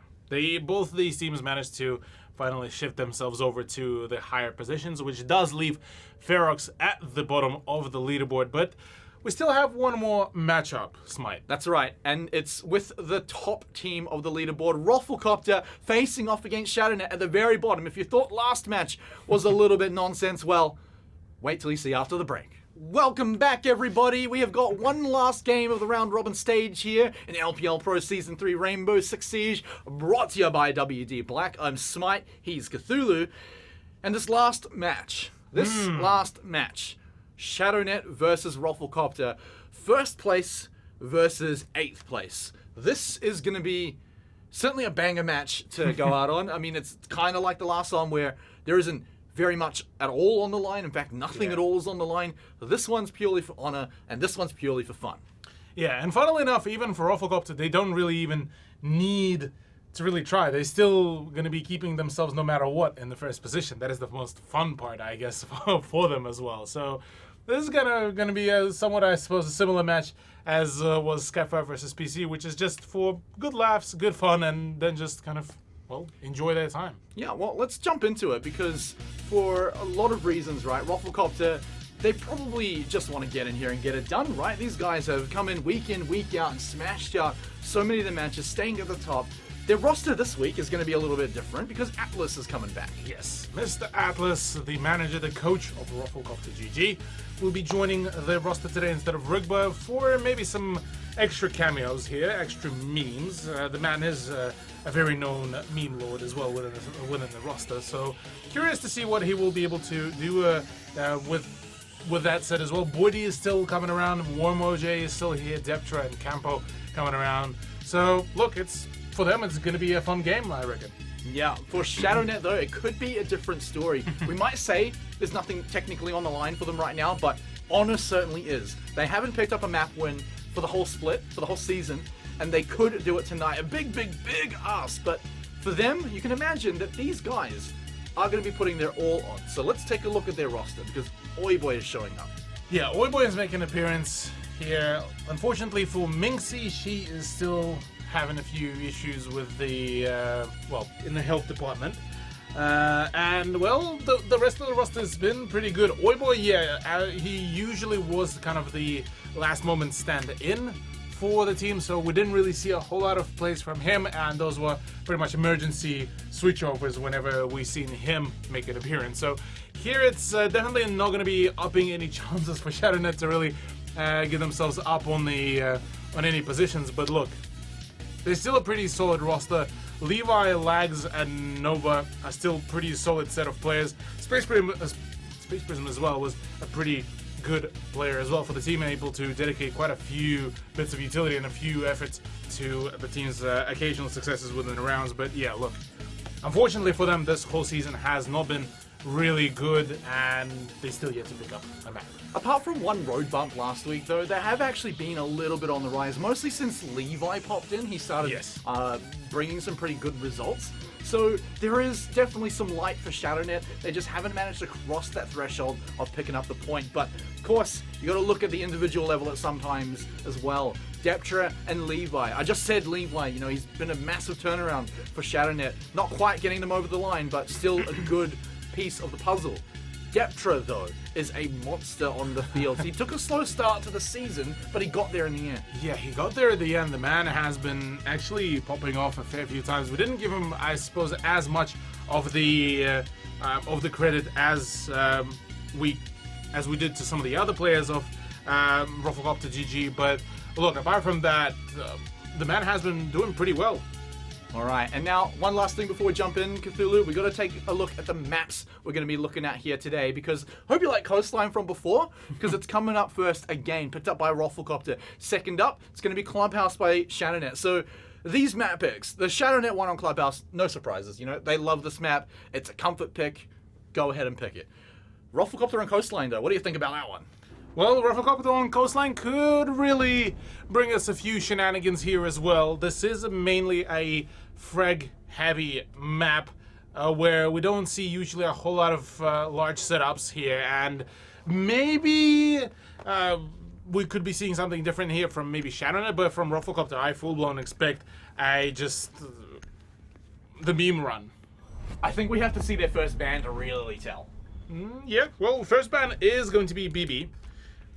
both these teams managed to finally shift themselves over to the higher positions, which does leave Ferox at the bottom of the leaderboard, but we still have one more matchup, Smite. That's right, and it's with the top team of the leaderboard, Rafflecopter, facing off against ShadowNet at the very bottom. If you thought last match was a little bit nonsense, well, wait till you see after the break. Welcome back, everybody. We have got one last game of the round robin stage here in LPL Pro Season 3 Rainbow Six Siege, brought to you by WD Black. I'm Smite, he's Cthulu, and this last match, ShadowNet versus Rafflecopter, 1st place versus 8th place. This is going to be certainly a banger match to go out on. I mean, it's kind of like the last one where there isn't very much at all on the line. In fact, nothing at all is on the line. This one's purely for honor, and this one's purely for fun. Yeah, and funnily enough, even for Rafflecopter, they don't really even need to really try. They're still going to be keeping themselves no matter what in the 1st position. That is the most fun part, I guess, for them as well. So this is gonna be somewhat, I suppose, a similar match as was Skyfire versus PC, which is just for good laughs, good fun, and then just kind of, well, enjoy their time. Yeah, well, let's jump into it, because for a lot of reasons, right, Rafflecopter, they probably just want to get in here and get it done, right? These guys have come in, week out, and smashed out so many of the matches, staying at the top. Their roster this week is going to be a little bit different because Atlas is coming back. Yes, Mr. Atlas, the manager, the coach of Rafflecopter GG, will be joining the roster today instead of Rugba for maybe some extra cameos here, extra memes. The man is a very known meme lord as well within the roster, so curious to see what he will be able to do with that said as well. Boydie is still coming around, Warmoj is still here, Deptra and Campo coming around. So look, for them, it's going to be a fun game, I reckon. Yeah, for ShadowNet, though, it could be a different story. We might say there's nothing technically on the line for them right now, but honor certainly is. They haven't picked up a map win for the whole split, for the whole season, and they could do it tonight. A big ask, but for them, you can imagine that these guys are going to be putting their all on. So let's take a look at their roster, because Oiboy is showing up. Yeah, Oiboy is making an appearance here. Unfortunately for Minxie, she is still having a few issues with the, in the health department. And, well, the rest of the roster has been pretty good. Oiboy, yeah, he usually was kind of the last moment stand-in for the team, so we didn't really see a whole lot of plays from him, and those were pretty much emergency switchovers whenever we seen him make an appearance. So here it's definitely not going to be upping any chances for ShadowNet to really get themselves up on the on any positions, but look, they're still a pretty solid roster. Levi, Lags, and Nova are still pretty solid set of players. Space Prism as well was a pretty good player as well for the team, and able to dedicate quite a few bits of utility and a few efforts to the team's occasional successes within the rounds. But yeah, look, unfortunately for them, this whole season has not been really good, and they still yet to pick up a map. Apart from one road bump last week, though, they have actually been a little bit on the rise, mostly since Levi popped in. He started Yes. bringing some pretty good results. So there is definitely some light for ShadowNet. They just haven't managed to cross that threshold of picking up the point. But, of course, you got to look at the individual level at sometimes as well. Deptra and Levi. I just said Levi, you know, he's been a massive turnaround for ShadowNet. Not quite getting them over the line, but still a good piece of the puzzle. Deptra, though, is a monster on the field. He took a slow start to the season, but he got there in the end. Yeah, he got there at the end. The man has been actually popping off a fair few times. We didn't give him, I suppose, as much of the credit as we did to some of the other players of Rufflecopter GG. But look, apart from that, the man has been doing pretty well. All right, and now one last thing before we jump in, Cthulhu, we got to take a look at the maps we're going to be looking at here today, because hope you like Coastline from before, because it's coming up first again, picked up by Rufflecopter. Second up, it's going to be Clubhouse by ShadowNet. So these map picks, the ShadowNet one on Clubhouse, no surprises, you know, they love this map. It's a comfort pick. Go ahead and pick it. Rufflecopter on Coastline, though, what do you think about that one? Well, Rufflecopter on Coastline could really bring us a few shenanigans here as well. This is mainly a frag-heavy map where we don't see usually a whole lot of large setups here, and maybe we could be seeing something different here from maybe ShadowNet, but from Rufflecopter, I full-blown expect the meme run. I think we have to see their first ban to really tell. Yeah, well, first ban is going to be BB,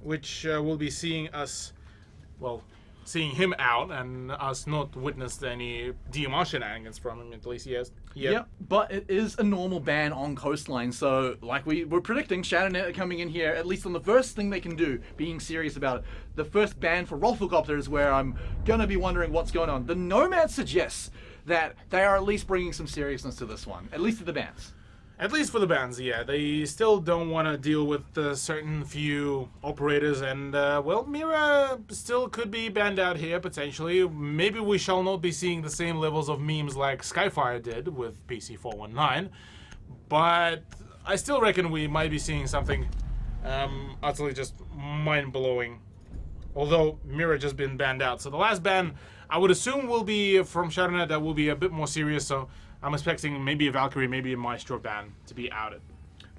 which will be seeing us, well, seeing him out and us not witnessed any DMR shenanigans from him, at least yet. Yeah, but it is a normal ban on Coastline, so like we were predicting, ShadowNet are coming in here, at least on the first thing they can do, being serious about it. The first ban for Rufflecopter is where I'm gonna be wondering what's going on. The Nomad suggests that they are at least bringing some seriousness to this one, at least to the bans. At least for the bans, yeah. They still don't want to deal with certain few operators, and, well, Mira still could be banned out here, potentially. Maybe we shall not be seeing the same levels of memes like Skyfire did with PC419, but I still reckon we might be seeing something utterly just mind-blowing. Although Mira just been banned out. So the last ban, I would assume, will be from ShadowNet. That will be a bit more serious, so I'm expecting maybe a Valkyrie, maybe a Maestro ban to be outed.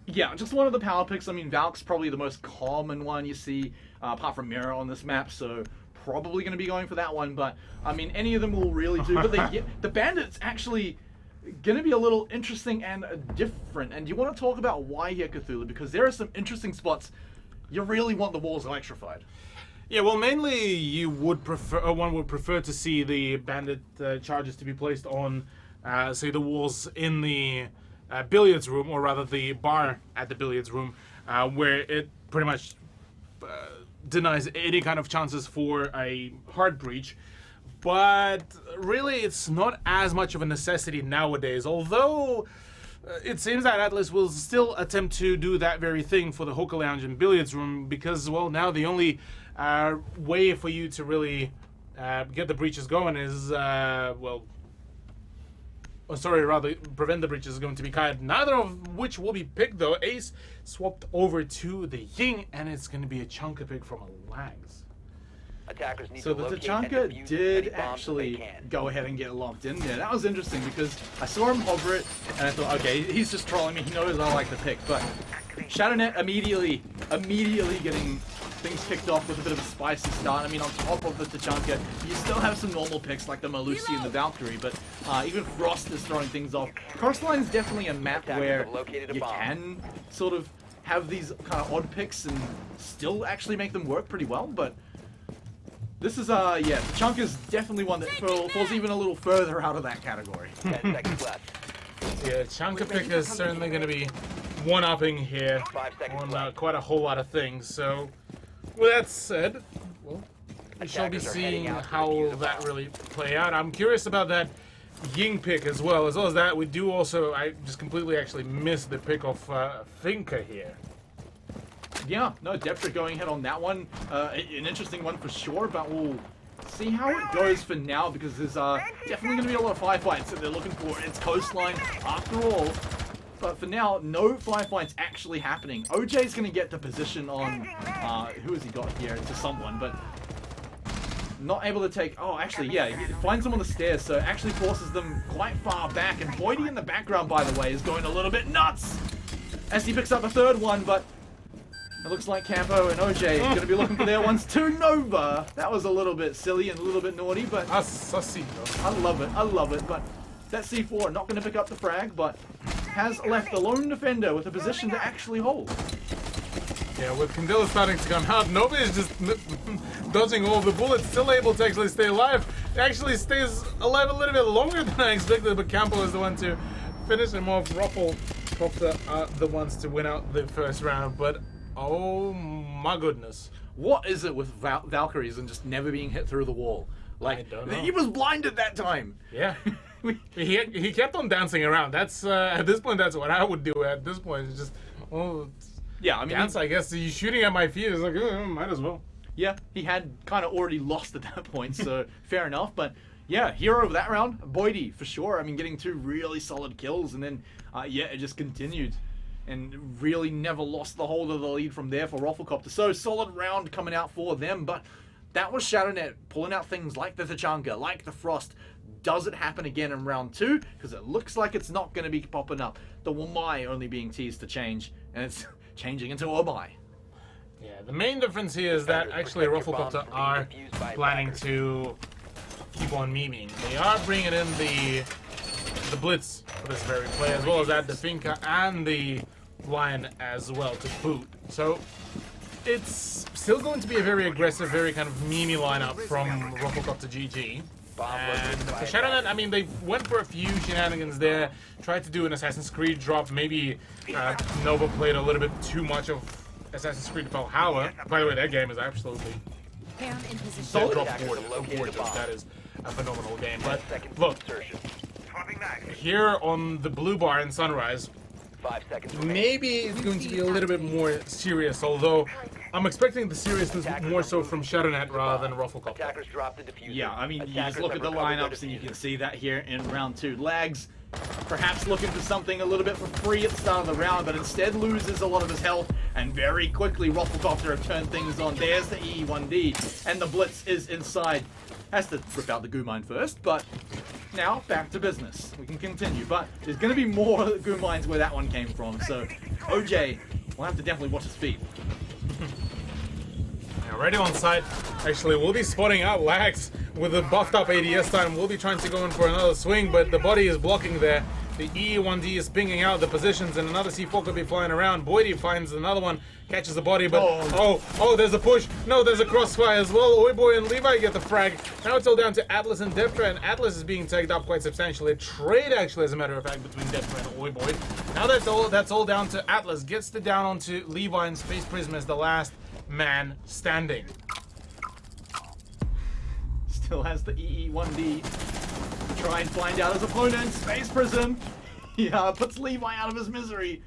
Yeah, just one of the power picks. I mean, Valk's probably the most common one you see, apart from Mira on this map, so probably going to be going for that one. But, I mean, any of them will really do. But the Bandit's actually going to be a little interesting and different. And you want to talk about why here, Cthulhu? Because there are some interesting spots you really want the walls electrified. Yeah, well, mainly you would prefer, one would prefer to see the Bandit charges to be placed on, say, the walls in the billiards room, or rather the bar at the billiards room, where it pretty much denies any kind of chances for a hard breach. But really, it's not as much of a necessity nowadays, although it seems that Atlas will still attempt to do that very thing for the hookah lounge and billiards room, because, well, now the only way for you to really get the breaches going is, prevent the breaches is going to be Kite. Neither of which will be picked, though. Ace swapped over to the Ying, and it's going to be a Chunka pick from a Lags. Attackers need So to the locate Tachanka and defuse did any bombs that they actually can. go ahead and get locked in there. That was interesting because I saw him hover it and I thought, okay, he's just trolling me. He knows I like the pick. But ShadowNet immediately getting things kicked off with a bit of a spicy start. I mean, on top of the Tachanka, you still have some normal picks like the Malusi and the Valkyrie, but even Frost is throwing things off. Coastline is definitely a map where you can sort of have these kind of odd picks and still actually make them work pretty well, but this is, yeah, Tachanka is definitely one that falls even a little further out of that category. 10 seconds left. Yeah, Chunka pick is certainly going to be one-upping here 5 seconds on left. quite a whole lot of things. So, with that said, well, we shall be Attackers are heading seeing out to how defuse the that bomb. really play out. I'm curious about that Ying pick as well. As that, we do also, I just completely actually missed the pick of Thinker here. Yeah, no, Deptra going ahead on that one. An interesting one for sure, but we'll see how it goes for now because there's definitely going to be a lot of firefights that they're looking for. It's Coastline after all. But for now, no firefight's actually happening. OJ's going to get the position on, who has he got here? It's just someone, but not able to take, oh, actually, yeah, he finds them on the stairs, so actually forces them quite far back. And Boydie in the background, by the way, is going a little bit nuts as he picks up a third one, but it looks like Campo and OJ are going to be looking for their ones too. Nova. That was a little bit silly and a little bit naughty, but I love it. I love it, but that C4 not going to pick up the frag, but has left the lone defender with a position to actually hold. Yeah, with Candela starting to come out, Nova is just dodging all the bullets, still able to actually stay alive. It actually stays alive a little bit longer than I expected, but Campo is the one to finish him off. Ruffle are the ones to win out the first round, but oh my goodness. What is it with Valkyries and just never being hit through the wall? Like, I don't know. He was blinded that time. Yeah. he kept on dancing around. That's at this point, that's what I would do at this point. It's just, yeah, I mean, dance, I guess. He's shooting at my feet. It's like, might as well. Yeah, he had kind of already lost at that point, so fair enough. But yeah, hero of that round, Boydie, for sure. I mean, getting 2 really solid kills, and then, yeah, it just continued. And really never lost the hold of the lead from there for Rufflecopter. So solid round coming out for them, but that was ShadowNet pulling out things like the Tachanka, like the Frost. Does it happen again in round 2? Because it looks like it's not going to be popping up. The Wamai only being teased to change, and it's changing into Wamai. Yeah, the main difference here is that actually Rufflecopter are planning to keep on memeing. They are bringing in the Blitz for this very play, as well as that the Finka and the Lion as well to boot. So it's still going to be a very aggressive, very kind of meme lineup from Rufflecopter GG. And for ShadowNet, I mean, they went for a few shenanigans there, tried to do an Assassin's Creed drop. Maybe Nova played a little bit too much of Assassin's Creed Valhalla. By the way, that game is absolutely Cam in position. gorgeous. That is a phenomenal game. But look, here on the blue bar in Sunrise, 5 seconds remaining. maybe it's going to be a little bit more serious, although I'm expecting the seriousness more so from ShadowNet rather than Rufflecopter. Attackers dropped the diffuser. Yeah, I mean, you just Attackers look have at the recovered their lineups and you diffuser. can see that here in round 2. Lags, perhaps looking for something a little bit for free at the start of the round, but instead loses a lot of his health, and very quickly Rufflecopter have turned things on. There's the E1D, and the Blitz is inside. Has to rip out the goo mine first, but now back to business. We can continue, but there's going to be more goo mines where that one came from, so OJ will have to definitely watch his feet. Already on site. Actually, we'll be spotting out Lags with the buffed up ADS time. We'll be trying to go in for another swing, but the body is blocking there. The E1D is pinging out the positions, and another C4 could be flying around. Boydie finds another one, catches the body, but oh, there's a push. No, there's a crossfire as well. Oiboy and Levi get the frag. Now it's all down to Atlas and Deftra, and Atlas is being tagged up quite substantially. A trade, actually, as a matter of fact, between Deftra and Oiboy. Now that's all down to Atlas. Gets the down onto Levi, and Space Prism as the last man standing. Still has the EE1D to try and find out his opponent. Space Prism. Yeah, puts Levi out of his misery.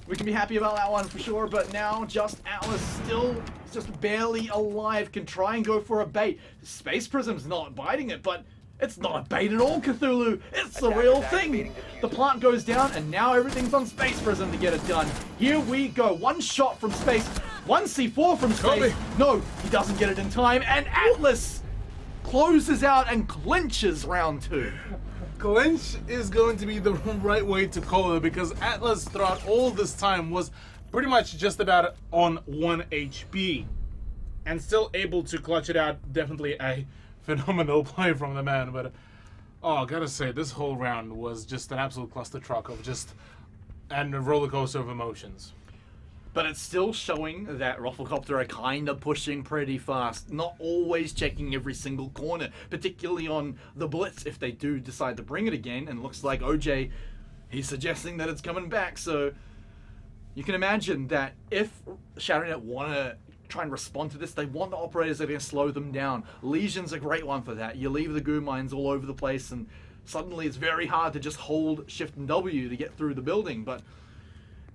We can be happy about that one for sure, but now just Atlas still just barely alive, can try and go for a bait. Space Prism's not biting it, but it's not a bait at all, Cthulhu. It's the real thing. The plant goes down, and now everything's on Space Prism to get it done. Here we go. One shot from space. One C4 from space. Kobe. No, he doesn't get it in time, and Atlas closes out and clinches round 2. Clinch is going to be the right way to call it, because Atlas throughout all this time was pretty much just about on 1 HP and still able to clutch it out. Definitely a phenomenal play from the man, but I gotta say, this whole round was just an absolute cluster truck of and a roller coaster of emotions. But it's still showing that Rufflecopter are kind of pushing pretty fast, not always checking every single corner, particularly on the Blitz if they do decide to bring it again. And looks like OJ, he's suggesting that it's coming back. So you can imagine that if ShadowNet want to try and respond to this, they want the operators that are going to slow them down. Legion's a great one for that. You leave the goo mines all over the place, and suddenly it's very hard to just hold Shift and W to get through the building. But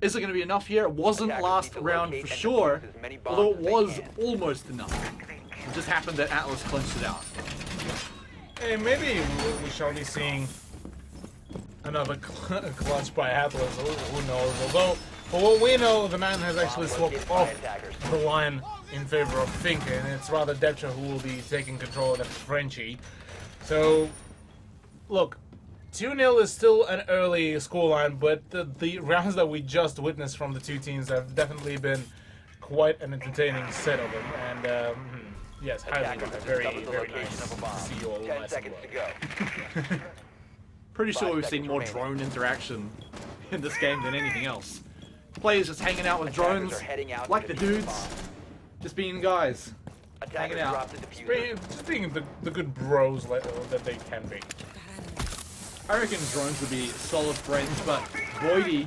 is it going to be enough here? It wasn't last round for sure, although it was almost enough. It just happened that Atlas clinched it out. Hey, maybe we shall be seeing another clutch by Atlas. Who knows? Although, for what we know, the man has actually swapped off the line in favor of Finka, and it's rather Deptra who will be taking control of the Frenchie. So, look, 2-0 is still an early scoreline, but the rounds that we just witnessed from the two teams have definitely been quite an entertaining set of them. And yes, highly very nice to see you all. 10 seconds to go. Pretty sure we've seen more drone interaction in this game than anything else. Players just hanging out with drones, like the dudes, just being guys, hanging out. Just being the good bros that they can be. I reckon drones would be solid friends, but Voidy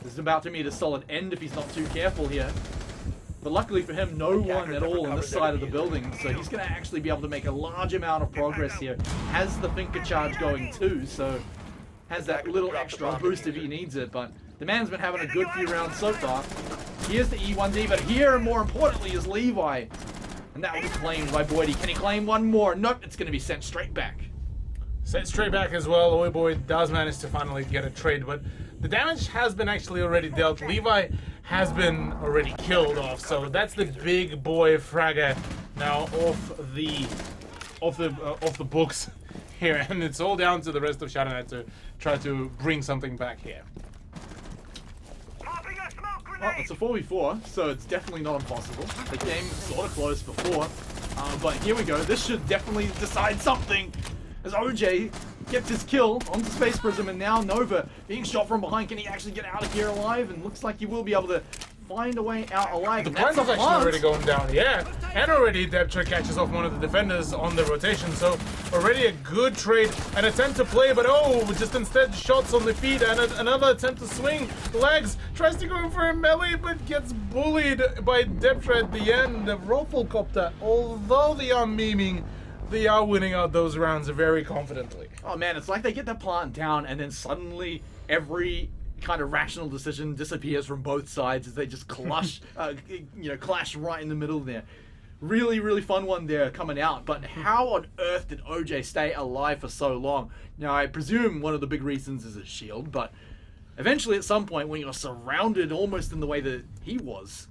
is about to meet a solid end if he's not too careful here. But luckily for him, no one at all on this side of the building, so he's going to actually be able to make a large amount of progress here. Has the Finka charge going too, so has that little extra boost if he needs it, but the man's been having a good few rounds so far. Here's the E1D, but here, more importantly, is Levi. And that will be claimed by Voidy. Can he claim one more? Nope, it's going to be sent straight back. Sent straight back as well. Oi Boy does manage to finally get a trade, but the damage has been actually already dealt. Levi has been already killed off, so that's the big boy fragger now off the books here, and it's all down to the rest of Shadownet to try to bring something back here. Well, it's a 4v4, so it's definitely not impossible. The game sort of closed before, but here we go. This should definitely decide something. As OJ gets his kill onto Space Prism, and now Nova being shot from behind. Can he actually get out of here alive? And looks like he will be able to find a way out alive. The plant is actually already going down, yeah. And already Deptra catches off one of the defenders on the rotation, so already a good trade. An attempt to play, but just instead shots on the feet, and another attempt to swing. Legs, tries to go in for a melee, but gets bullied by Deptra at the end. The Rufflecopter, although they are memeing, they are winning out those rounds very confidently. Oh man, it's like they get that plant down and then suddenly every kind of rational decision disappears from both sides as they just clash, clash right in the middle there. Really, really fun one there coming out, but how on earth did OJ stay alive for so long? Now, I presume one of the big reasons is his shield, but eventually at some point when you're surrounded almost in the way that he was,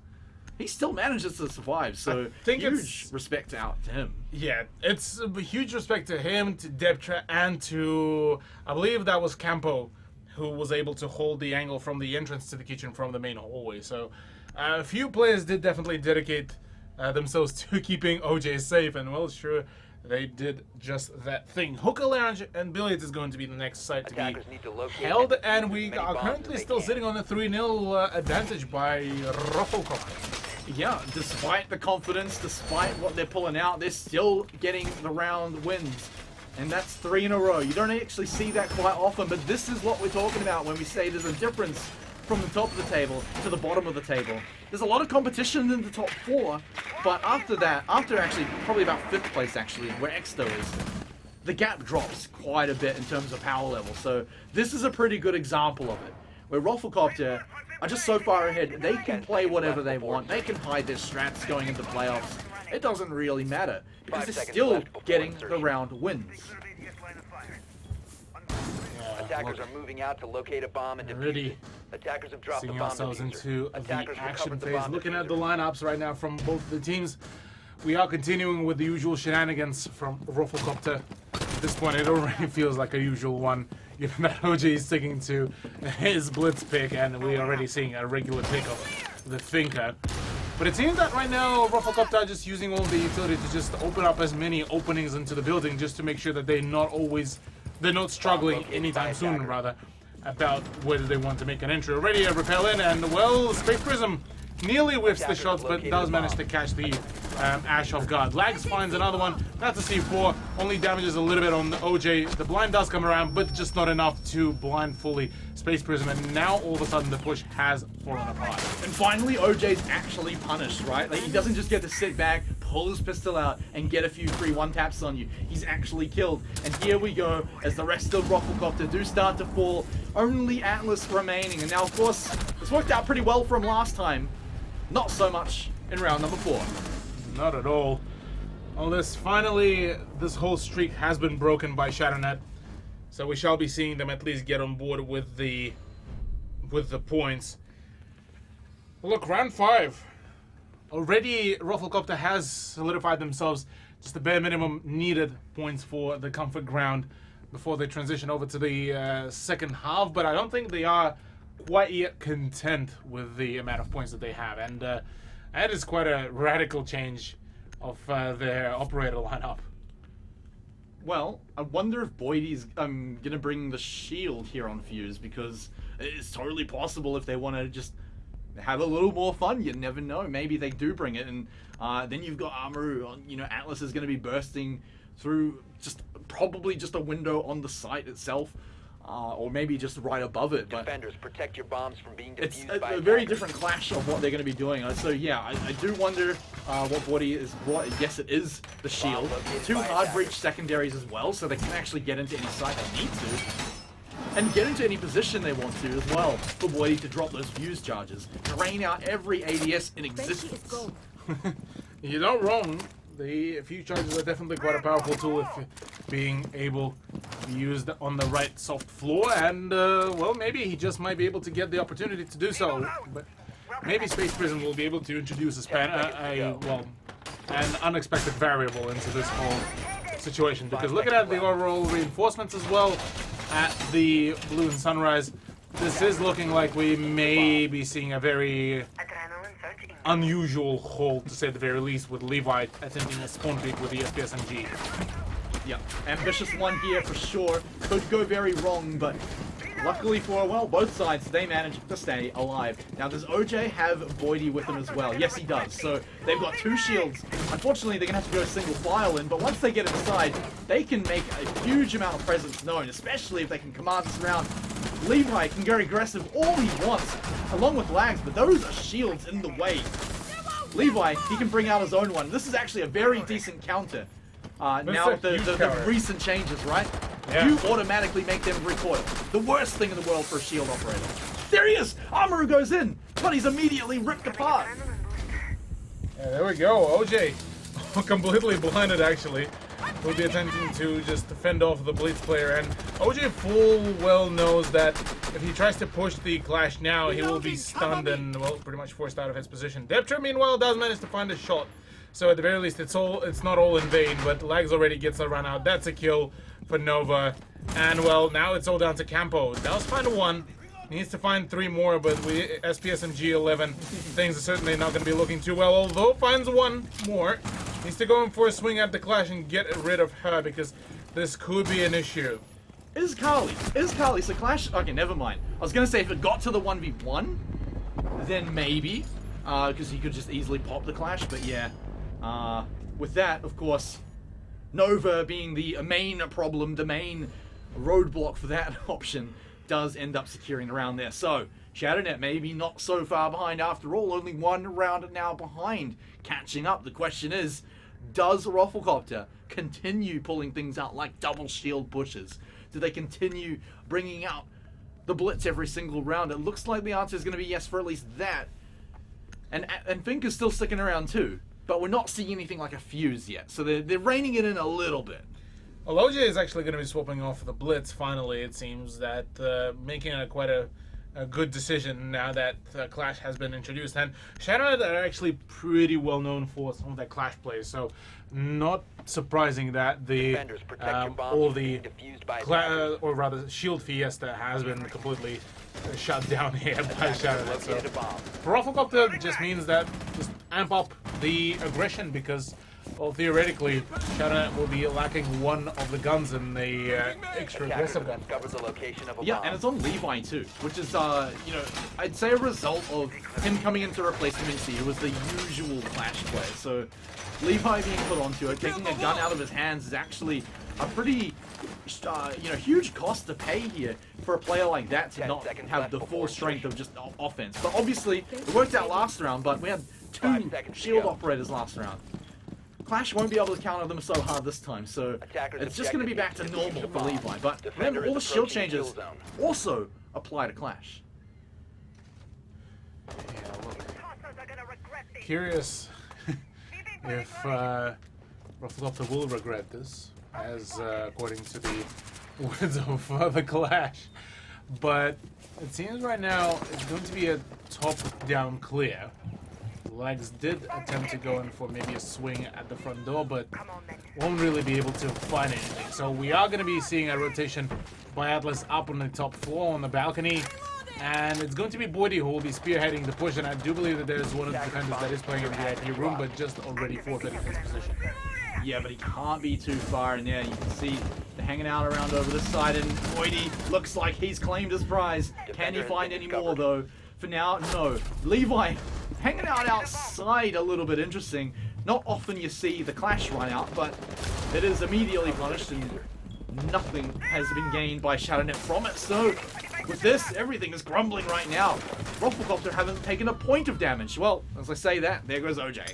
he still manages to survive, so huge respect out to him. Yeah, it's a huge respect to him, to Deptra, and to, I believe that was Campo, who was able to hold the angle from the entrance to the kitchen from the main hallway. So a few players did definitely dedicate themselves to keeping OJ safe, and well, sure, they did just that thing. Hookah Lounge and Billiards is going to be the next site to be held, and we are currently still sitting on a 3-0 advantage by Rufflecopter. Yeah, despite the confidence, despite what they're pulling out, they're still getting the round wins. And that's 3 in a row. You don't actually see that quite often, but this is what we're talking about when we say there's a difference from the top of the table to the bottom of the table. There's a lot of competition in the top 4, but after that, after actually probably about 5th place actually, where Exto is, the gap drops quite a bit in terms of power level. So this is a pretty good example of it, where Rufflecopter are just so far ahead, they can play whatever they want. They can hide their strats going into playoffs. It doesn't really matter, because they're still getting the round wins. Attackers are moving out to locate a bomb and defuse it. Attackers have dropped the bomb ourselves into the action phase. Looking at the diffuser. lineups right now from both the teams, we are continuing with the usual shenanigans from Rufflecopter. At this point, it already feels like a usual one, given that OJ is sticking to his blitz pick, and we're already seeing a regular pick of the Finka. But it seems that right now, Rufflecopter are just using all the utility to just open up as many openings into the building, just to make sure that they're not struggling anytime soon, rather, about whether they want to make an entry. Already a repel in, and well, Space Prism nearly whiffs the shots, but does manage to catch the Ash off guard. Lags finds another one. That's a C4. Only damages a little bit on the OJ. The blind does come around, but just not enough to blind fully Space Prism. And now all of a sudden the push has fallen apart. And finally, OJ's actually punished, right? Like, he doesn't just get to sit back, pull his pistol out, and get a few free one-taps on you. He's actually killed. And here we go, as the rest of Rufflecopter do start to fall. Only Atlas remaining. And now, of course, this worked out pretty well from last time. Not so much in round number 4. Not at all. Finally, this whole streak has been broken by Shadownet. So we shall be seeing them at least get on board with the points. Look, round 5. Already, Rufflecopter has solidified themselves just the bare minimum needed points for the comfort ground before they transition over to the second half. But I don't think they are quite yet content with the amount of points that they have. And that is quite a radical change of their operator lineup. Well, I wonder if Boydie's gonna bring the shield here on Fuse, because it's totally possible if they want to just have a little more fun. You never know. Maybe they do bring it, and then you've got Amaru. You know, Atlas is gonna be bursting through probably just a window on the site itself, or maybe just right above it. But Defenders, protect your bombs from being it's defused by a very attackers. different clash of what they're going to be doing. So yeah, I do wonder what Boydie is brought. Yes, it is the shield. located 2 by hard attackers. breach secondaries as well, so they can actually get into any site they need to. And get into any position they want to as well, for Boydie to drop those fuse charges. Drain out every ADS in existence. You're not wrong. The fuse charges are definitely quite a powerful tool if being able to be used on the right soft floor. And, well, maybe he just might be able to get the opportunity to do so. But maybe Space Prison will be able to introduce an unexpected variable into this whole situation. Because looking at the overall reinforcements as well at the Blue and Sunrise, this is looking like we may be seeing a very unusual hold, to say the very least, with Levi attempting a spawn peek with the SPSMG. Yeah, ambitious one here for sure. Could go very wrong, but luckily for, well, both sides, they managed to stay alive. Now, does OJ have Boydie with him as well? Yes, he does. So they've got 2 shields. Unfortunately, they're going to have to go single file in, but once they get inside, they can make a huge amount of presence known, especially if they can command this round. Levi can go aggressive all he wants, along with lags, but those are shields in the way. Levi, he can bring out his own one. This is actually a very decent counter. Now with the recent changes, right? Yeah. You automatically make them recoil. The worst thing in the world for a shield operator. There he is! Amaru goes in, but he's immediately ripped apart. Yeah, there we go. OJ, completely blinded actually, will be attempting to just fend off the Blitz player. And OJ full well knows that if he tries to push the clash now, he will be stunned and, well, pretty much forced out of his position. Deptra, meanwhile, does manage to find a shot. So at the very least, it's not all in vain, but Lags already gets a run out. That's a kill for Nova. And, well, now it's all down to Campo. Does find 1. Needs to find 3 more, but SPSMG 11, things are certainly not going to be looking too well. Although finds 1 more. Needs to go in for a swing at the clash and get rid of her, because this could be an issue. Is Carly. So Clash, okay, never mind. I was going to say if it got to the 1v1, then maybe, because he could just easily pop the Clash, but yeah. With that, of course, Nova being the main problem, the main roadblock for that option, does end up securing the round there. So, Shadownet maybe not so far behind after all, only 1 round now behind, catching up. The question is, does Rufflecopter continue pulling things out like double shield pushes? Do they continue bringing out the Blitz every single round? It looks like the answer is going to be yes for at least that. And Fink is still sticking around too. But we're not seeing anything like a fuse yet, so they're reining it in a little bit. Well, OJ is actually going to be swapping off the Blitz, finally, it seems, that making quite a good decision now that Clash has been introduced. And Shadownet are actually pretty well known for some of their Clash plays, so not surprising that the all the or rather Shield Fiesta has been completely shut down here by Shadownet. So Rufflecopter just means that just amp up the aggression, because, well, theoretically, Shadownet will be lacking 1 of the guns in the extra aggressive gun. Yeah, and it's on Levi too, which is, you know, I'd say a result of him coming in to replace Mincy, who was the usual Clash play. So Levi being put onto it, taking a gun out of his hands is actually a pretty, you know, huge cost to pay here for a player like that to not have the full strength of just offense. But obviously, it worked out last round, but we had 2 shield operators last round. Clash won't be able to counter them so hard this time, so it's just going to be back to normal for Levi. But remember, all the shield changes also apply to Clash. Yeah, look. Curious if Rufflecopter will regret this, as according to the words of the clash. But it seems right now it's going to be a top-down clear. Legs did attempt to go in for maybe a swing at the front door, but won't really be able to find anything. So we are going to be seeing a rotation by Atlas up on the top floor on the balcony. And it's going to be Boydie who will be spearheading the push, and I do believe that there's one of the defenders that is playing in the VIP room, but just already forfeited his position. Yeah, but he can't be too far in there. You can see they're hanging out around over this side, and Boydie looks like he's claimed his prize. Can he find any more, though? For now, no. Levi hanging out outside, a little bit interesting. Not often you see the clash run out, but it is immediately punished, and nothing has been gained by ShadowNet from it. So with this, everything is crumbling right now. Rufflecopter haven't taken a point of damage. Well, as I say that, there goes OJ.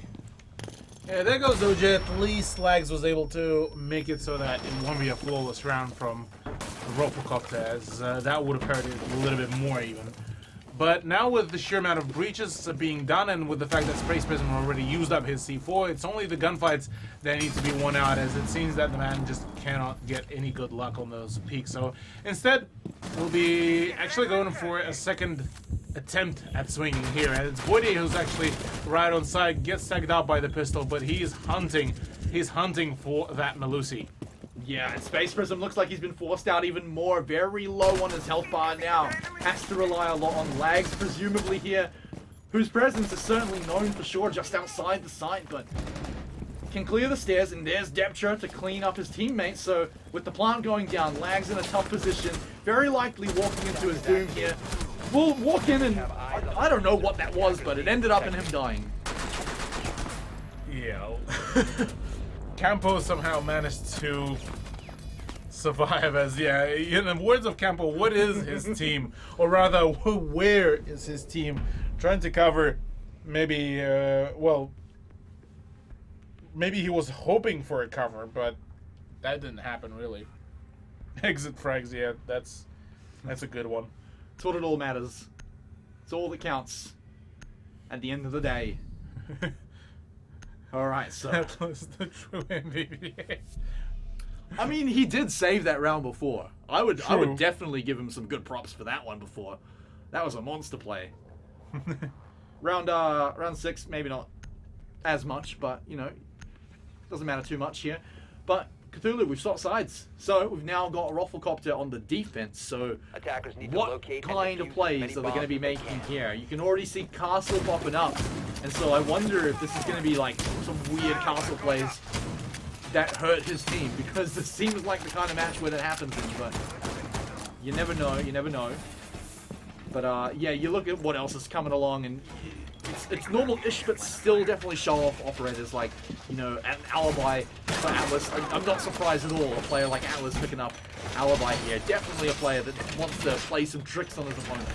Yeah, there goes OJ. At least Slags was able to make it so that it won't be a flawless round from Rufflecopter, as that would have hurt it a little bit more even. But now with the sheer amount of breaches being done, and with the fact that Space Prism already used up his C4, it's only the gunfights that need to be won out, as it seems that the man just cannot get any good luck on those peaks. So instead, we'll be actually going for a second attempt at swinging here. And it's Boydie who's actually right on side, gets tagged out by the pistol, but he's hunting for that Melusi. Yeah, and Space Prism looks like he's been forced out even more. Very low on his health bar now. Has to rely a lot on Lags, presumably here, whose presence is certainly known for sure just outside the site, but can clear the stairs, and there's Deptra to clean up his teammates. So with the plant going down, Lags in a tough position, very likely walking into his doom here. Will walk in and I don't know what that was, but it ended up in him dying. Yeah. Campo somehow managed to survive, as, yeah, in the words of Campo, what is his team? Or rather, where is his team? Trying to cover, maybe, well, maybe he was hoping for a cover, but that didn't happen, really. Exit frags, yeah, that's a good one. It's what it all matters. It's all that counts at the end of the day. Alright, so That was the true MVP. I mean, he did save that round before. I would definitely give him some good props for that one before. That was a monster play. Round 6, maybe not as much, but you know, doesn't matter too much here. But Cthulhu, we've swapped sides, so we've now got Rufflecopter on the defense. So Attackers need to what locate kind and of defuse as many plays are they going to be bombs as they making can. here? You can already see Castle popping up, and so I wonder if this is going to be like some weird Castle plays that hurt his team, because this seems like the kind of match where that happens in, but you never know, you never know. But yeah, you look at what else is coming along, and it's normal-ish, but still definitely show-off operators like, you know, an Alibi for Atlas. I'm not surprised at all, a player like Atlas picking up Alibi here. Definitely a player that wants to play some tricks on his opponent.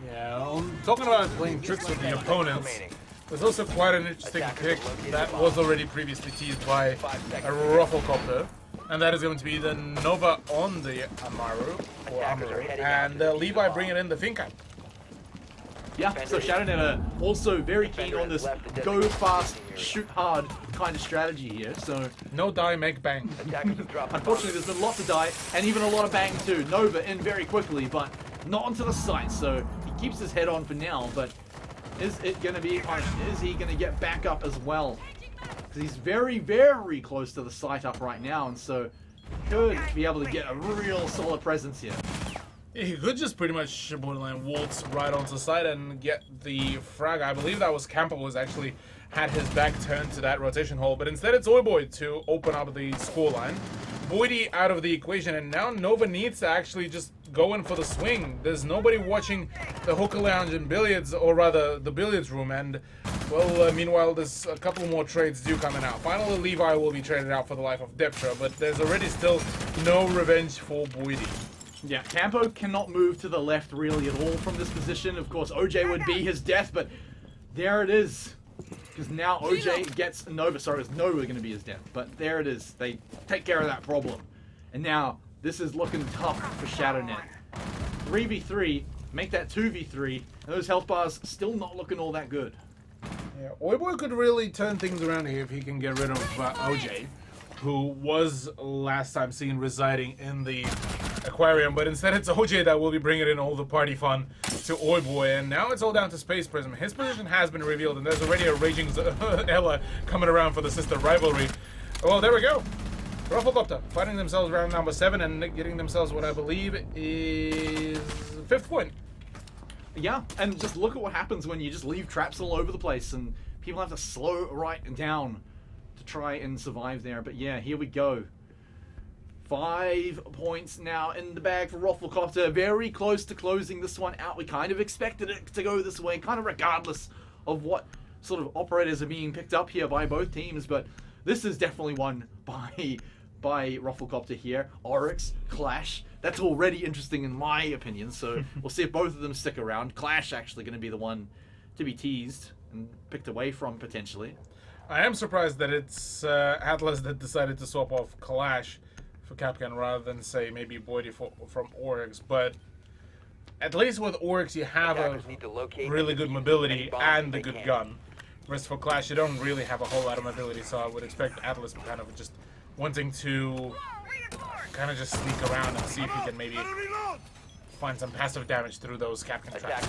Yeah, talking about playing tricks with the opponents, there's also quite an interesting pick that was already previously teased by a Rufflecopter, and that is going to be the Nova on the Amaru, and Levi bringing in the Finka. Yeah, so ShadowNet are also very keen on this go fast, shoot hard kind of strategy here, so No die, make bang. unfortunately there's been lots of die, and even a lot of bang too. Nova in very quickly, but not onto the site, so he keeps his head on for now, but is it going to be punished? Is he going to get back up as well? Because he's very, very close to the site up right now, and so could be able to get a real solid presence here. He could just pretty much borderline waltz right onto the side and get the frag. I believe that was Campo was actually had his back turned to that rotation hole, but instead it's Oiboy to open up the scoreline. Boydie out of the equation, and now Nova needs to actually just go in for the swing. There's nobody watching the hookah lounge and billiards, or rather the billiards room, and well, meanwhile there's a couple more trades due coming out. Finally, Levi will be traded out for the life of Deptra, but there's already still no revenge for Boydie. Yeah, Campo cannot move to the left really at all from this position. Of course, OJ would be his death, but there it is. Because now OJ gets Nova. Sorry, it's Nova going to be his death, but there it is. They take care of that problem. And now, this is looking tough for ShadowNet. 3v3, make that 2v3, and those health bars still not looking all that good. Yeah, Oiboy could really turn things around here if he can get rid of OJ. who was last time seen residing in the aquarium, but instead it's OJ that will be bringing in all the party fun to Oi Boy, and now it's all down to Space Prism. His position has been revealed, and there's already a raging Ella coming around for the sister rivalry. Well, there we go. Rufflecopter finding themselves round number 7 and getting themselves what I believe is 5th point. Yeah, and just look at what happens when you just leave traps all over the place and people have to slow right down to try and survive there. But yeah, here we go. 5 points now in the bag for Rufflecopter. Very close to closing this one out. We kind of expected it to go this way, kind of regardless of what sort of operators are being picked up here by both teams. But this is definitely won by Rufflecopter here. Oryx, Clash. That's already interesting in my opinion. So we'll see if both of them stick around. Clash actually going to be the one to be teased and picked away from potentially. I am surprised that it's Atlas that decided to swap off Clash for Capcan rather than say maybe Boydie from Oryx, but at least with Oryx you have a really good mobility and a good gun. Whereas for Clash you don't really have a whole lot of mobility, so I would expect Atlas kind of just wanting to kind of just sneak around and see if he can maybe find some passive damage through those Capcan traps.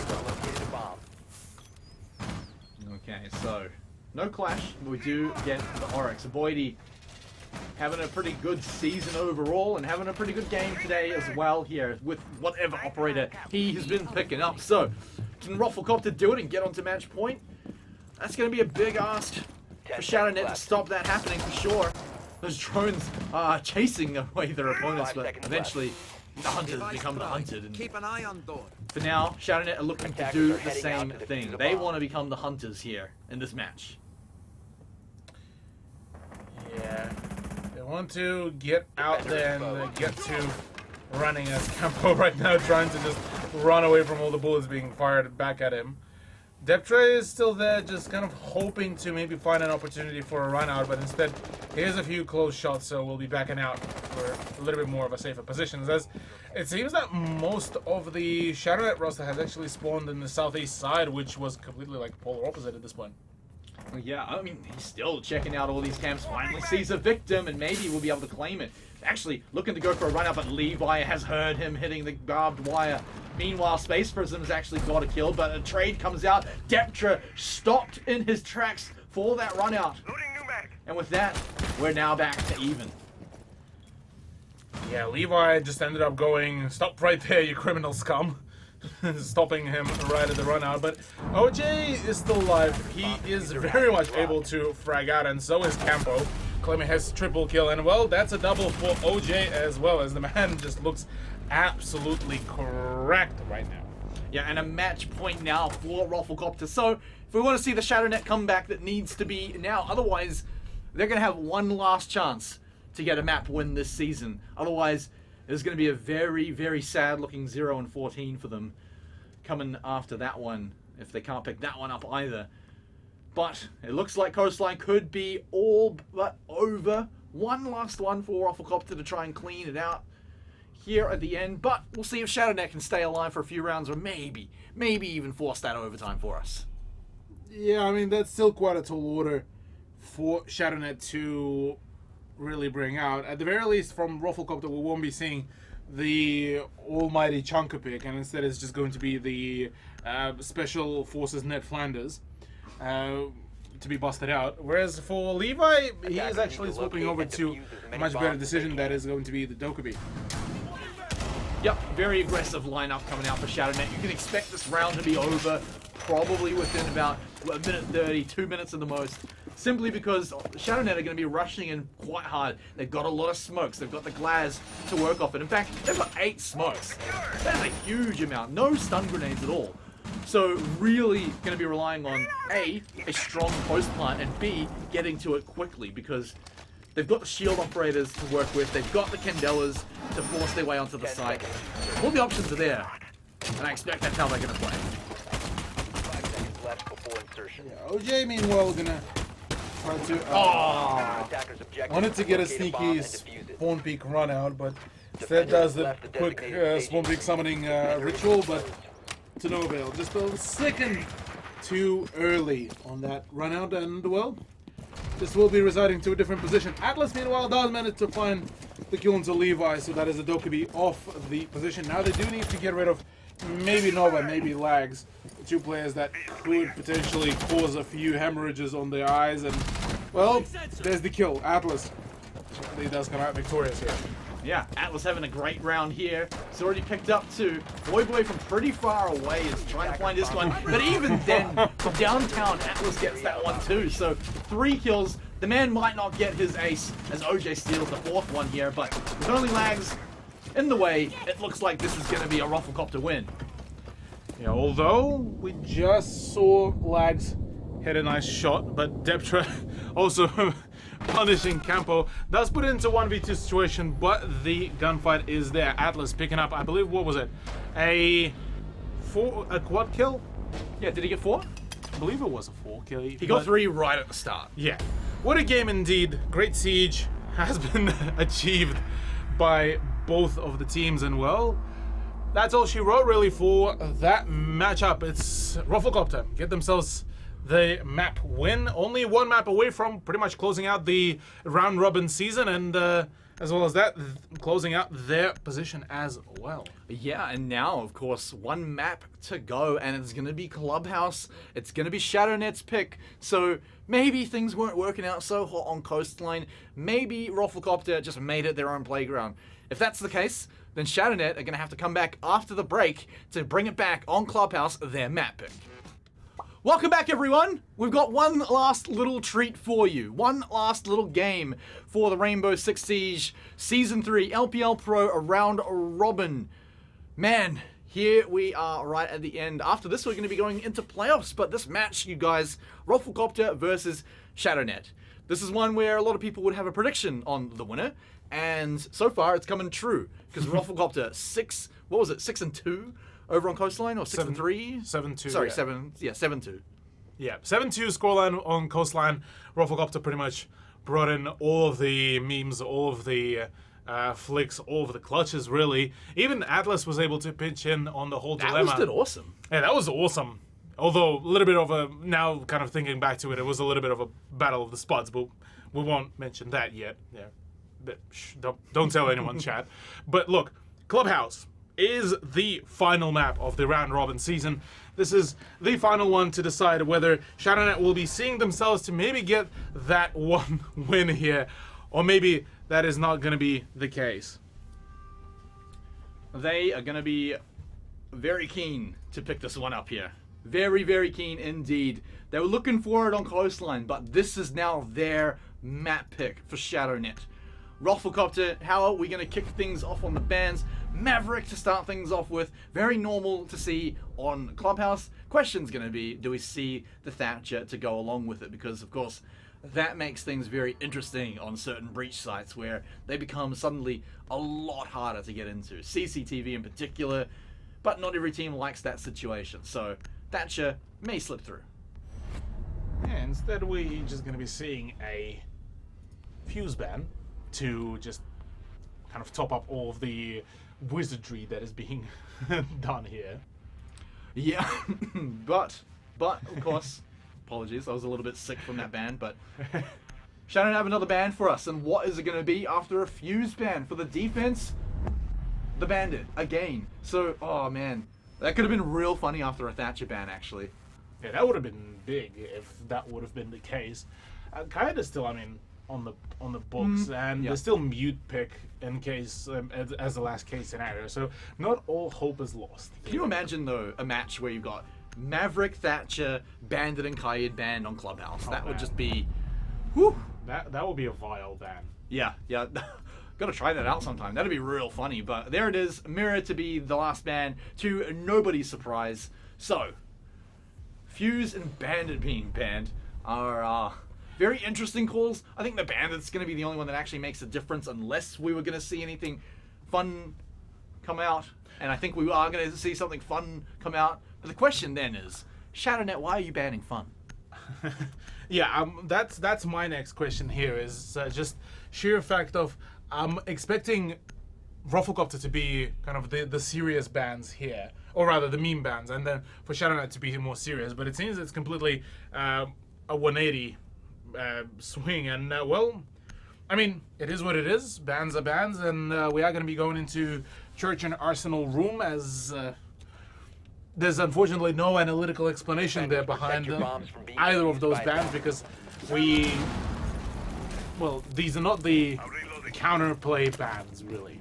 Okay, so no Clash, but we do get the Oryx. Boydie having a pretty good season overall and having a pretty good game today as well here with whatever operator he has been picking up. So, can Rufflecopter do it and get onto match point? That's going to be a big ask for ShadowNet to stop that happening for sure. Those drones are chasing away their opponents, but eventually the hunters become the hunted. And keep an eye on door. for now, ShadowNet are looking to do the same thing. They want to become the hunters here in this match. Yeah. They want to get out there and get to running as Campo right now, trying to just run away from all the bullets being fired back at him. Deptre is still there, just kind of hoping to maybe find an opportunity for a run out, but instead, here's a few close shots, so we'll be backing out for a little bit more of a safer position. As it seems that most of the ShadowNet roster has actually spawned in the southeast side, which was completely like polar opposite at this point. Yeah, I mean, he's still checking out all these camps, finally sees a victim, and maybe we'll be able to claim it. Actually, looking to go for a run out, but Levi has heard him hitting the barbed wire. Meanwhile, Space Prism's actually got a kill, but a trade comes out. Deptre stopped in his tracks for that run out. And with that, we're now back to even. Yeah, Levi just ended up going, stop right there, you criminal scum. Stopping him right at the run out, but OJ is still alive. He is very much able to frag out, and so is Campo, claiming his triple kill, and well, that's a double for OJ as well, as the man just looks absolutely correct right now. Yeah, and a match point now for Rufflecopter. So, if we want to see the ShadowNet comeback that needs to be now, otherwise, they're going to have one last chance to get a map win this season. Otherwise, there's going to be a very, very sad looking 0-14 for them coming after that one, if they can't pick that one up either. But it looks like Coastline could be all but over. One last one for Rufflecopter to try and clean it out here at the end. But we'll see if ShadowNet can stay alive for a few rounds, or maybe even force that overtime for us. Yeah, I mean, that's still quite a tall order for ShadowNet to really bring out. At the very least, from Rufflecopter, we won't be seeing the almighty Chunker pick, and instead it's just going to be the Special Forces Ned Flanders to be busted out. Whereas for Levi, he is actually swapping over to a much better decision that is going to be the Dokkaebi. Yep, very aggressive lineup coming out for ShadowNet. You can expect this round to be over probably within about a minute 30, 2 minutes at the most. Simply because ShadowNet are going to be rushing in quite hard. They've got a lot of smokes. They've got the glass to work off it. In fact, they've got 8 smokes. That's a huge amount. No stun grenades at all. So really going to be relying on A, a strong post plant, and B, getting to it quickly, because they've got the shield operators to work with. They've got the Candelas to force their way onto the site. All the options are there, and I expect that's how they're going to play. 5 seconds left before insertion. Yeah, OJ, meanwhile, gonna try to... wanted to get a sneaky spawn peak run out, but instead does the quick spawn peak summoning ritual, but to no avail. Just a second too early on that run out, and well, this will be residing to a different position. Atlas, meanwhile, does manage to find the kill into Levi, so that is a Dokkaebi off the position. Now they do need to get rid of maybe Nova, maybe Lags, two players that could potentially cause a few hemorrhages on their eyes, and, well, there's the kill. Atlas, he does come out victorious here. Yeah, Atlas having a great round here. He's already picked up two. Boy from pretty far away is trying to find this one. But even then, from downtown, Atlas gets that one too. So 3 kills. The man might not get his ace as OJ steals the 4th one here, but with only Lags in the way, it looks like this is going to be a Rufflecopter win. Yeah, although we just saw Lags hit a nice shot, but Deptra also punishing Campo does put it into 1v2 situation, but the gunfight is there. Atlas picking up, I believe, what was it? A quad kill? Yeah, did he get 4? I believe it was a 4 kill. He got 3 right at the start. Yeah. What a game indeed. Great siege has been achieved by both of the teams, and well, that's all she wrote really for that matchup. It's Rufflecopter get themselves the map win, only 1 map away from pretty much closing out the round robin season, and as well as that, closing out their position as well. Yeah, and now, of course, 1 map to go, and it's going to be Clubhouse. It's going to be ShadowNet's pick, so maybe things weren't working out so hot on Coastline. Maybe Rufflecopter just made it their own playground. If that's the case, then ShadowNet are going to have to come back after the break to bring it back on Clubhouse, their map pick. Welcome back, everyone. We've got one last little treat for you. One last little game for the Rainbow Six Siege Season 3 LPL Pro Round Robin. Man, here we are right at the end. After this, we're going to be going into playoffs, but this match, you guys, Rufflecopter versus ShadowNet. This is one where a lot of people would have a prediction on the winner, and so far it's coming true, because Rufflecopter 6-2? Over on Coastline, or 6-3? 7-2. Sorry, yeah. 7-2. Yeah, 7-2 scoreline on Coastline. Rufflecopter pretty much brought in all of the memes, all of the flicks, all of the clutches, really. Even Atlas was able to pitch in on the whole dilemma. Atlas did awesome. Yeah, that was awesome. Although, a little bit of a, now kind of thinking back to it, it was a little bit of a battle of the spots, but we won't mention that yet. Yeah, but don't tell anyone, chat. But look, Clubhouse is the final map of the round robin season. This is the final one to decide whether ShadowNet will be seeing themselves to maybe get that 1 win here, or maybe that is not going to be the case. They are going to be very keen to pick this one up here. Very, very keen indeed. They were looking for it on Coastline, but this is now their map pick for ShadowNet. Rufflecopter, how are we going to kick things off on the bans? Maverick to start things off with. Very normal to see on Clubhouse. Question's going to be, do we see the Thatcher to go along with it? Because, of course, that makes things very interesting on certain breach sites where they become suddenly a lot harder to get into. CCTV in particular, but not every team likes that situation. So Thatcher may slip through. Yeah, instead we're just going to be seeing a fuse ban to just kind of top up all of the wizardry that is being done here. Yeah, but of course, apologies, I was a little bit sick from that ban, but Shannon have another ban for us, and what is it going to be after a fuse ban for the defense? The Bandit again. So, oh man, that could have been real funny after a Thatcher ban, actually. Yeah, that would have been big if that would have been the case. Kind of still, I mean, on the books, and yeah. there's still mute pick in case as the last case scenario. So not all hope is lost. Can you imagine though a match where you've got Maverick, Thatcher, Bandit, and Kaid banned on Clubhouse? Oh, that would man. just be, whew. That would be a vile ban. Yeah. Gotta try that out sometime. That'd be real funny. But there it is. Mirror to be the last ban, to nobody's surprise. So, Fuse and Bandit being banned are very interesting calls. I think the Bandit's going to be the only one that actually makes a difference unless we were going to see anything fun come out. And I think we are going to see something fun come out. But the question then is, ShadowNet, why are you banning fun? Yeah, that's my next question here is just sheer fact of I'm expecting Rufflecopter to be kind of the serious bans here, or rather the meme bans, and then for ShadowNet to be more serious. But it seems it's completely a 180 swing. And, well, I mean, it is what it is. Bans are bans, and we are going to be going into Church and Arsenal room as there's unfortunately no analytical explanation there behind either of those bans because well, these are not the counterplay bans, really.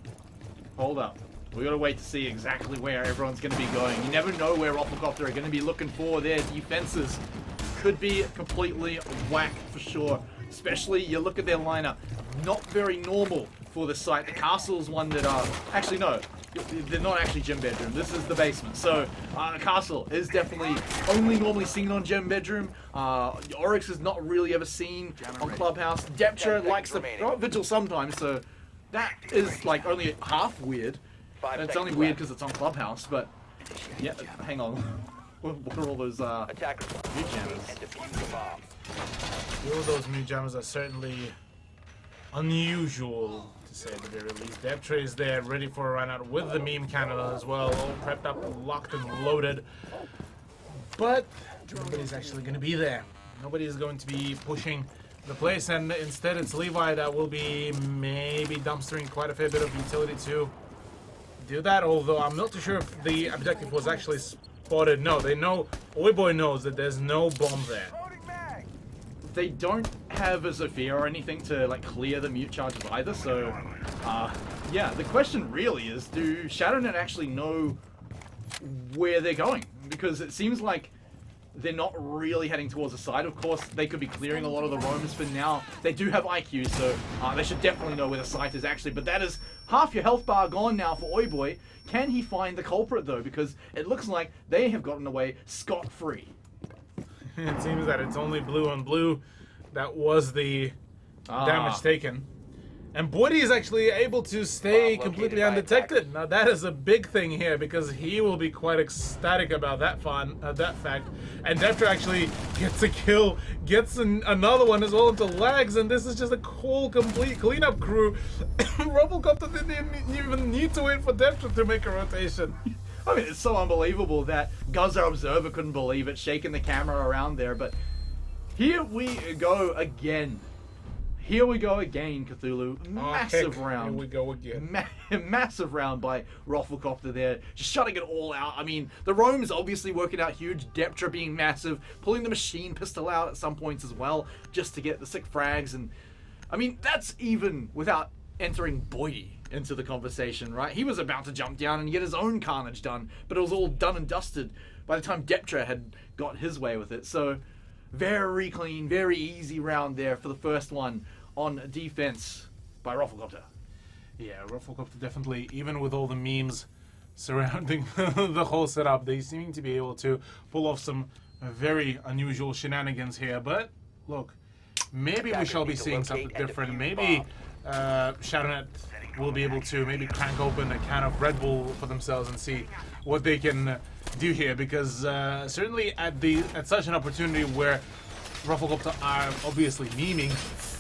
Hold up. We gotta wait to see exactly where everyone's gonna be going. You never know where Rufflecopter are gonna be looking for. Their defenses could be completely whack for sure. Especially, you look at their lineup, not very normal for the site. The castle's one that actually no, they're not actually gym bedroom. This is the basement. So castle is definitely only normally seen on gym bedroom. Oryx is not really ever seen on Clubhouse. Deptra likes the Vigil sometimes, so that is like only half weird. It's only weird because it's on Clubhouse, but yeah, hang on. What are all those mute jammers? All those mute jammers are certainly unusual, to say the very least. Deptra is there, ready for a run out with the meme cannon as well, all prepped up, locked and loaded. But nobody's actually going to be there. Nobody is going to be pushing the place, and instead it's Levi that will be maybe dumpstering quite a fair bit of utility to do that, although I'm not too sure if the objective was actually spotted. No, they know, Oiboy knows that there's no bomb there. They don't have a Zofia or anything to like clear the mute charges either, so yeah, the question really is, do ShadowNet actually know where they're going? Because it seems like they're not really heading towards the side. Of course, they could be clearing a lot of the roams for now. They do have IQ, so they should definitely know where the site is actually. But that is half your health bar gone now for Oiboy. Can he find the culprit, though? Because it looks like they have gotten away scot-free. It seems that it's only blue on blue that was the damage taken. And Boydie is actually able to stay completely undetected. Now that is a big thing here because he will be quite ecstatic about that fact. And Deptra actually gets a kill, gets another one as well into lags, and this is just a cool, complete cleanup crew. Rufflecopter didn't even need to wait for Deptra to make a rotation. I mean, it's so unbelievable that Guzar Observer couldn't believe it, shaking the camera around there, but here we go again. Here we go again, Cthulhu. Massive round. Here we go again. Massive round by Rufflecopter there. Just shutting it all out. I mean, the roam's obviously working out huge. Deptra being massive. Pulling the machine pistol out at some points as well, just to get the sick frags. And I mean, that's even without entering Boydie into the conversation, right? He was about to jump down and get his own carnage done, but it was all done and dusted by the time Deptra had got his way with it. So very clean, very easy round there for the first one on defense by Rufflecopter. Yeah, Rufflecopter definitely, even with all the memes surrounding the whole setup, they seem to be able to pull off some very unusual shenanigans here. But look, maybe we shall be seeing something different. Maybe ShadowNet will be able to maybe crank open a can of Red Bull for themselves and see what they can do here, because certainly at such an opportunity where Rufflecopter are obviously memeing,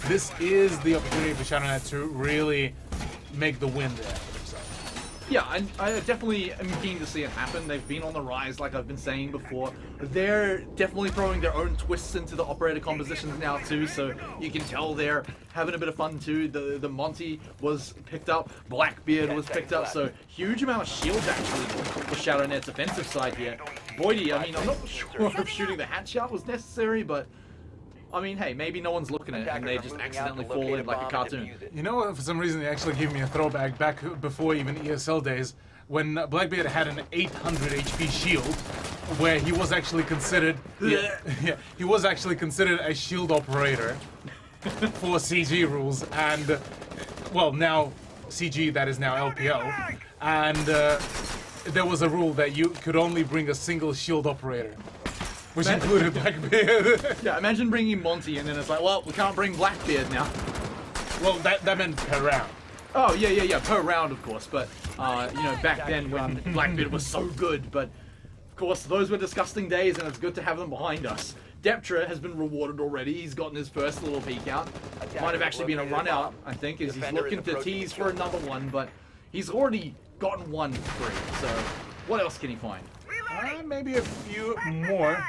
this is the opportunity for ShadowNet to really make the win there for themselves. Yeah, I definitely am keen to see it happen. They've been on the rise, like I've been saying before. They're definitely throwing their own twists into the operator compositions now too, so you can tell they're having a bit of fun too. The Monty was picked up, Blackbeard was picked up, so huge amount of shields actually for ShadowNet's offensive side here. Boydie, I mean, I'm not sure if shooting the hat shot was necessary, but I mean, hey, maybe no one's looking at it and they just accidentally fall in like a cartoon. You know, for some reason, they actually gave me a throwback back before even ESL days, when Blackbeard had an 800 HP shield, where he was actually considered, he was actually considered a shield operator for CG rules, and well, now CG, that is now LPL, and there was a rule that you could only bring a single shield operator, which included Blackbeard. Yeah, imagine bringing Monty and then it's like, well, we can't bring Blackbeard now. Well, that meant per round. Oh, yeah, per round, of course. But, you know, back then when Blackbeard was so good. But, of course, those were disgusting days and it's good to have them behind us. Deptra has been rewarded already. He's gotten his first little peek out. Might have actually been a run out, I think, as he's looking to tease for another one. But he's already gotten one free. So, what else can he find? Maybe a few more.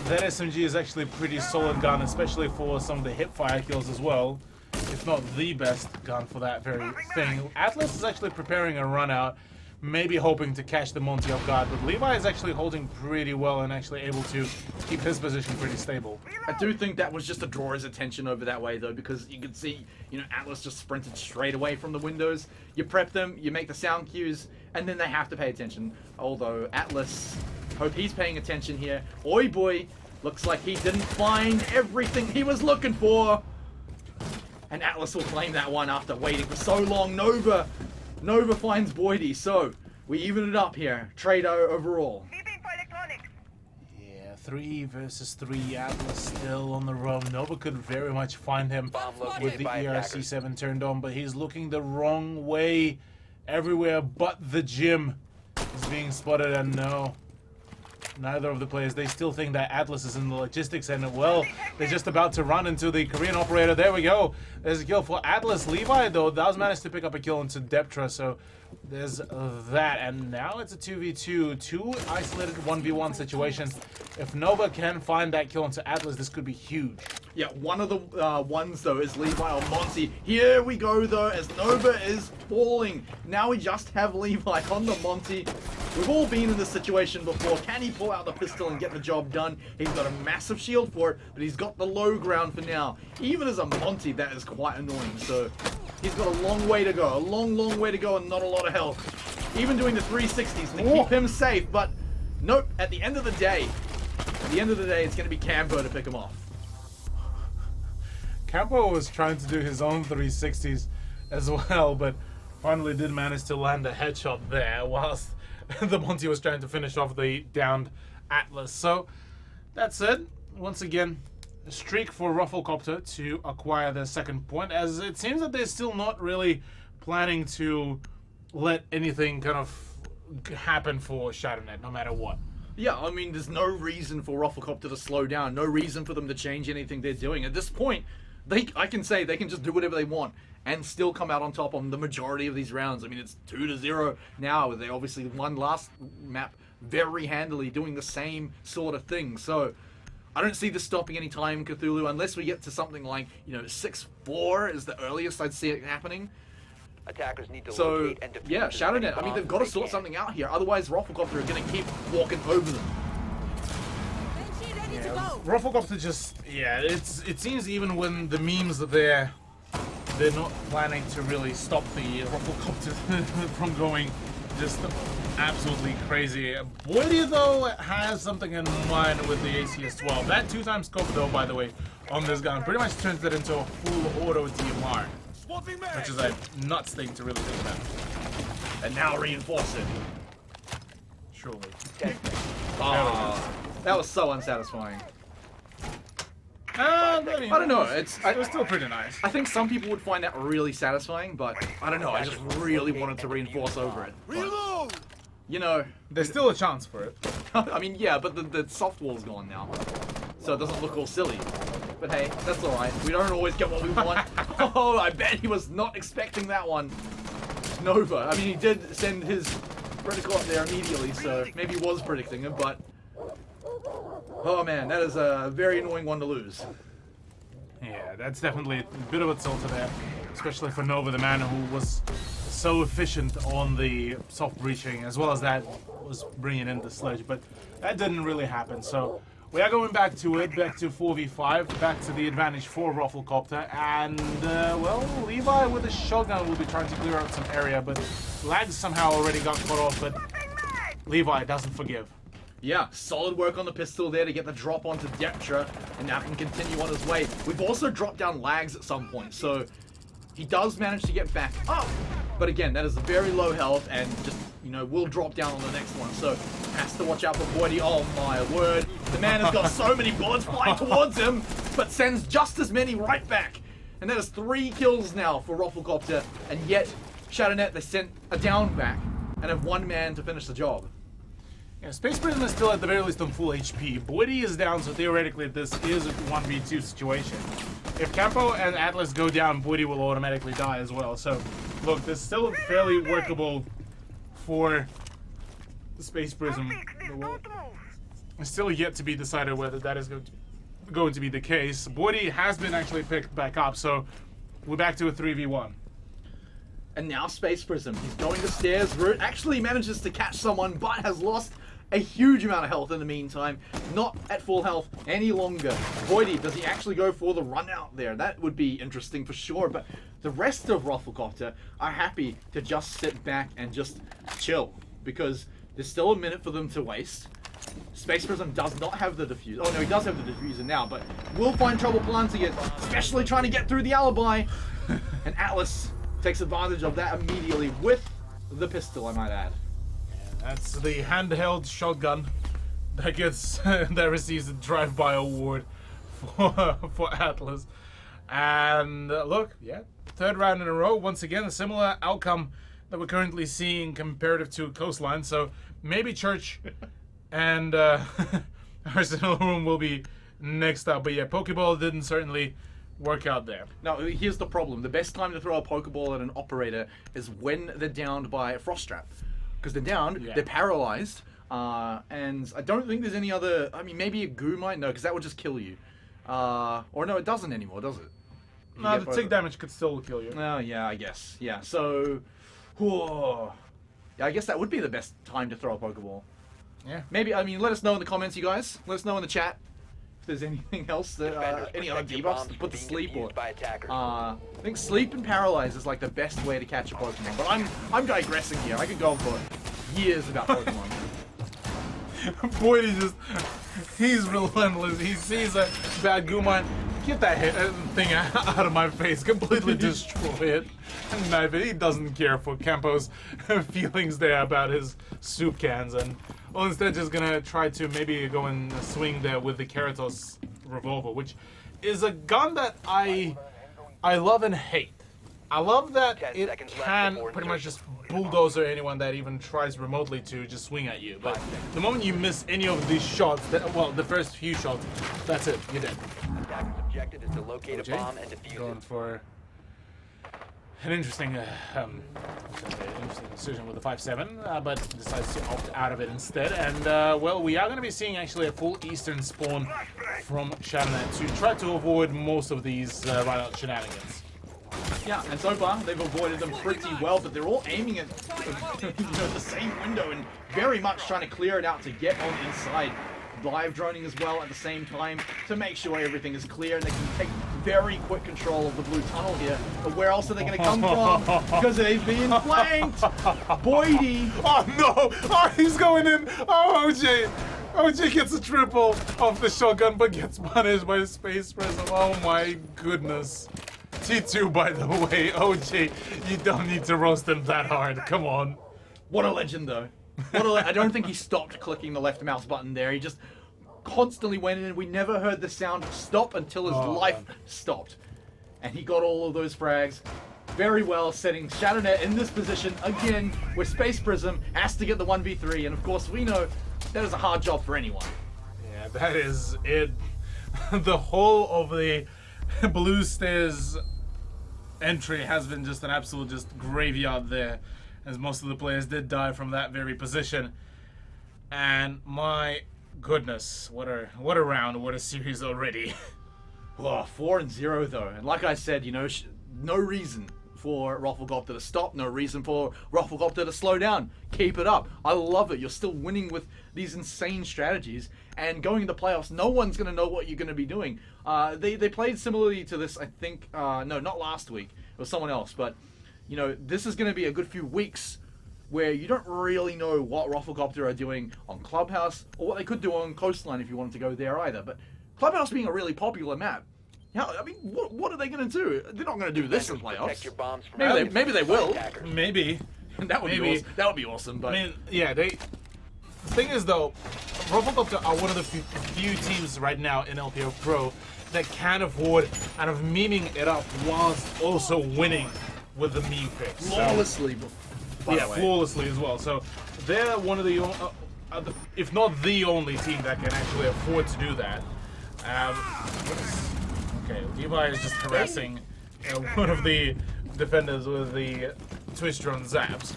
that SMG is actually a pretty solid gun, especially for some of the hip-fire kills as well. If not the best gun for that very thing. Atlas is actually preparing a run out, maybe hoping to catch the Monty off guard, but Levi is actually holding pretty well and actually able to keep his position pretty stable. I do think that was just to draw his attention over that way, though, because you could see, you know, Atlas just sprinted straight away from the windows. You prep them, you make the sound cues, and then they have to pay attention. Although Atlas, hope he's paying attention here. Oi boy, looks like he didn't find everything he was looking for. And Atlas will claim that one after waiting for so long. Nova finds Boydie, so we even it up here. Trado overall. Yeah, 3 versus 3. Atlas still on the roam. Nova could very much find him with the ERC-7 turned on, but he's looking the wrong way. Everywhere but the gym is being spotted, and no. Neither of the players, they still think that Atlas is in the logistics, and well, they're just about to run into the Korean operator. There we go. There's a kill for Atlas. Levi, though, does manage to pick up a kill into Deptra, so there's that. And now it's a 2v2, 2 isolated 1v1 situations. If Nova can find that kill into Atlas, this could be huge. Yeah, one of the ones, though, is Levi or Monty. Here we go, though, as Nova is falling. Now we just have Levi on the Monty. We've all been in this situation before. Can he pull out the pistol and get the job done? He's got a massive shield for it, but he's got the low ground for now. Even as a Monty, that is quite annoying. So he's got a long way to go. A long, long way to go and not a lot of health. Even doing the 360s to keep him safe, but nope, at the end of the day, it's going to be Campo to pick him off. Campo was trying to do his own 360s as well, but finally did manage to land a headshot there whilst the Monty was trying to finish off the downed Atlas. So that's it. Once again, a streak for Rufflecopter to acquire their second point, as it seems that they're still not really planning to let anything kind of happen for ShadowNet, no matter what. Yeah, I mean, there's no reason for Rufflecopter to slow down, no reason for them to change anything they're doing. At this point, I can say they can just do whatever they want and still come out on top on the majority of these rounds. I mean, it's 2-0 now. They obviously won last map very handily, doing the same sort of thing. So I don't see this stopping any time, Cthulhu, unless we get to something like, 6-4 is the earliest I'd see it happening. Attackers need to So, locate and defuse yeah, as many ShadowNet, I mean, bombs they've got to as they sort can. something out here. Otherwise, Rufflecopter are going to keep walking over them. Yeah, Rufflecopter just, it seems even when the memes are there, they're not planning to really stop the Rufflecopter from going just absolutely crazy. Boydie, though, has something in mind with the ACS-12. That 2x scope, though, by the way, on this gun pretty much turns it into a full auto DMR, which is a nuts thing to really think about. And now reinforce it. Surely. That was so unsatisfying. I I don't know. It was still pretty nice. I think some people would find that really satisfying, but I don't know. I just really wanted to reinforce over it. But, There's still a chance for it. I mean, yeah, but the soft wall's gone now, so it doesn't look all silly. But hey, that's all right. We don't always get what we want. Oh, I bet he was not expecting that one. Nova. I mean, he did send his critical up there immediately, so maybe he was predicting it, but oh man, that is a very annoying one to lose. Yeah, that's definitely a bit of a tilter there, especially for Nova, the man who was so efficient on the soft breaching, as well as that was bringing in the sledge, but that didn't really happen. So we are going back to it, back to 4v5, back to the advantage for Rufflecopter, and well, Levi with a shotgun will be trying to clear out some area, but Lags somehow already got cut off, but Levi doesn't forgive. Yeah, solid work on the pistol there to get the drop onto Deptra, and now can continue on his way. We've also dropped down Lags at some point, so he does manage to get back up. But again, that is very low health, and just, will drop down on the next one. So, has to watch out for Boydie. Oh my word. The man has got so many bullets flying towards him, but sends just as many right back. And that is 3 kills now for Rufflecopter, and yet, ShadowNet, they sent a down back, and have 1 man to finish the job. Yeah, Space Prison is still at the very least on full HP. Boydie is down, so theoretically this is a 1v2 situation. If Campo and Atlas go down, Boydie will automatically die as well. So, look, this is still fairly workable for the Space Prism. still yet to be decided whether that is going to be the case. Boydie has been actually picked back up, so we're back to a 3v1. And now Space Prism, he's going the stairs route, actually manages to catch someone, but has lost a huge amount of health in the meantime. Not at full health any longer. Boydie, does he actually go for the run out there? That would be interesting for sure, but the rest of Rufflecopter are happy to just sit back and just chill, because there's still a minute for them to waste. Space Prism does not have the diffuser. Oh no, he does have the diffuser now, but will find trouble planting it, especially trying to get through the alibi. And Atlas takes advantage of that immediately with the pistol, I might add. That's the handheld shotgun that gets that receives a drive-by award for Atlas. And look, yeah, third round in a row. Once again, a similar outcome that we're currently seeing comparative to Coastline. So maybe Church and Arsenal Room will be next up. But yeah, Pokeball didn't certainly work out there. Now, here's the problem. The best time to throw a Pokeball at an operator is when they're downed by a Frost Trap. Because they're downed, they're paralyzed, and I don't think there's any other... I mean, maybe a Goo might? No, because that would just kill you. Or no, it doesn't anymore, does it? No, the tick damage could still kill you. Oh, yeah, I guess. Yeah, so... Whoa. Yeah, I guess that would be the best time to throw a Pokeball. Yeah. Maybe, I mean, let us know in the comments, you guys. Let us know in the chat if there's anything else that... any other debuffs to put to sleep or... I think sleep and paralyze is like the best way to catch a Pokemon. But I'm digressing here. I could go on for years about Pokemon. Boydie he's relentless. He sees a bad Goomon, get that thing out of my face, completely destroy it, and knife it. He doesn't care for Campo's feelings there about his soup cans, and well, instead just gonna try to maybe go and swing there with the Keratos revolver, which is a gun that I love and hate. I love that it can pretty much just bulldozer anyone that even tries remotely to just swing at you. But the moment you miss any of these shots, well, the first few shots, that's it, you're dead. Attacker's objective is to locate a bomb and defuse Going it. for an interesting, interesting decision with the 5-7, but decides to opt out of it instead. And well, we are going to be seeing actually a full Eastern spawn from Shadownet to try to avoid most of these run-out shenanigans. Yeah, and so far they've avoided them pretty well, but they're all aiming at the same window and very much trying to clear it out to get on inside. Live droning as well at the same time to make sure everything is clear and they can take very quick control of the blue tunnel here. But where else are they going to come from? Because they've been flanked. Boydie. Oh no! Oh, he's going in. Oh, OJ. OJ gets a triple off the shotgun, but gets punished by Space Prism. Oh my goodness. T2, by the way. OJ, you don't need to roast him that hard. Come on. What a legend, though. I don't think he stopped clicking the left mouse button there. He just constantly went in. We never heard the sound stop until his life stopped. And he got all of those frags very well, setting Shadownet in this position again, where Space Prism has to get the 1v3. And of course, we know that is a hard job for anyone. Yeah, that is it. The whole of the Blue Stairs entry has been just an absolute graveyard there, as most of the players did die from that very position. And my goodness, what a round, what a series already. Oh, 4-0 though, and like I said, you know, no reason for Rufflecopter to stop, no reason for Rufflecopter to slow down. Keep it up. I love it. You're still winning with these insane strategies, and going into playoffs, no one's going to know what you're going to be doing. They played similarly to this, I think, no, not last week. It was someone else, but, you know, this is going to be a good few weeks where you don't really know what Rufflecopter are doing on Clubhouse, or what they could do on Coastline if you wanted to go there either. But Clubhouse being a really popular map, I mean, what are they going to do? They're not going to do this in playoffs. Maybe they will. Maybe. That would be awesome. That would be awesome. But I mean, yeah, the thing is though, Rufflecopter are one of the few teams right now in LPL Pro that can afford kind of memeing it up whilst also winning with the meme picks. Flawlessly. Flawlessly as well. So they're one of the, if not the only team that can actually afford to do that. Okay, Levi is just harassing one of the defenders with the Twister on Zaps.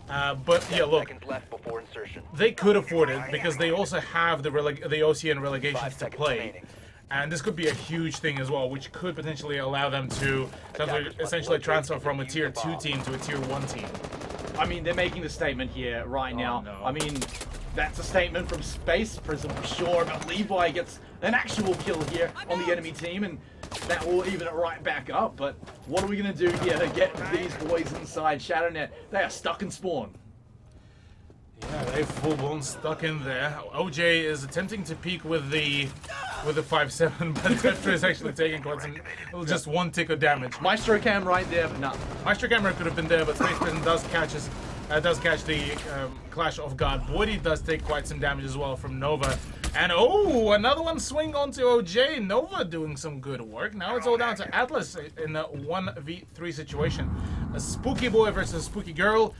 But yeah, look, Seconds left before insertion. they could afford it because they also have the OCN relegations 5 to seconds play. remaining. And this could be a huge thing as well, which could potentially allow them to essentially transfer from a tier 2 team to a tier 1 team. I mean, they're making the statement here right now. no. I mean, that's a statement from Space Prism for sure, but Levi gets an actual kill here on the enemy team, and that will even it right back up. But what are we going to do here to get these boys inside ShadowNet? They are stuck in spawn. Yeah, they've full-blown stuck in there. OJ is attempting to peek with the 5-7, but Teftra is actually taking quite some, just one tick of damage. Maestro cam right there, but no. Maestro camera could have been there, but Space Prison does catch the clash off guard. Boydie does take quite some damage as well from Nova. And oh, another one swing onto OJ. Nova doing some good work. Now it's all down to Atlas in a 1v3 situation. A spooky boy versus a spooky girl.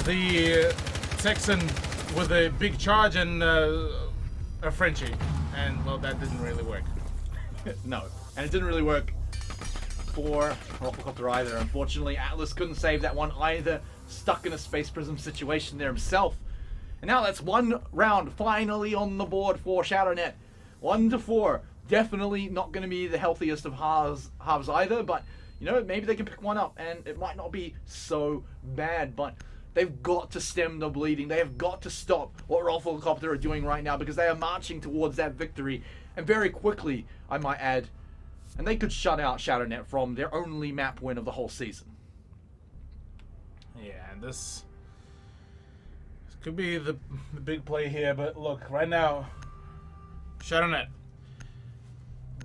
The Texan with a big charge and a Frenchie. And well, that didn't really work. No, and it didn't really work for Rockcopter either. Unfortunately, Atlas couldn't save that one either. Stuck in a Space Prism situation there himself. And now that's one round finally on the board for ShadowNet. 1-4. Definitely not going to be the healthiest of halves either, but you know, maybe they can pick one up and it might not be so bad, but they've got to stem the bleeding. They have got to stop what Rockcopter are doing right now because they are marching towards that victory, and very quickly, I might add, and they could shut out ShadowNet from their only map win of the whole season. Yeah, and this could be the big play here, but look, right now, ShadowNet,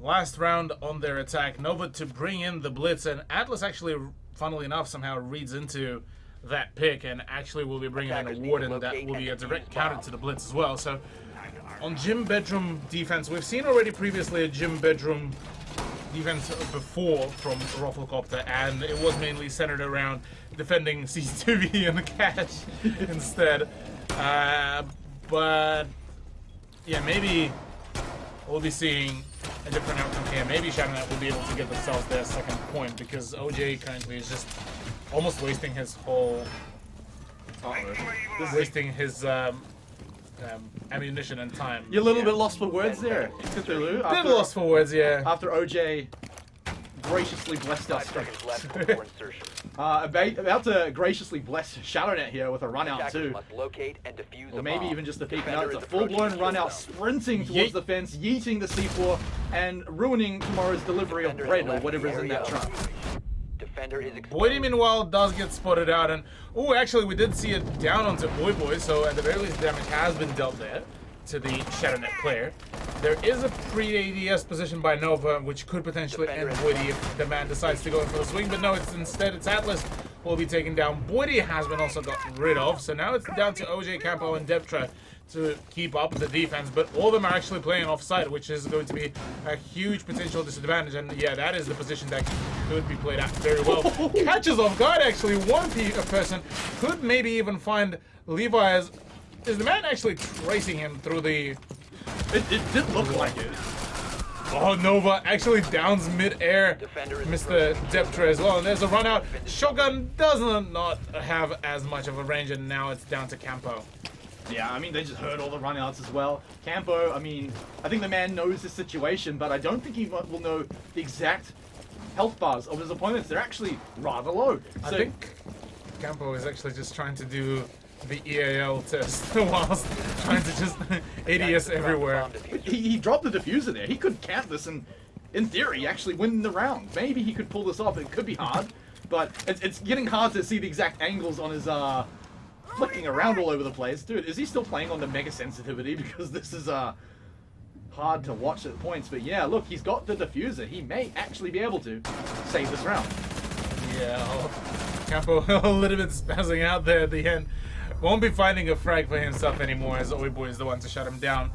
last round on their attack, Nova to bring in the blitz, and Atlas actually, funnily enough, somehow reads into that pick and actually will be bringing in a warden that will be a direct counter to the blitz as well. So on gym bedroom defense, we've seen already previously a gym bedroom defense before from Rockcopter, and it was mainly centered around defending C2V and the cache instead. But yeah, maybe we'll be seeing a different outcome here. Maybe ShadowNet will be able to get themselves their second point because OJ currently is just almost wasting his whole, wasting his ammunition and time. You're a little bit lost for words there, Cthulu. A little lost for words, yeah. After OJ graciously blessed us. 5 seconds left before insertion. About to graciously bless ShadowNet here with a run out Attackers too. must locate and defuse Or a maybe bomb. even just a peek. Defender Now it's a is approaching full-blown the run kill out, zone. sprinting towards the fence, yeeting the C4, and ruining tomorrow's delivery of Defender is bread or left whatever is in area that of truck. Defender is exposed. Boydie, meanwhile, does get spotted out, and oh, actually, we did see it down onto Boy, so at the very least, damage has been dealt there to the ShadowNet player. There is a pre-ADS position by Nova, which could potentially end Boydie if the man decides to go in for the swing, but no, instead it's Atlas who will be taken down. Boydie has been also gotten rid of, so now it's down to OJ, Campo, and Deptra to keep up the defense, but all of them are actually playing offside, which is going to be a huge potential disadvantage, and yeah, that is the position that could be played out very well. Catches off guard, actually, one person could maybe even find Levi as... Is the man actually tracing him through the... It did look like it. Oh, Nova actually downs mid-air Defender is Mr. Deptra as well, and there's a run out. Shotgun does not have as much of a range, and now it's down to Campo. Yeah, I mean, they just heard all the runouts as well. Campo, I mean, I think the man knows the situation, but I don't think he will know the exact health bars of his opponents. They're actually rather low. I think Campo is actually just trying to do the EAL test whilst trying to just ADS everywhere. He dropped the diffuser there. He could count this and, in theory, actually win the round. Maybe he could pull this off. It could be hard, but it's getting hard to see the exact angles on his flicking around all over the place. Dude, is he still playing on the mega sensitivity? Because this is hard to watch at points. But yeah, look, he's got the diffuser. He may actually be able to save this round. Yeah, Campo a little bit spazzing out there at the end. Won't be finding a frag for himself anymore, as Oiboy is the one to shut him down.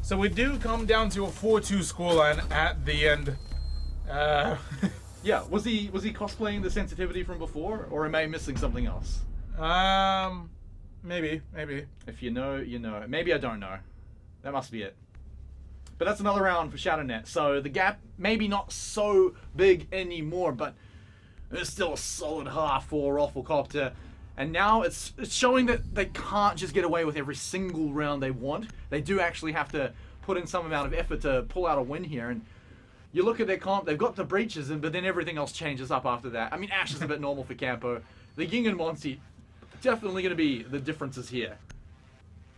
So we do come down to a 4-2 scoreline at the end. Yeah, was he cosplaying the sensitivity from before, or am I missing something else? Maybe. If you know, you know. Maybe I don't know. That must be it. But that's another round for ShadowNet. So the gap maybe not so big anymore, but it's still a solid half for Rockcopter. And now it's showing that they can't just get away with every single round they want. They do actually have to put in some amount of effort to pull out a win here. And you look at their comp, they've got the breaches, but then everything else changes up after that. I mean, Ash is a bit normal for Campo. The Ying and Monty, definitely going to be the differences here.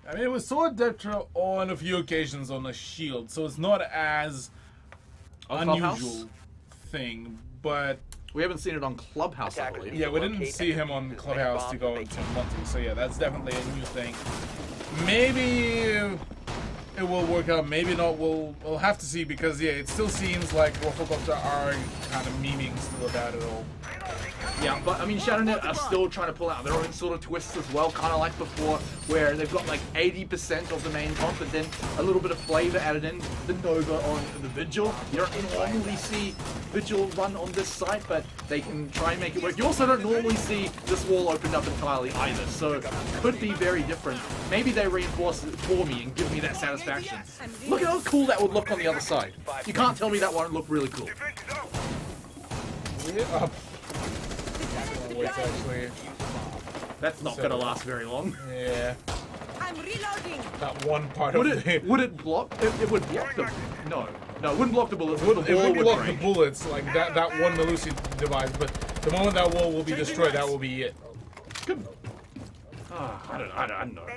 I mean, we saw Detra on a few occasions on a shield, so it's not as unusual thing, but we haven't seen it on Clubhouse, I believe. Yeah, we didn't see him on Clubhouse to go into Monty, so yeah, that's definitely a new thing. Maybe it will work out, maybe not. We'll have to see, because yeah, it still seems like Rufflecopter are kind of memeing still about it all. Yeah, but I mean, ShadowNet are still trying to pull out their own sort of twists as well, kind of like before, where they've got like 80% of the main comp, and then a little bit of flavor added in. The Nova on the Vigil. You don't normally see Vigil run on this site, but they can try and make it work. You also don't normally see this wall opened up entirely either, so it could be very different. Maybe they reinforce it for me and give me that satisfaction. Look at how cool that would look on the other side. You can't tell me that won't look really cool. Yeah. Actually, that's not gonna last very long. Yeah. I'm reloading. That one part would of it would it block? It would block the no, it wouldn't block the bullets. It would block the bullets, like that one Melusi device. But the moment that wall will be destroyed, that will be it. Good. I don't know.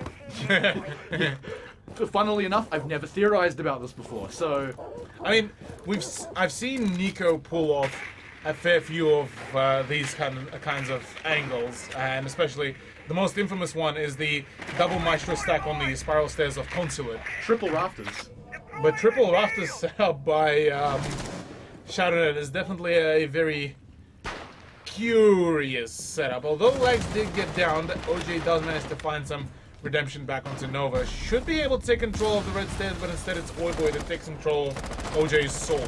Funnily enough, I've never theorized about this before. So, I mean, I've seen Nico pull off a fair few of these kinds of angles, and especially the most infamous one is the double maestro stack on the spiral stairs of Consulate. Triple rafters. But triple rafters set up by ShadowNet is definitely a very curious setup. Although legs did get down, OJ does manage to find some redemption back onto Nova. Should be able to take control of the red stairs, but instead it's Oiboy that takes control of OJ's soul.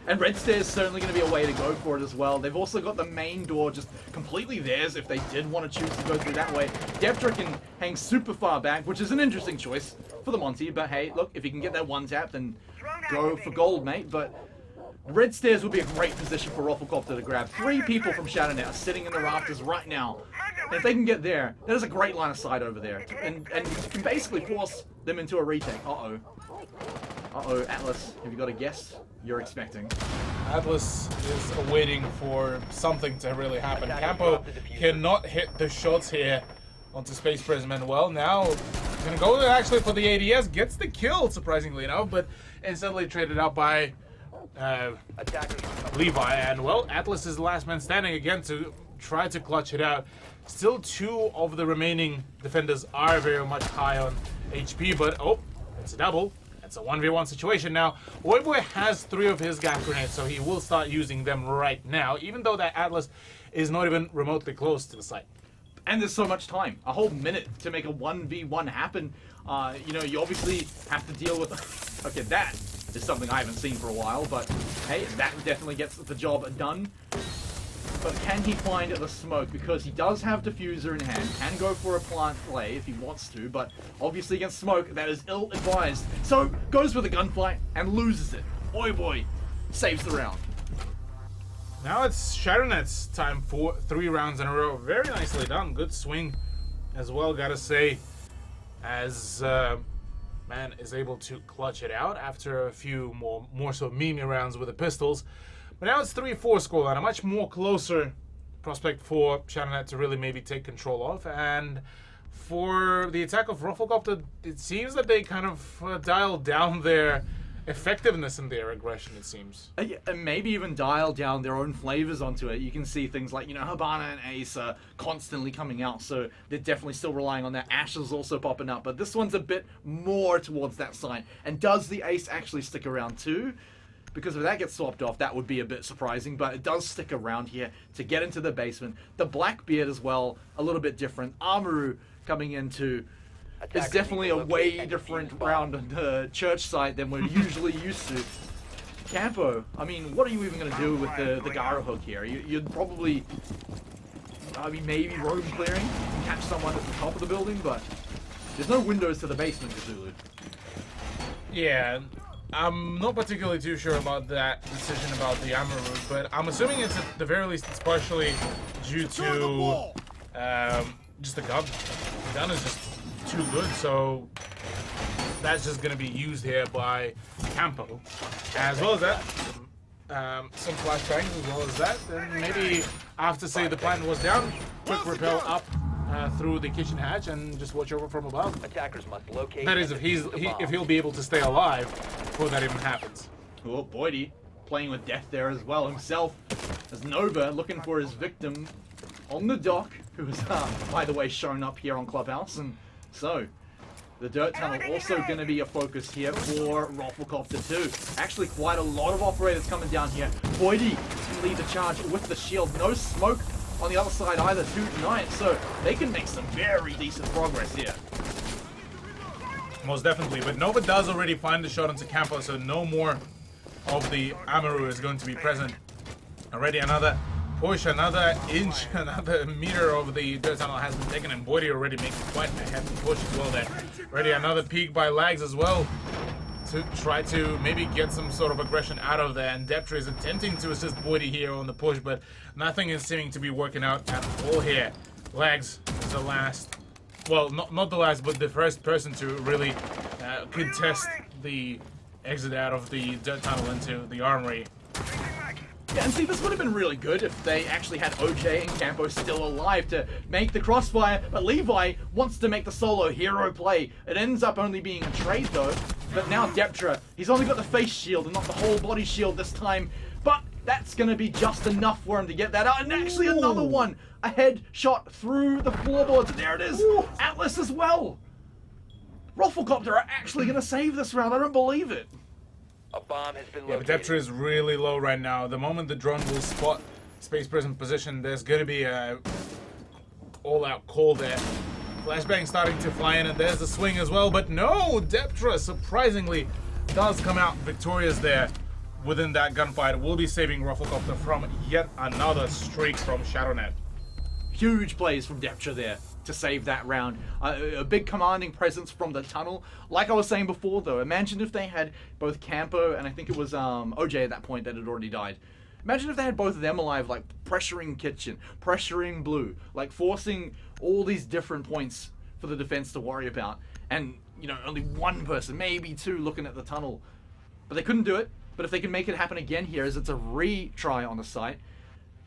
And red stairs is certainly going to be a way to go for it as well. They've also got the main door just completely theirs if they did want to choose to go through that way. Deptra can hang super far back, which is an interesting choice for the Monty. But hey, look, if you can get that one tap, then go for gold, mate. But red stairs would be a great position for Rufflecopter to grab. 3 people from ShadowNet are sitting in the rafters right now. And if they can get there, that is a great line of sight over there. And you can basically force them into a retake. Uh-oh. Uh-oh, Atlas, have you got a guess you're expecting? Atlas is awaiting for something to really happen. Campo cannot hit the shots here onto Space Prism, and well, now gonna go actually for the ADS, gets the kill, surprisingly enough, but instantly traded out by Levi, and well, Atlas is the last man standing again to try to clutch it out. Still 2 of the remaining defenders are very much high on HP, but oh, it's a double. It's a 1v1 situation now. Oiboy has 3 of his gas grenades, so he will start using them right now, even though that Atlas is not even remotely close to the site. And there's so much time. A whole minute to make a 1v1 happen. You know, you obviously have to deal with... Okay, that is something I haven't seen for a while, but hey, that definitely gets the job done. But can he find the smoke? Because he does have diffuser in hand, can go for a plant play if he wants to, but obviously against smoke, that is ill-advised. So, goes for the gunfight and loses it. Oiboy saves the round. Now it's ShadowNet's time for 3 rounds in a row. Very nicely done. Good swing as well, gotta say, as man is able to clutch it out after a few more so meme rounds with the pistols. But now it's 3-4 scoreline, a much more closer prospect for ShadowNet to really maybe take control of. And for the attack of Rufflecopter, it seems that they kind of dialed down their effectiveness in their aggression, it seems. And maybe even dial down their own flavors onto it. You can see things like, you know, Habana and Ace are constantly coming out, so they're definitely still relying on that. Ash is also popping up, but this one's a bit more towards that side. And does the Ace actually stick around too? Because if that gets swapped off, that would be a bit surprising, but it does stick around here to get into the basement. The Blackbeard as well, a little bit different. Amaru coming into is definitely a way different round on the church site than we're usually used to. Campo, I mean, what are you even going to do with the Gara hook here? You'd probably, I mean, maybe roam clearing and catch someone at the top of the building, but there's no windows to the basement, Cthulu. Yeah. I'm not particularly too sure about that decision about the Amaru, but I'm assuming it's at the very least it's partially due to just a gun. The gun is just too good, so that's just going to be used here by Campo. As well as that, some flashbangs as well as that. And maybe after, say, the plant was down, quick rappel up through the kitchen hatch and just watch over from above. Attackers must locate. That is, if he'll be able to stay alive before that even happens. Oh, Boydie playing with death there as well himself. As Nova looking for his victim on the dock, who was, by the way, shown up here on Clubhouse. And so, the dirt tunnel also going to be a focus here for Rafflecopter 2. Actually, quite a lot of operators coming down here. Boydie can lead the charge with the shield. No smoke on the other side either tonight, so they can make some very decent progress here. Most definitely, but Nova does already find the shot into Campo, so no more of the Amaru is going to be present. Already another push, another inch, another meter of the dirt tunnel has been taken, and Boydie already makes quite a hefty push as well there. Already another peek by Lags as well to try to maybe get some sort of aggression out of there, and Deptra is attempting to assist Boydie here on the push, but nothing is seeming to be working out at all here. Lags is the last, well, not the last, but the first person to really contest the exit out of the dirt tunnel into the armory. Yeah, and see, this would have been really good if they actually had OJ and Campo still alive to make the crossfire, but Levi wants to make the solo hero play. It ends up only being a trade though, but now Deptra, he's only got the face shield and not the whole body shield this time, but that's going to be just enough for him to get that out. And actually another one, a head shot through the floorboards, and there it is, Atlas as well. Rafflecopter are actually going to save this round, I don't believe it. A bomb has been Yeah, but located. Deptra is really low right now. The moment the drone will spot Space Prison position, there's going to be a all-out call there. Flashbang starting to fly in, and there's the swing as well. But no, Deptra surprisingly does come out victorious there within that gunfight. Will be saving Rafflecopter from yet another streak from ShadowNet. Huge plays from Deptra there to save that round. A big commanding presence from the tunnel. Like I was saying before though, imagine if they had both Campo and I think it was OJ at that point that had already died. Imagine if they had both of them alive, like pressuring Kitchen, pressuring Blue, like forcing all these different points for the defense to worry about. And, you know, only one person, maybe two, looking at the tunnel. But they couldn't do it. But if they can make it happen again here as it's a retry on the site,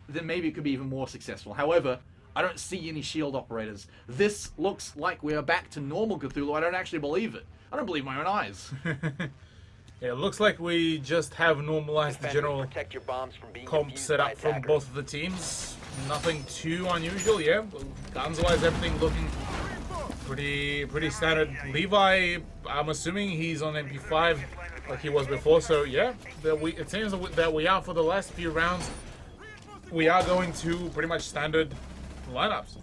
then maybe it could be even more successful. However, I don't see any shield operators. This looks like we are back to normal Cthulhu. I don't actually believe it. I don't believe my own eyes. Yeah, it looks like we just have normalized the general Protect your bombs from being comp defused setup by from attackers. both of the teams. Nothing too unusual, yeah. Guns-wise, everything looking pretty standard. Levi, I'm assuming he's on MP5 like he was before, so yeah. It seems that we are, for the last few rounds, we are going to pretty much standard lineups.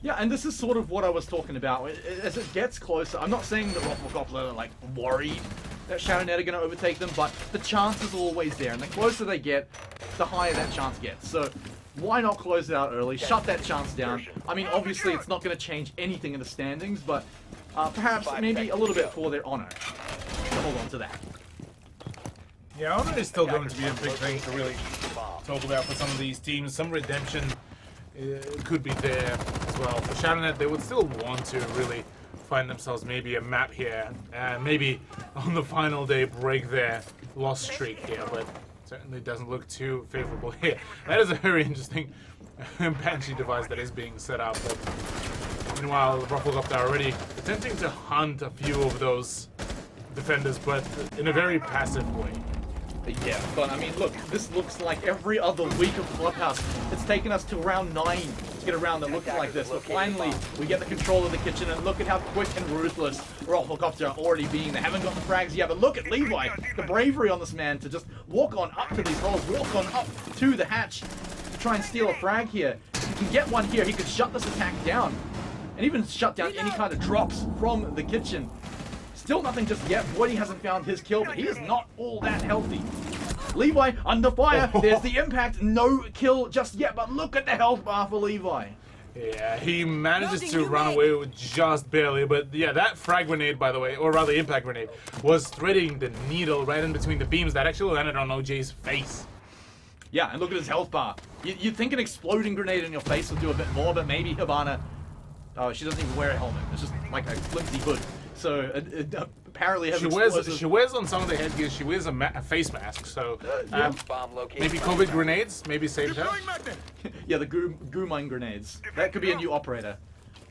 Yeah, and this is sort of what I was talking about. As it gets closer, I'm not saying that Rafflecopter are like worried that ShadowNet are going to overtake them, but the chance is always there, and the closer they get, the higher that chance gets. So why not close it out early, shut that chance down? I mean, obviously it's not going to change anything in the standings, but perhaps maybe a little bit for their honor. So hold on to that. Yeah, honor is still going to be a big thing to really talk about for some of these teams. Some redemption could be there as well. For ShadowNet, they would still want to really find themselves maybe a map here, and maybe on the final day break their loss streak here, but certainly doesn't look too favorable here. That is a very interesting Banshee device that is being set up. But meanwhile, Rafflecopter are already attempting to hunt a few of those defenders, but in a very passive way. Yeah, but I mean, look, this looks like every other week of Clubhouse. It's taken us to round 9 to get a round that looks like this, but finally we get the control of the kitchen, and look at how quick and ruthless Rafflecopter are already being. They haven't got the frags yet, but look at Levi, the bravery on this man to just walk on up to these holes, walk on up to the hatch to try and steal a frag here. If he can get one here, he could shut this attack down, and even shut down any kind of drops from the kitchen. Still nothing just yet. Boydie hasn't found his kill, but he is not all that healthy. Levi under fire. There's the impact. No kill just yet, but look at the health bar for Levi. Yeah, he manages to run away with just barely, but yeah, that frag grenade, by the way, or rather impact grenade, was threading the needle right in between the beams that actually landed on OJ's face. Yeah, and look at his health bar. You'd think an exploding grenade in your face would do a bit more, but maybe Hibana... Oh, she doesn't even wear a helmet. It's just like a flimsy hood. So apparently has she wears on some of the headgear, she wears a face mask, so Bomb located. maybe COVID grenades, maybe saved her. Yeah, the goo mine grenades. That could be a new operator.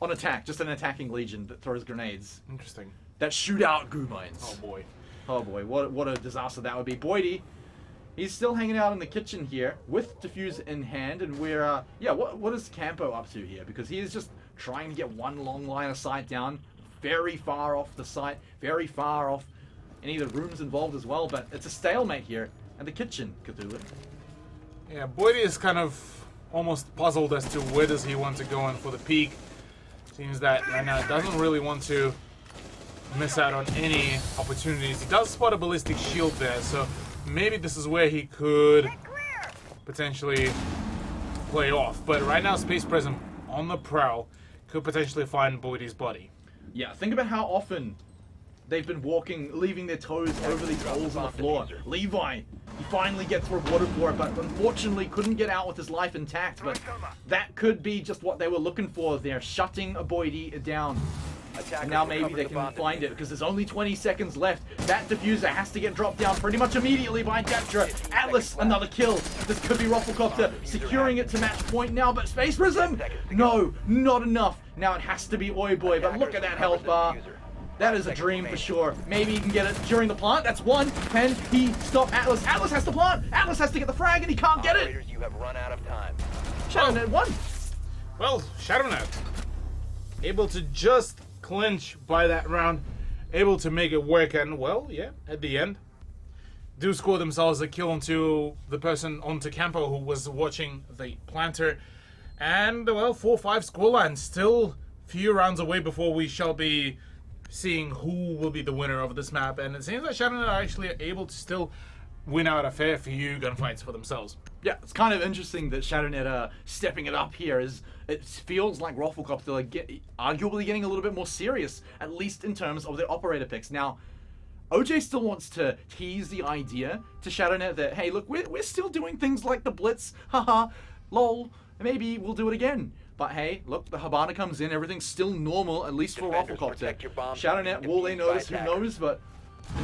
On attack, just an attacking legion that throws grenades. Interesting. That shoot out goo mines. Oh boy. Oh boy, what a disaster that would be. Boydie, he's still hanging out in the kitchen here with diffuser in hand, and we're yeah, what is Campo up to here? Because he is just trying to get one long line of sight down, very far off the site, very far off any of the rooms involved as well, but it's a stalemate here at the kitchen, Cthulhu. Yeah, Boydie is kind of almost puzzled as to where does he want to go in for the peak. Seems that right now doesn't really want to miss out on any opportunities. He does spot a ballistic shield there, so maybe this is where he could potentially play off. But right now, Space Prism on the prowl could potentially find Boydie's body. Yeah, think about how often they've been walking, leaving their toes over these holes on the floor. Levi, he finally gets rewarded for it, but unfortunately couldn't get out with his life intact. But that could be just what they were looking for. They're shutting a Boydie down. And now maybe they can find it, because there's only 20 seconds left. That diffuser has to get dropped down pretty much immediately by Deptra. Atlas, another kill. This could be Rufflecopter securing it to match point now, but Space Prism? No, not enough. Now it has to be Oi Boy, but look at that health bar. That is a dream for sure. Maybe he can get it during the plant. That's one. Can he stop Atlas? Atlas has to plant. Atlas has to get the frag, and he can't get it. You have run out of time. ShadowNet won. Well, ShadowNet able to just clinch by that round, able to make it work, and well, yeah, at the end, do score themselves a kill onto the person, onto Campo, who was watching the planter, and well, 4-5 scoreline, still few rounds away before we shall be seeing who will be the winner of this map, and it seems like ShadowNet are actually able to still win out a fair few gunfights for themselves. Yeah, it's kind of interesting that ShadowNet are stepping it up here. It feels like Rufflecopter are arguably getting a little bit more serious, at least in terms of their operator picks. Now, OJ still wants to tease the idea to ShadowNet that, hey, look, we're still doing things like the Blitz, haha, lol, maybe we'll do it again. But hey, look, the Hibana comes in, everything's still normal, at least for Rufflecopter. ShadowNet, will they notice? Who knows? But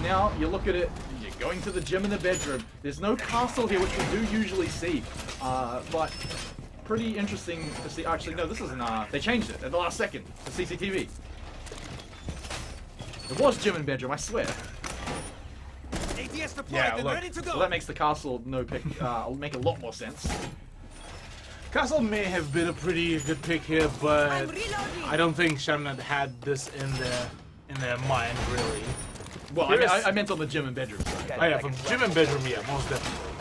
now you look at it, you're going to the gym in the bedroom. There's no castle here, which we do usually see, but pretty interesting to see. Actually, no, this isn't. They changed it at the last second. The CCTV. It was gym and bedroom, I swear. Yeah, look. So that makes the castle no pick. Make a lot more sense. Castle may have been a pretty good pick here, but I don't think ShadowNet had this in their mind, really. Well, I meant on the gym and bedroom side. Oh yeah, from gym and bedroom, yeah, most definitely.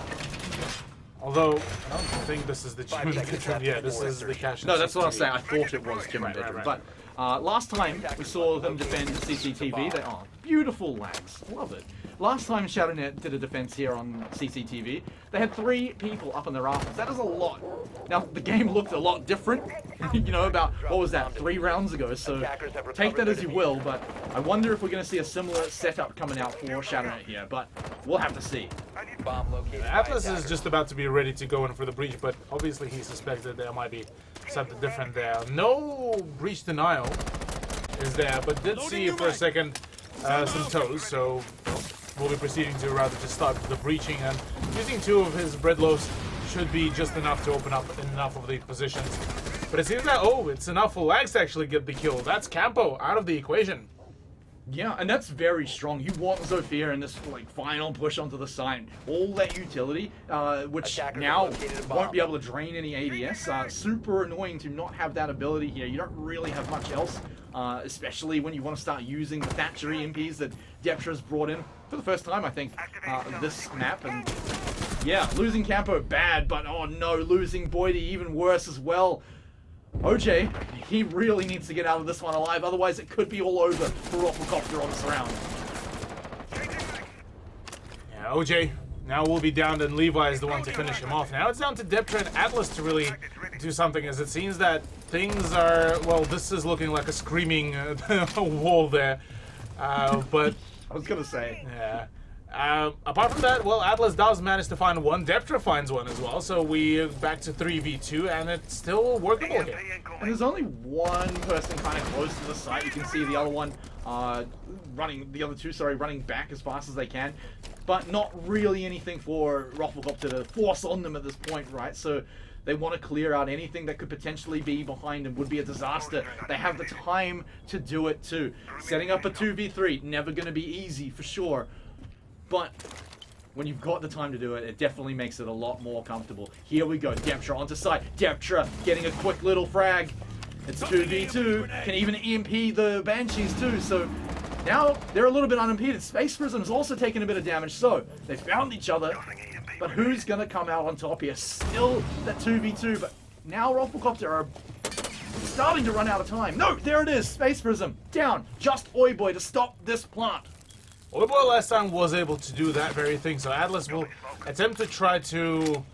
Although, I don't think this is the gym and bedroom, yeah, this is the cash. No, that's what I'm saying, I thought it was gym and bedroom. But last time we saw them defend CCTV, they are beautiful lags, love it. Last time ShadowNet did a defense here on CCTV, they had 3 people up on the rafters. That is a lot. Now, the game looked a lot different, you know, about, what was that, 3 rounds ago, so take that as you will, but I wonder if we're going to see a similar setup coming out for ShadowNet here, but we'll have to see. Atlas is just about to be ready to go in for the breach, but obviously he suspected there might be something different there. No breach denial is there, but did see for a second some toes, so we'll be proceeding to rather just start the breaching, and using 2 of his bread loaves should be just enough to open up enough of the positions. But it seems that, oh, it's enough for Lags to actually get the kill. That's Campo out of the equation. Yeah, and that's very strong. You want Zofia in this like final push onto the side. All that utility, which now won't be able to drain any ADS. Super annoying to not have that ability here. You don't really have much else, especially when you want to start using the Thatcher EMPs that Deptra's brought in for the first time, I think, this map. And yeah, losing Campo bad, but oh no, losing Boydie even worse as well. OJ, he really needs to get out of this one alive, otherwise it could be all over for Rufflecopter on this round. Yeah, OJ now will be down, and Levi is the one to finish him off. Now it's down to Deptra and Atlas to really do something, as it seems that things are, well, this is looking like a screaming wall there. But I was gonna say. Yeah. Apart from that, well, Atlas does manage to find one. Deptra finds one as well. So we're back to 3v2, and it's still workable here. And there's only one person kind of close to the site. You can see the other one running back as fast as they can. But not really anything for Rufflecopter to force on them at this point, right? So they want to clear out anything that could potentially be behind them, would be a disaster. They have the time to do it too. Setting up a 2v3, never going to be easy for sure. But when you've got the time to do it, it definitely makes it a lot more comfortable. Here we go, Deptra onto site. Deptra getting a quick little frag. It's 2v2, can even EMP the Banshees too, so now they're a little bit unimpeded. Space Prism is also taking a bit of damage, so they found each other. But who's going to come out on top here? Still that 2v2, but now Rufflecopter are starting to run out of time. No, there it is, Space Prism down. Just Oiboy to stop this plant. Oiboy last time was able to do that very thing, so Atlas will attempt to try to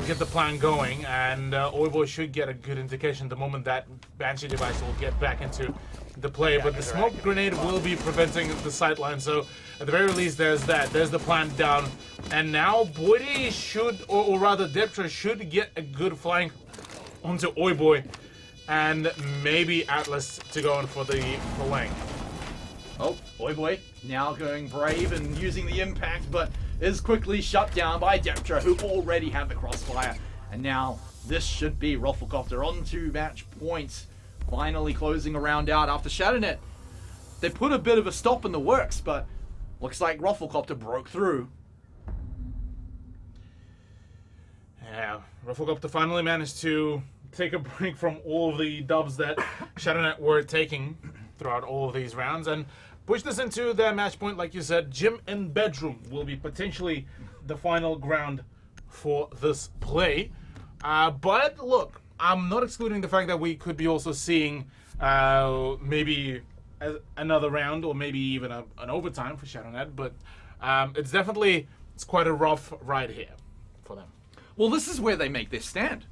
get the plan going, and Oiboy should get a good indication the moment that Banshee device will get back into the play, but the smoke grenade will be preventing the sightline, so at the very least there's that. There's the plan down, and now Boydie should, or rather Deptra should get a good flank onto Oiboy, and maybe Atlas to go in for the flank. Oh, Oiboy now going brave and using the impact, but is quickly shut down by Deptra, who already had the crossfire. And now this should be Rufflecopter on to match point. Finally closing a round out after ShatterNet. They put a bit of a stop in the works, but looks like Rufflecopter broke through. Yeah, Rufflecopter finally managed to take a break from all of the dubs that ShatterNet were taking throughout all of these rounds and push this into their match point. Like you said, gym and bedroom will be potentially the final ground for this play. But look, I'm not excluding the fact that we could be also seeing maybe another round or maybe even an overtime for ShatterNet. But it's quite a rough ride here for them. Well, this is where they make their stand.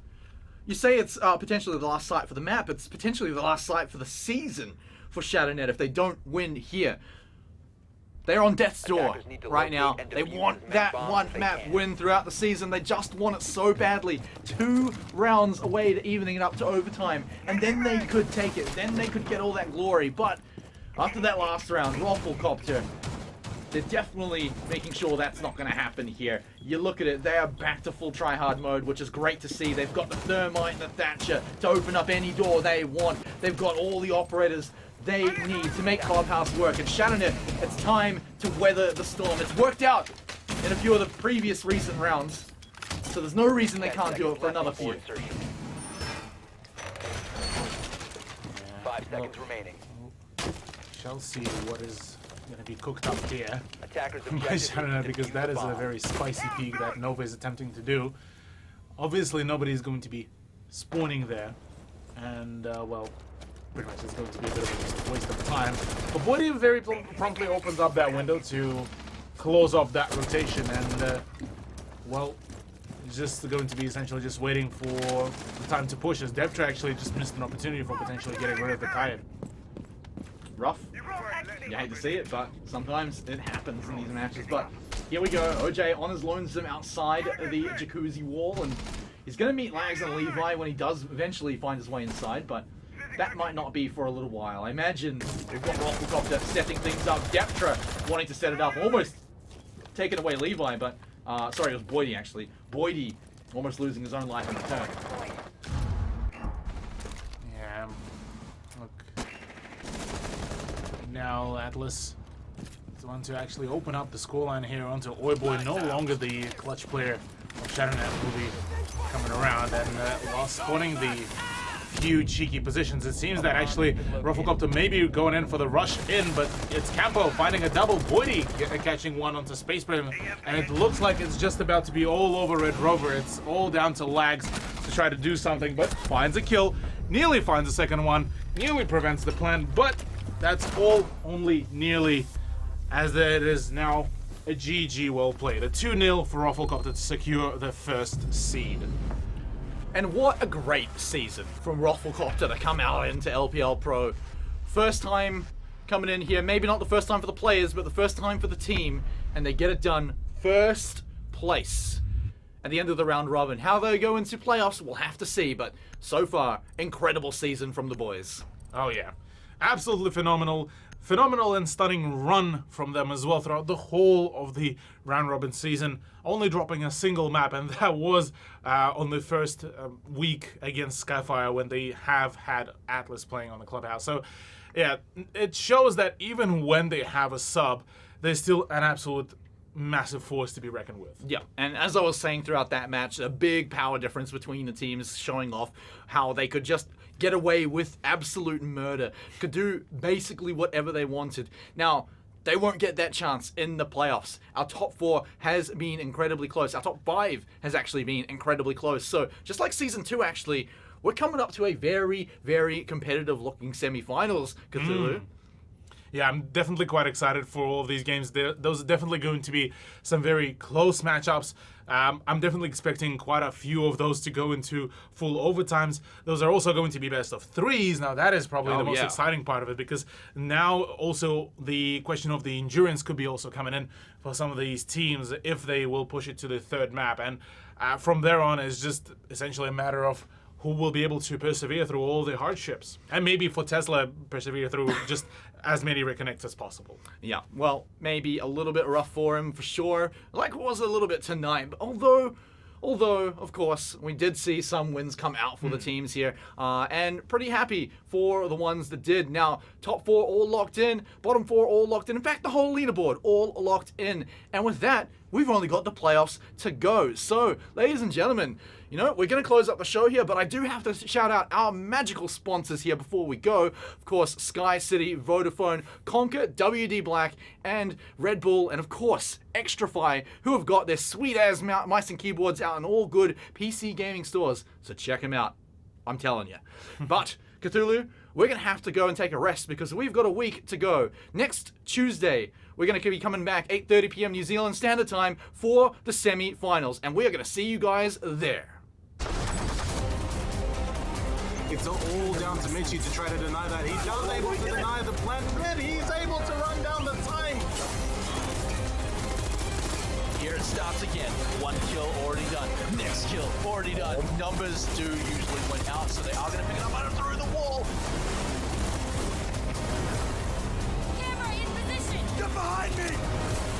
You say it's potentially the last sight for the map. It's potentially the last sight for the season for ShatterNet if they don't win here. They're on death's door right now. They want that one map win throughout the season. They just want it so badly. 2 rounds away to evening it up to overtime. And then they could take it. Then they could get all that glory. But after that last round, Rufflecopter, they're definitely making sure that's not going to happen here. You look at it, they are back to full try-hard mode, which is great to see. They've got the Thermite and the Thatcher to open up any door they want. They've got all the operators they need to make Clubhouse work. And ShatterNet, it's time to weather the storm. It's worked out in a few of the previous recent rounds, so there's no reason they can't do it for another few. 5 seconds remaining. Shall see what is going to be cooked up here Attackers by ShatterNet, because that is a very spicy peak that Nova is attempting to do. Obviously, nobody is going to be spawning there, and well, pretty much it's going to be a bit of a waste of time. But Boydie very promptly opens up that window to close off that rotation, and well, just going to be essentially just waiting for the time to push, as Deptra actually just missed an opportunity for potentially getting rid of the Kaid. Rough. You hate to see it, but sometimes it happens in these matches. But here we go. OJ on his lonesome outside the jacuzzi wall, and he's going to meet Lags and Levi when he does eventually find his way inside, but that might not be for a little while. I imagine we've got Rufflecopter setting things up. Deptra wanting to set it up, almost taking away Levi, but sorry, it was Boydie actually. Boydie almost losing his own life in return. Yeah, look. Now Atlas is the one to actually open up the scoreline here onto Oiboy. No longer the clutch player of ShatterNet will be coming around, and while spawning the few cheeky positions, it seems that actually Rufflecopter may be going in for the rush in, but it's Campo finding a double. Boydie catching one onto Space Brim, and it looks like it's just about to be all over Red Rover. It's all down to Lags to try to do something, but finds a kill, nearly finds a second one, nearly prevents the plan, but that's all only nearly, as it is now a GG well played. A 2-0 for Rufflecopter to secure the first seed. And what a great season from Rufflecopter to come out into LPL Pro. First time coming in here, maybe not the first time for the players, but the first time for the team. and they get it done first place at the end of the round robin. How they go into playoffs, we'll have to see, but so far, incredible season from the boys. Oh yeah, absolutely phenomenal. Phenomenal and stunning run from them as well throughout the whole of the round robin season, only dropping a single map, and that was on the first week against Skyfire when they have had Atlas playing on the clubhouse. So yeah, it shows that even when they have a sub, they're still an absolute massive force to be reckoned with. Yeah, and as I was saying throughout that match, a big power difference between the teams, showing off how they could just get away with absolute murder, could do basically whatever they wanted. Now, they won't get that chance in the playoffs. Our top 4 has been incredibly close. Our top 5 has actually been incredibly close. So, just like Season 2, actually, we're coming up to a very, very competitive looking semi-finals, Cthulhu. Yeah, I'm definitely quite excited for all of these games. Those are definitely going to be some very close matchups. I'm definitely expecting quite a few of those to go into full overtimes. Those are also going to be best of 3s. Now, that is probably the most exciting part of it, because now also the question of the endurance could be also coming in for some of these teams if they will push it to the 3rd map. And from there on, it's just essentially a matter of who will be able to persevere through all the hardships. And maybe for Tesla, persevere through just as many reconnects as possible. Yeah, well, maybe a little bit rough for him, for sure. Like it was a little bit tonight. But although, of course, we did see some wins come out for the teams here. And pretty happy for the ones that did. Now, top 4 all locked in. Bottom 4 all locked in. In fact, the whole leaderboard all locked in. And with that, we've only got the playoffs to go. So, ladies and gentlemen, you know, we're going to close up the show here, but I do have to shout out our magical sponsors here before we go. Of course, Sky City, Vodafone, Conquer, WD Black, and Red Bull, and of course, Extrafy, who have got their sweet-ass mice and keyboards out in all good PC gaming stores. So check them out. I'm telling you. But, Cthulhu, we're going to have to go and take a rest because we've got a week to go. Next Tuesday, we're going to be coming back 8:30 p.m. New Zealand Standard Time for the semi-finals, and we are going to see you guys there. It's all down to Mitchie to try to deny that. He's not able to deny the plan. He's able to run down the time. Here it stops again. 1 kill already done. Next kill already done. Numbers do usually win out, so they are going to pick it up out through the wall. Camera in position. Get behind me!